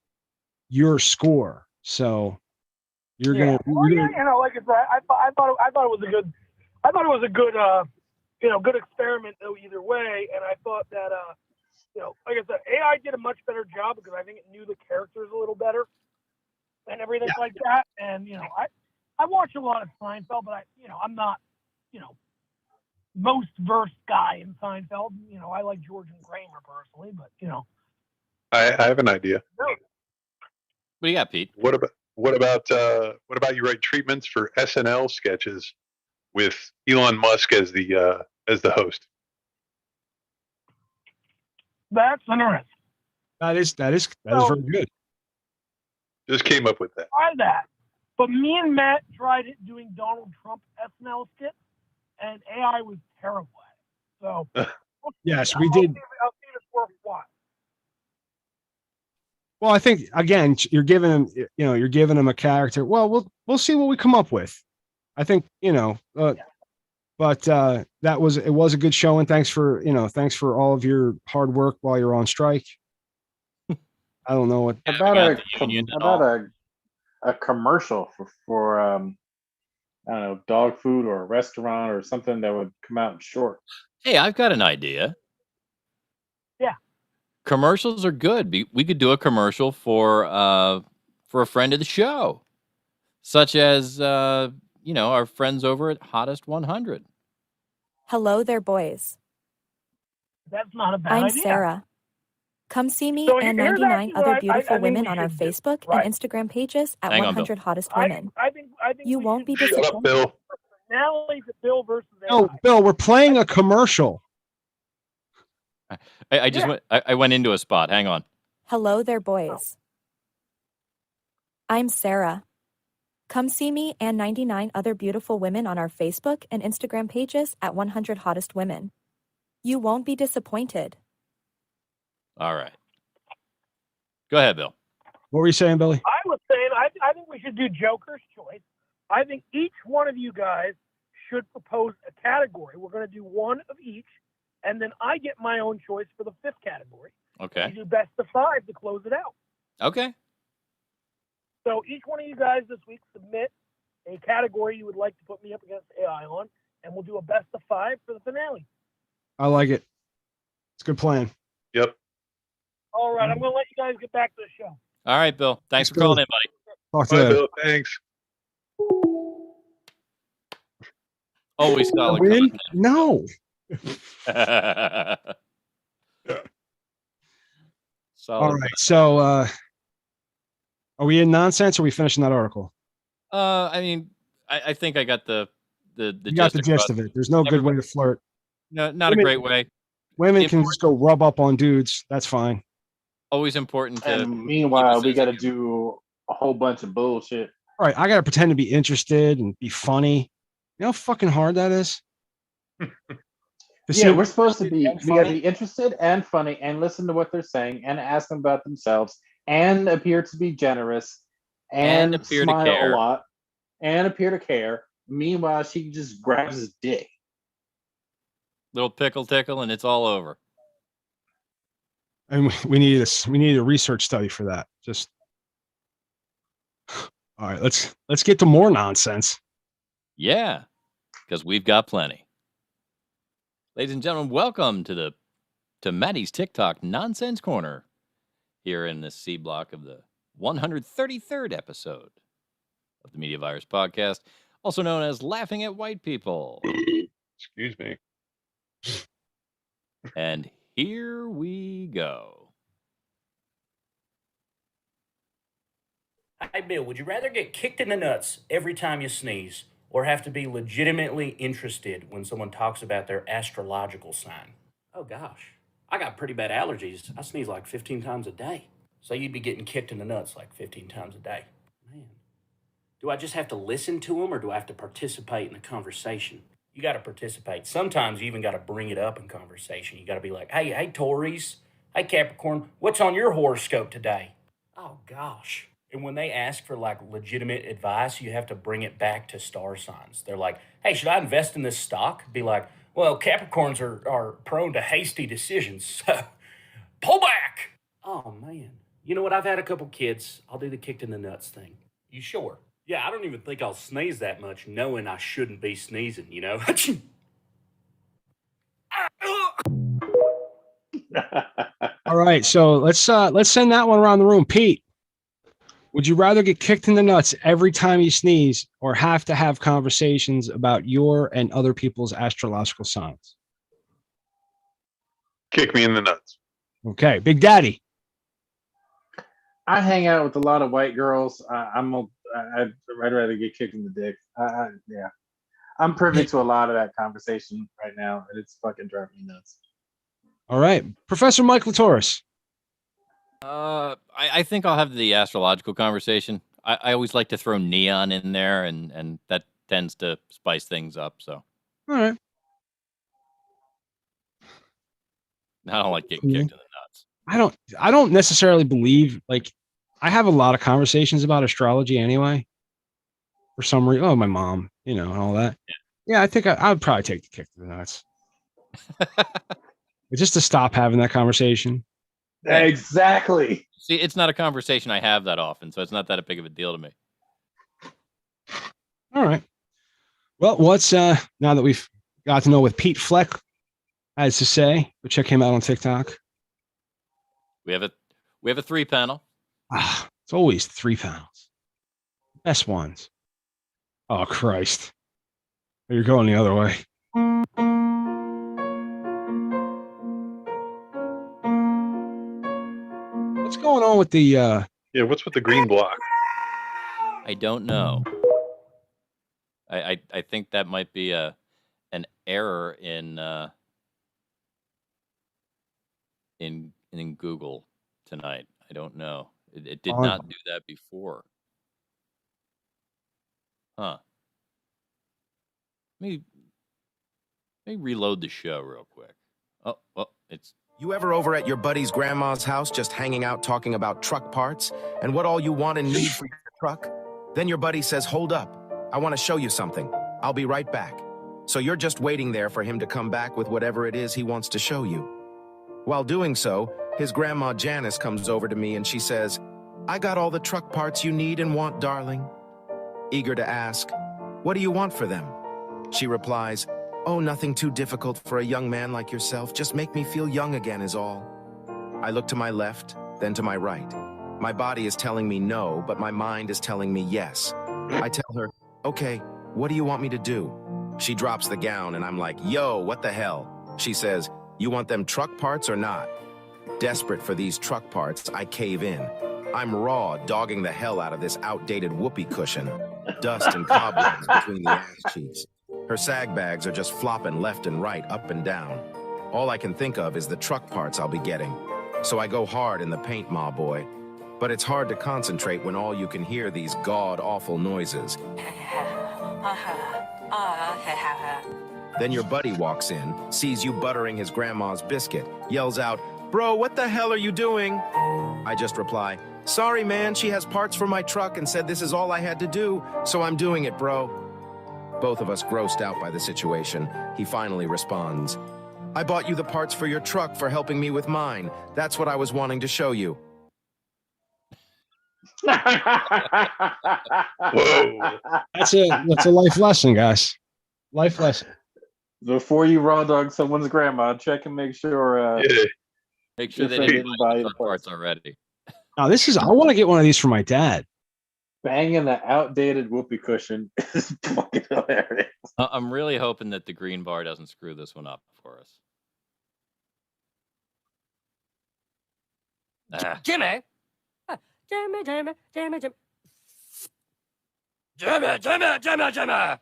your score. So you're gonna. Like I said, I thought it was a good. I thought it was a good, good experiment though. Either way, and I thought that, like I said, AI did a much better job because I think it knew the characters a little better and everything like that. And I watch a lot of Seinfeld, but I'm not, most versed guy in Seinfeld. I like George and Kramer personally, but I have an idea. What do you got, Pete? What about you write treatments for SNL sketches with Elon Musk as the host? That's interesting. That is very good. Just came up with that. Try that. But me and Matt tried it doing Donald Trump SNL skits, and AI was terrible at it. So yes, we did. I'll see if it's worthwhile. Well, I think again, you're giving him a character. Well, we'll see what we come up with. I think but it was a good show, and thanks for all of your hard work while you're on strike. I don't know what about a commercial for I don't know, dog food or a restaurant or something that would come out in short. Hey, I've got an idea. Yeah. Commercials are good. We could do a commercial for a friend of the show, such as our friends over at Hottest 100. Hello there, boys. That's not a bad I'm idea. Sarah. Come see me So and here's 99 actually what other I beautiful think women we on our should do. Facebook Right. and Instagram pages at Hang on, Bill. 100 Hottest Women. I think You we won't be should do Shut up, disappointed. Bill. finale to Bill versus AI. No, Bill, we're playing a commercial. I just went. I went into a spot. Hang on. Hello there, boys. I'm Sarah. Come see me and 99 other beautiful women on our Facebook and Instagram pages at 100 Hottest Women. You won't be disappointed. All right. Go ahead, Bill. What were you saying, Billy? I was saying I think we should do Joker's Choice. I think each one of you guys should propose a category. We're going to do one of each, and then I get my own choice for the fifth category. Okay. We do best of 5 to close it out. Okay. So each one of you guys this week submit a category you would like to put me up against AI on, and we'll do a best of 5 for the finale. I like it. It's a good plan. Yep. All right, I'm going to let you guys get back to the show. All right, Bill. Thanks Thanks, for calling Bill. in, buddy. Talk to Bye, you. Bill. Thanks. Always solid. Win? No. content. Solid. All right. So, are we in nonsense or are we finishing that article? I mean, I think I got the You got the gist of it. There's no good way to flirt. No, not Women- a great way. Women can just go rub up on dudes. That's fine. Always important to. And meanwhile, we got to do a whole bunch of bullshit. All right. I got to pretend to be interested and be funny. You know how fucking hard that is? Yeah, we're supposed to be. We got to be interested and funny, and listen to what they're saying, and ask them about themselves, and appear to be generous, And and appear to smile care. a lot, and appear to care. Meanwhile, she just grabs his dick. Little pickle tickle, and it's all over. And we need this. We need a research study for that. Just all right. Let's get to more nonsense. Yeah, because we've got plenty. Ladies and gentlemen, welcome to Maddie's TikTok Nonsense Corner here in this C block of the 133rd episode of the Media Virus Podcast, also known as Laughing at White People. Excuse me. And here we go. Hey, Bill, would you rather get kicked in the nuts every time you sneeze or have to be legitimately interested when someone talks about their astrological sign? Oh, gosh. I got pretty bad allergies. I sneeze like 15 times a day. So you'd be getting kicked in the nuts like 15 times a day. Man. Do I just have to listen to them or do I have to participate in the conversation? You got to participate. Sometimes you even got to bring it up in conversation. You got to be like, hey, Taurus. Hey, Capricorn, what's on your horoscope today? Oh, gosh. And when they ask for like legitimate advice, you have to bring it back to star signs. They're like, hey, should I invest in this stock? Be like, well, Capricorns are prone to hasty decisions, so pull back. Oh, man. You know what? I've had a couple kids. I'll do the kicked in the nuts thing. You sure? Yeah, I don't even think I'll sneeze that much knowing I shouldn't be sneezing, you know? All right. So let's send that one around the room. Pete, would you rather get kicked in the nuts every time you sneeze or have to have conversations about your and other people's astrological signs? Kick me in the nuts. Okay. Big Daddy. I hang out with a lot of white girls. I'd rather get kicked in the dick. Yeah. I'm privy to a lot of that conversation right now, and it's fucking driving me nuts. All right. Professor Mike Latoris. I think I'll have the astrological conversation. I always like to throw neon in there, and that tends to spice things up. So All right. I don't like getting kicked in the nuts. I don't necessarily believe, like, I have a lot of conversations about astrology anyway. For some reason, my mom, and all that. Yeah, I think I would probably take the kick to the nuts. Just to stop having that conversation. Exactly. See, it's not a conversation I have that often, so it's not that big of a deal to me. All right. Well, what's now that we've got to know what Pete Fleck has to say, go check him out on TikTok. We have a 3-panel. It's always 3 panels. Best ones. Oh, Christ. You're going the other way. on with the? Yeah, what's with the green block? I don't know. I think that might be an error in Google tonight. I don't know. It did not do that before. Huh. Let me reload the show real quick. Oh, well, it's. You ever over at your buddy's grandma's house just hanging out talking about truck parts and what all you want and need for your truck? Then your buddy says, hold up, I want to show you something. I'll be right back. So you're just waiting there for him to come back with whatever it is he wants to show you. While doing so, his grandma Janice comes over to me and she says, I got all the truck parts you need and want, darling. Eager to ask, what do you want for them? She replies, oh, nothing too difficult for a young man like yourself. Just make me feel young again is all. I look to my left, then to my right. My body is telling me no, but my mind is telling me yes. I tell her, okay, what do you want me to do? She drops the gown and I'm like, yo, what the hell? She says, you want them truck parts or not? Desperate for these truck parts, I cave in. I'm raw, dogging the hell out of this outdated whoopee cushion. Dust and cobwebs between the ass cheeks. Her sag bags are just flopping left and right, up and down. All I can think of is the truck parts I'll be getting. So I go hard in the paint, ma boy. But it's hard to concentrate when all you can hear these god-awful noises. Then your buddy walks in, sees you buttering his grandma's biscuit, yells out, bro, what the hell are you doing? I just reply, sorry man, she has parts for my truck and said this is all I had to do, so I'm doing it, bro. Both of us grossed out by the situation. He finally responds, I bought you the parts for your truck for helping me with mine. That's what I was wanting to show you. Whoa. That's a life lesson, guys. Life lesson. Before you raw dog someone's grandma, check and make sure. Make sure they they didn't didn't buy buy the the parts already. Now I want to get one of these for my dad. Banging the outdated whoopee cushion is fucking hilarious. I'm really hoping that the green bar doesn't screw this one up for us. Jimmy! Jimmy, Jimmy, Jimmy, Jimmy. Jimmy, Jimmy, Jimmy, Jimmy!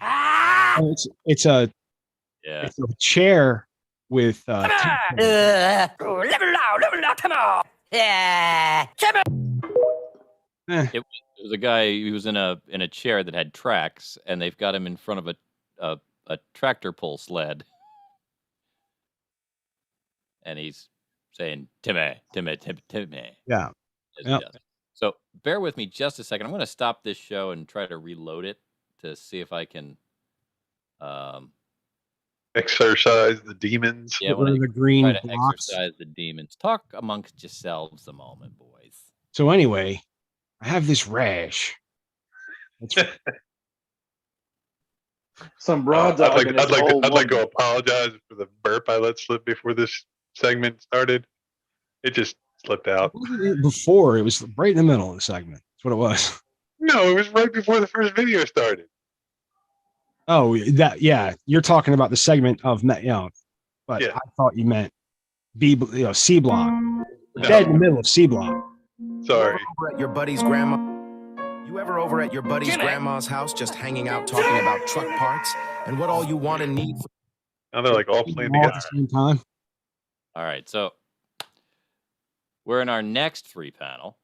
Ah! Oh, it's a chair with Level out, come on! Yeah! Jimmy! It was a guy. He was in a chair that had tracks, and they've got him in front of a tractor pull sled, and he's saying Timmy, Timmy, Timmy, Timmy. Yeah. As he does. So bear with me just a second. I'm going to stop this show and try to reload it to see if I can exercise the demons. Yeah, when the green try to blocks. exercise the demons. Talk amongst yourselves a moment, boys. So anyway, I have this rash. Some broad dog. I'd like to apologize for the burp I let slip before this segment started. It just slipped out. Before, it was right in the middle of the segment. That's what it was. No, it was right before the first video started. Oh, you're talking about the segment of but Yeah. I thought you meant C block. Dead in the middle of C block. Sorry. Over at your buddy's grandma. You ever over at your buddy's grandma's house just hanging out talking about truck parts and what all you want and need? Now they're like all playing All together. at the same time. All right, so we're in our next free panel.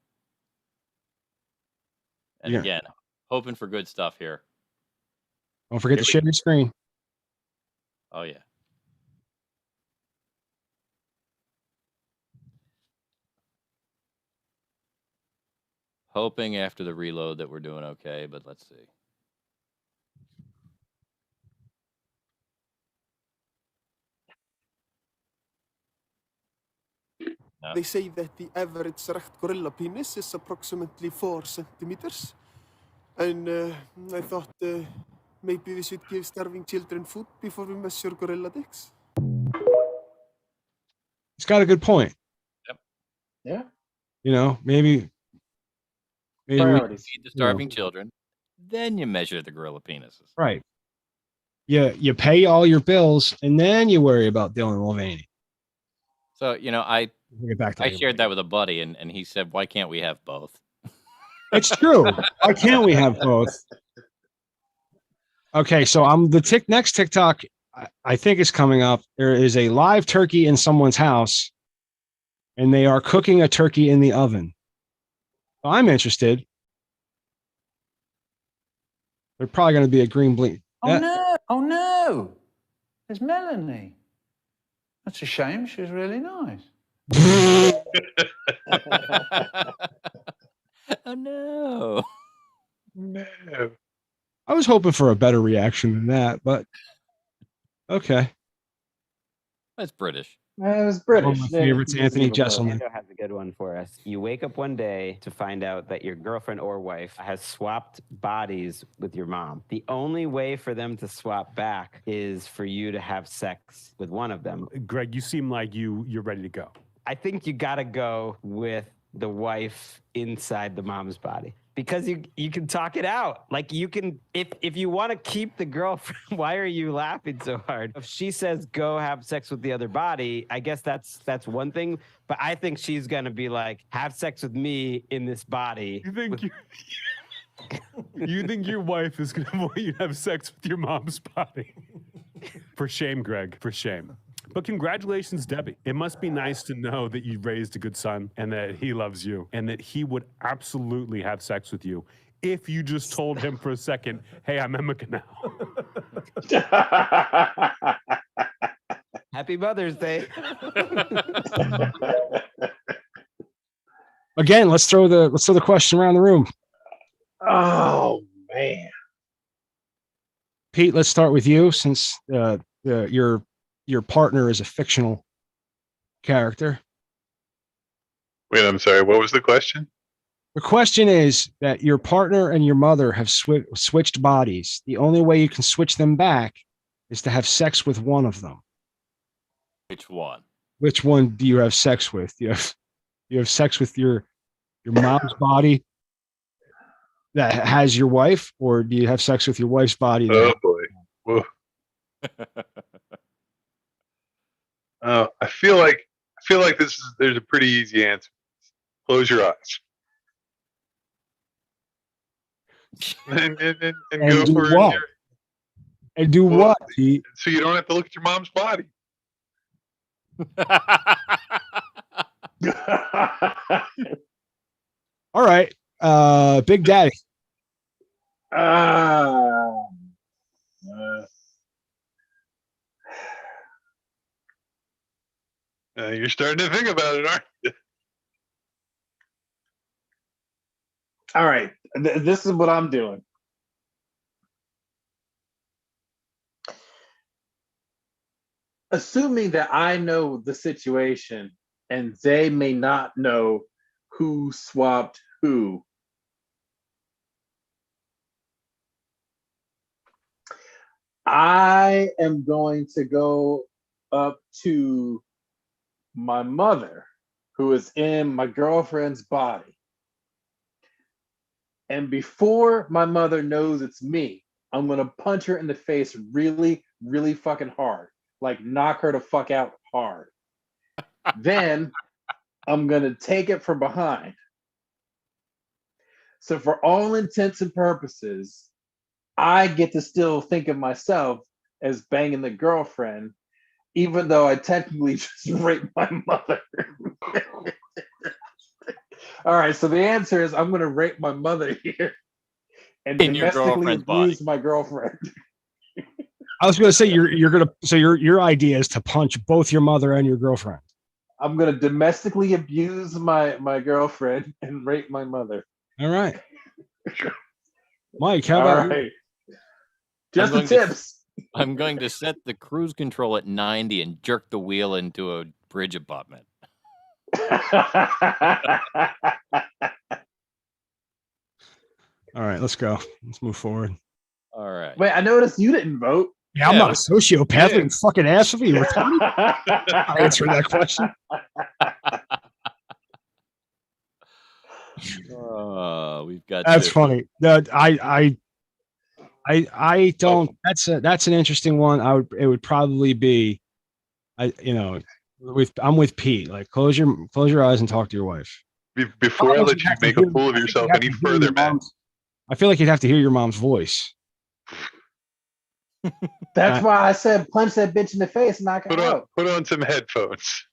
And Yeah. again, hoping for good stuff here. Don't forget to share your screen. Oh, yeah. Hoping after the reload that we're doing okay, but let's see. No. They say that the average erect gorilla penis is approximately 4 centimeters. And I thought maybe we should give starving children food before we measure gorilla dicks. It's got a good point. Yep. Yeah. You know, maybe we, Priorities. Feed the starving children, then you measure the gorilla penises. right. You pay all your bills and then you worry about Dylan Mulvaney. So, I We'll get back to I that. shared that with a buddy, and he said, "Why can't we have both?" It's true. Why can't we have both? Okay, so next TikTok I think is coming up. There is a live turkey in someone's house, and they are cooking a turkey in the oven. So I'm interested. They're probably going to be a green bleed. Oh no! Oh no! There's Melanie. That's a shame. She was really nice. Oh no! No. I was hoping for a better reaction than that, but okay. That's British. It was British. One of my favorites, Anthony Jesselman. Orlando has a good one for us. You wake up one day to find out that your girlfriend or wife has swapped bodies with your mom. The only way for them to swap back is for you to have sex with one of them. Greg, you seem like you're ready to go. I think you gotta go with the wife inside the mom's body. Because you can talk it out. Like you can, if you want to keep the girlfriend, why are you laughing so hard? If she says go have sex with the other body, I guess that's one thing. But I think she's gonna be like, have sex with me in this body. You think your wife is gonna want you to have sex with your mom's body? For shame, Greg. For shame. But congratulations, Debbie. It must be nice to know that you raised a good son and that he loves you and that he would absolutely have sex with you if you just told him for a second, hey, I'm Emeka now. Happy Mother's Day. Again, let's throw the question around the room. Oh man. Pete, let's start with you since your partner is a fictional character. Wait, I'm sorry. What was the question? The question is that your partner and your mother have switched bodies. The only way you can switch them back is to have sex with one of them. Which one? Which one do you have sex with? You have sex with your mom's body that has your wife, or do you have sex with your wife's body? Oh boy. Whoa. I feel like there's a pretty easy answer. Close your eyes. and go do for what? And do what, Pete? So you don't have to look at your mom's body. All right. Big Daddy. You're starting to think about it, aren't you? All right. This is what I'm doing. Assuming that I know the situation and they may not know who swapped who. I am going to go up to my mother, who is in my girlfriend's body. And before my mother knows it's me, I'm going to punch her in the face really, really fucking hard. Like knock her the fuck out hard. Then I'm going to take it from behind. So for all intents and purposes, I get to still think of myself as banging the girlfriend, even though I technically just raped my mother. All right, so the answer is I'm going to rape my mother here and in your domestically girlfriend's body. abuse my girlfriend. I was going to say your idea is to punch both your mother and your girlfriend. I'm going to domestically abuse my girlfriend and rape my mother. All right. Mike, how about you? Just the tips. I'm going to set the cruise control at 90 and jerk the wheel into a bridge abutment. All right, let's go. Let's move forward. All right. Wait, I noticed you didn't vote. Yeah, I'm not a sociopath. You fucking ass of you. I answered that question. We've got. That's funny. I don't. That's an interesting one. It would probably be, I'm with Pete. Like close your eyes and talk to your wife. Before I Almost let you have to make a hear- fool I of think yourself you'd have any to hear further, your man. mom's- I feel like you'd have to hear your mom's voice. That's why I said punch that bitch in the face and knock her out. Put on some headphones.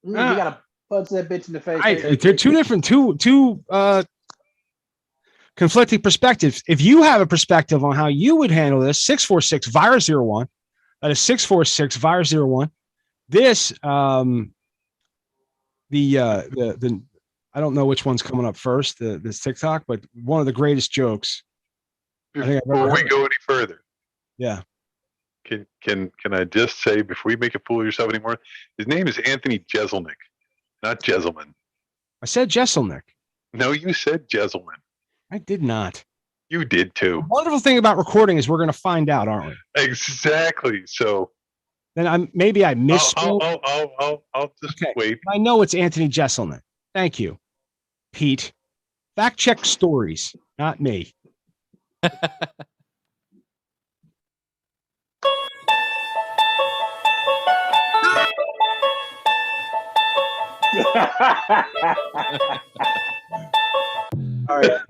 You gotta punch that bitch in the face. They're two different, two conflicting perspectives. If you have a perspective on how you would handle this, 646 virus 01. That is 646 virus 01. This the I don't know which one's coming up first, this TikTok, but one of the greatest jokes I think I've Before ever we heard. go any further, Yeah. can I just say before you make a fool of yourself anymore? His name is Anthony Jeselnik, not Jeselman. I said Jeselnik. No, you said Jeselman. I did not. You did too. The wonderful thing about recording is we're going to find out, aren't we? Exactly. So Then I misspoke. I'll just wait. I know it's Anthony Jeselnik. Thank you, Pete. Fact check stories, not me. All right.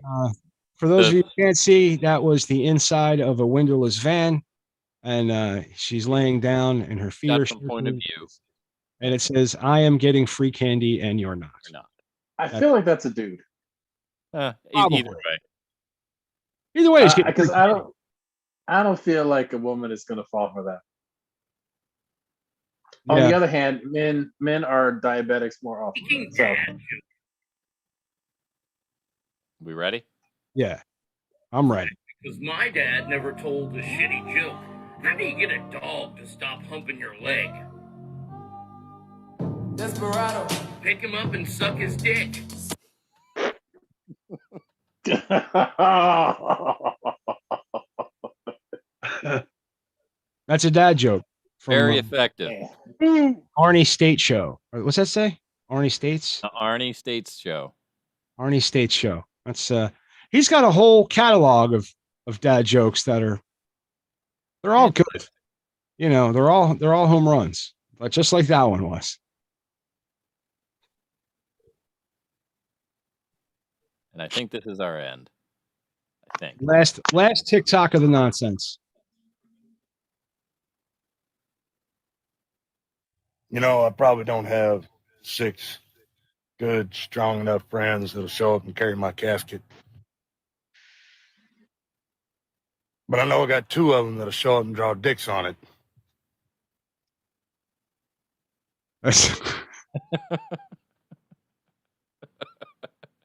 For those of you who can't see, that was the inside of a windowless van, and she's laying down, and her feet are Got from point of view. and it says, "I am getting free candy, and you're not." I feel like that's a dude. Either Probably. way. Either way, he's getting Because free I don't feel like a woman is gonna fall for that. On Yeah. the other hand, men are diabetics more often. So We ready? Yeah, I'm ready. Because my dad never told a shitty joke. How do you get a dog to stop humping your leg? Desperado. Pick him up and suck his dick. That's a dad joke. From, Very effective. Arnie State Show. What's that say? Arnie States? The Arnie States Show. Arnie State Show. That's he's got a whole catalog of dad jokes they're all good. You know, they're all home runs, but just like that one was. And I think this is our end. I think. Last TikTok of the nonsense. You know, I probably don't have 6 good, strong enough friends that'll show up and carry my casket. But I know I got 2 of them that'll show up and draw dicks on it.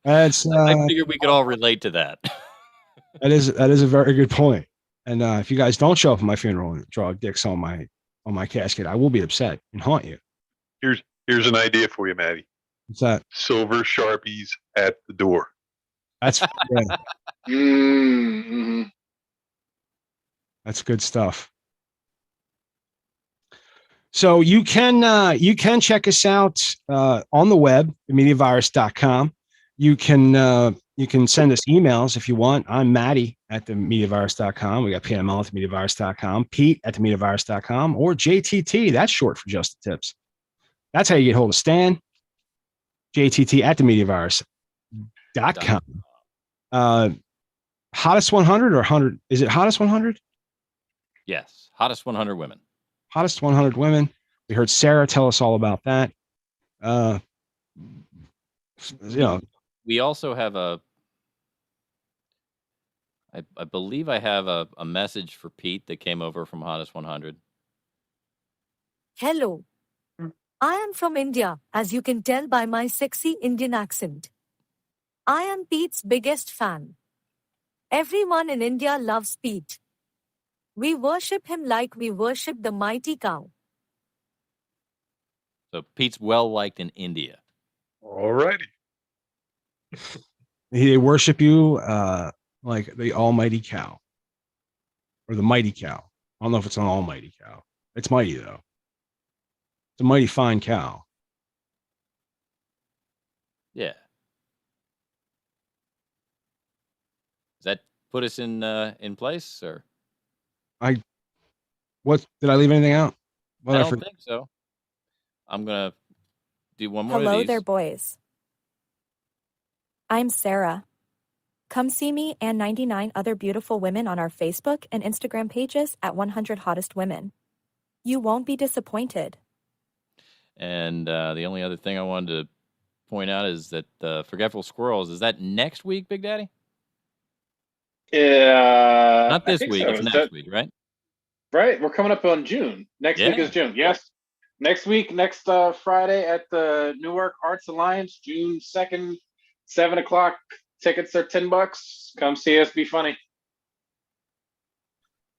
That's I figured we could all relate to that. that is a very good point. And if you guys don't show up at my funeral and draw dicks on my casket, I will be upset and haunt you. Here's an idea for you, Maddie. What's that? Silver Sharpies at the door. That's yeah, Mm-hmm. that's good stuff. So you can check us out on the web, themediavirus.com. You can send us emails if you want. I'm Maddie at themediavirus.com. We got PML at themediavirus.com, Pete at themediavirus.com, or JTT. That's short for Just the Tips. That's how you get hold of Stan. JTT at themediavirus.com. Hottest 100 or 100? Is it hottest 100? Yes. Hottest 100 women. Hottest 100 women. We heard Sarah tell us all about that. We also have I believe I have a message for Pete that came over from Hottest 100. Hello. I am from India, as you can tell by my sexy Indian accent. I am Pete's biggest fan. Everyone in India loves Pete. We worship him like we worship the mighty cow. So Pete's well liked in India. All righty. They worship you like the almighty cow or the mighty cow. I don't know if it's an almighty cow. It's mighty, though. It's a mighty fine cow. Yeah. Does that put us in place, or What did I leave anything out? What I I don't forget? think so. I'm gonna do one more of Hello these. there, boys. I'm Sarah. Come see me and 99 other beautiful women on our Facebook and Instagram pages at 100 Hottest Women. You won't be disappointed. And the only other thing I wanted to point out is that Forgetful Squirrels, is that next week, Big Daddy? Yeah. Not I this think week. so. It's Is next that- week, right? Right. We're coming up on June. Next week Yeah. is June. Yes. Next week, next Friday at the Newark Arts Alliance, June 2nd, 7 o'clock. Tickets are $10. Come see us. Be funny.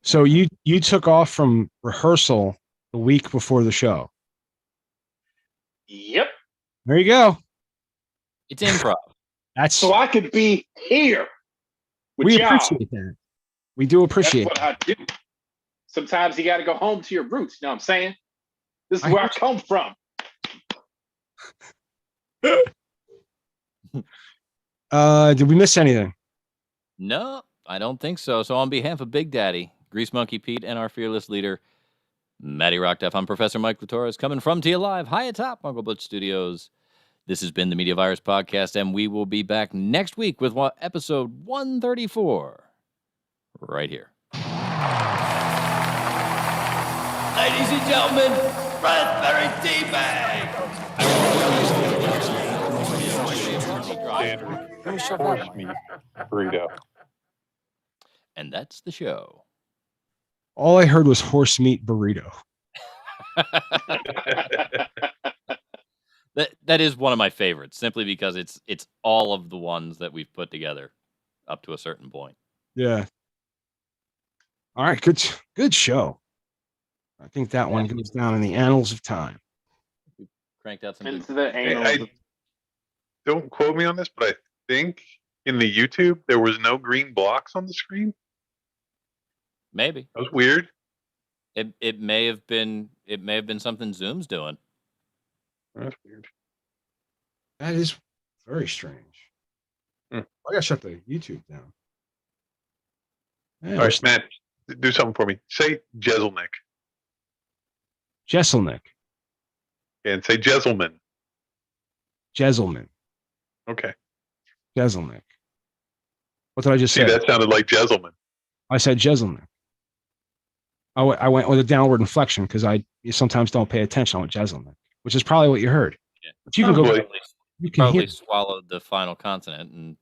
So you took off from rehearsal the week before the show. Yep. There you go. It's improv. That's So I could be here with we y'all. appreciate that. We do appreciate That's what I do. Sometimes you got to go home to your roots. You know what I'm saying? This is I where I heard come from. Did we miss anything? No, I don't think so. So on behalf of Big Daddy, Grease Monkey Pete, and our fearless leader, Matty Rockduff, I'm Professor Mike Latorres, coming from to you live high atop Uncle Butch Studios. This has been the Media Virus Podcast, and we will be back next week with episode 134 right here. Ladies and gentlemen, Raspberry Tea Bag! Horse meat burrito. And that's the show. All I heard was horse meat burrito. That is one of my favorites, simply because it's all of the ones that we've put together up to a certain point. Yeah. All right, good show. I think that one goes down in the annals of time. Cranked out some Into the anal. I don't quote me on this, but I think in the YouTube there was no green blocks on the screen. Maybe. That was weird. It may have been something Zoom's doing. That's weird. That is very strange. I gotta shut the YouTube down. Yeah, All right, Matt, do something for me. Say Jeselnik. Jesselnick. And say Jeselman. Jeselman. Okay. Jeselnick. What did I just See, say? that sounded like Jeselman. I said Jeselnick. I went with a downward inflection because you sometimes don't pay attention. I went Jeselnick, which is probably what you heard. Yeah. But you can go. Probably, You can probably hear. swallowed the final consonant and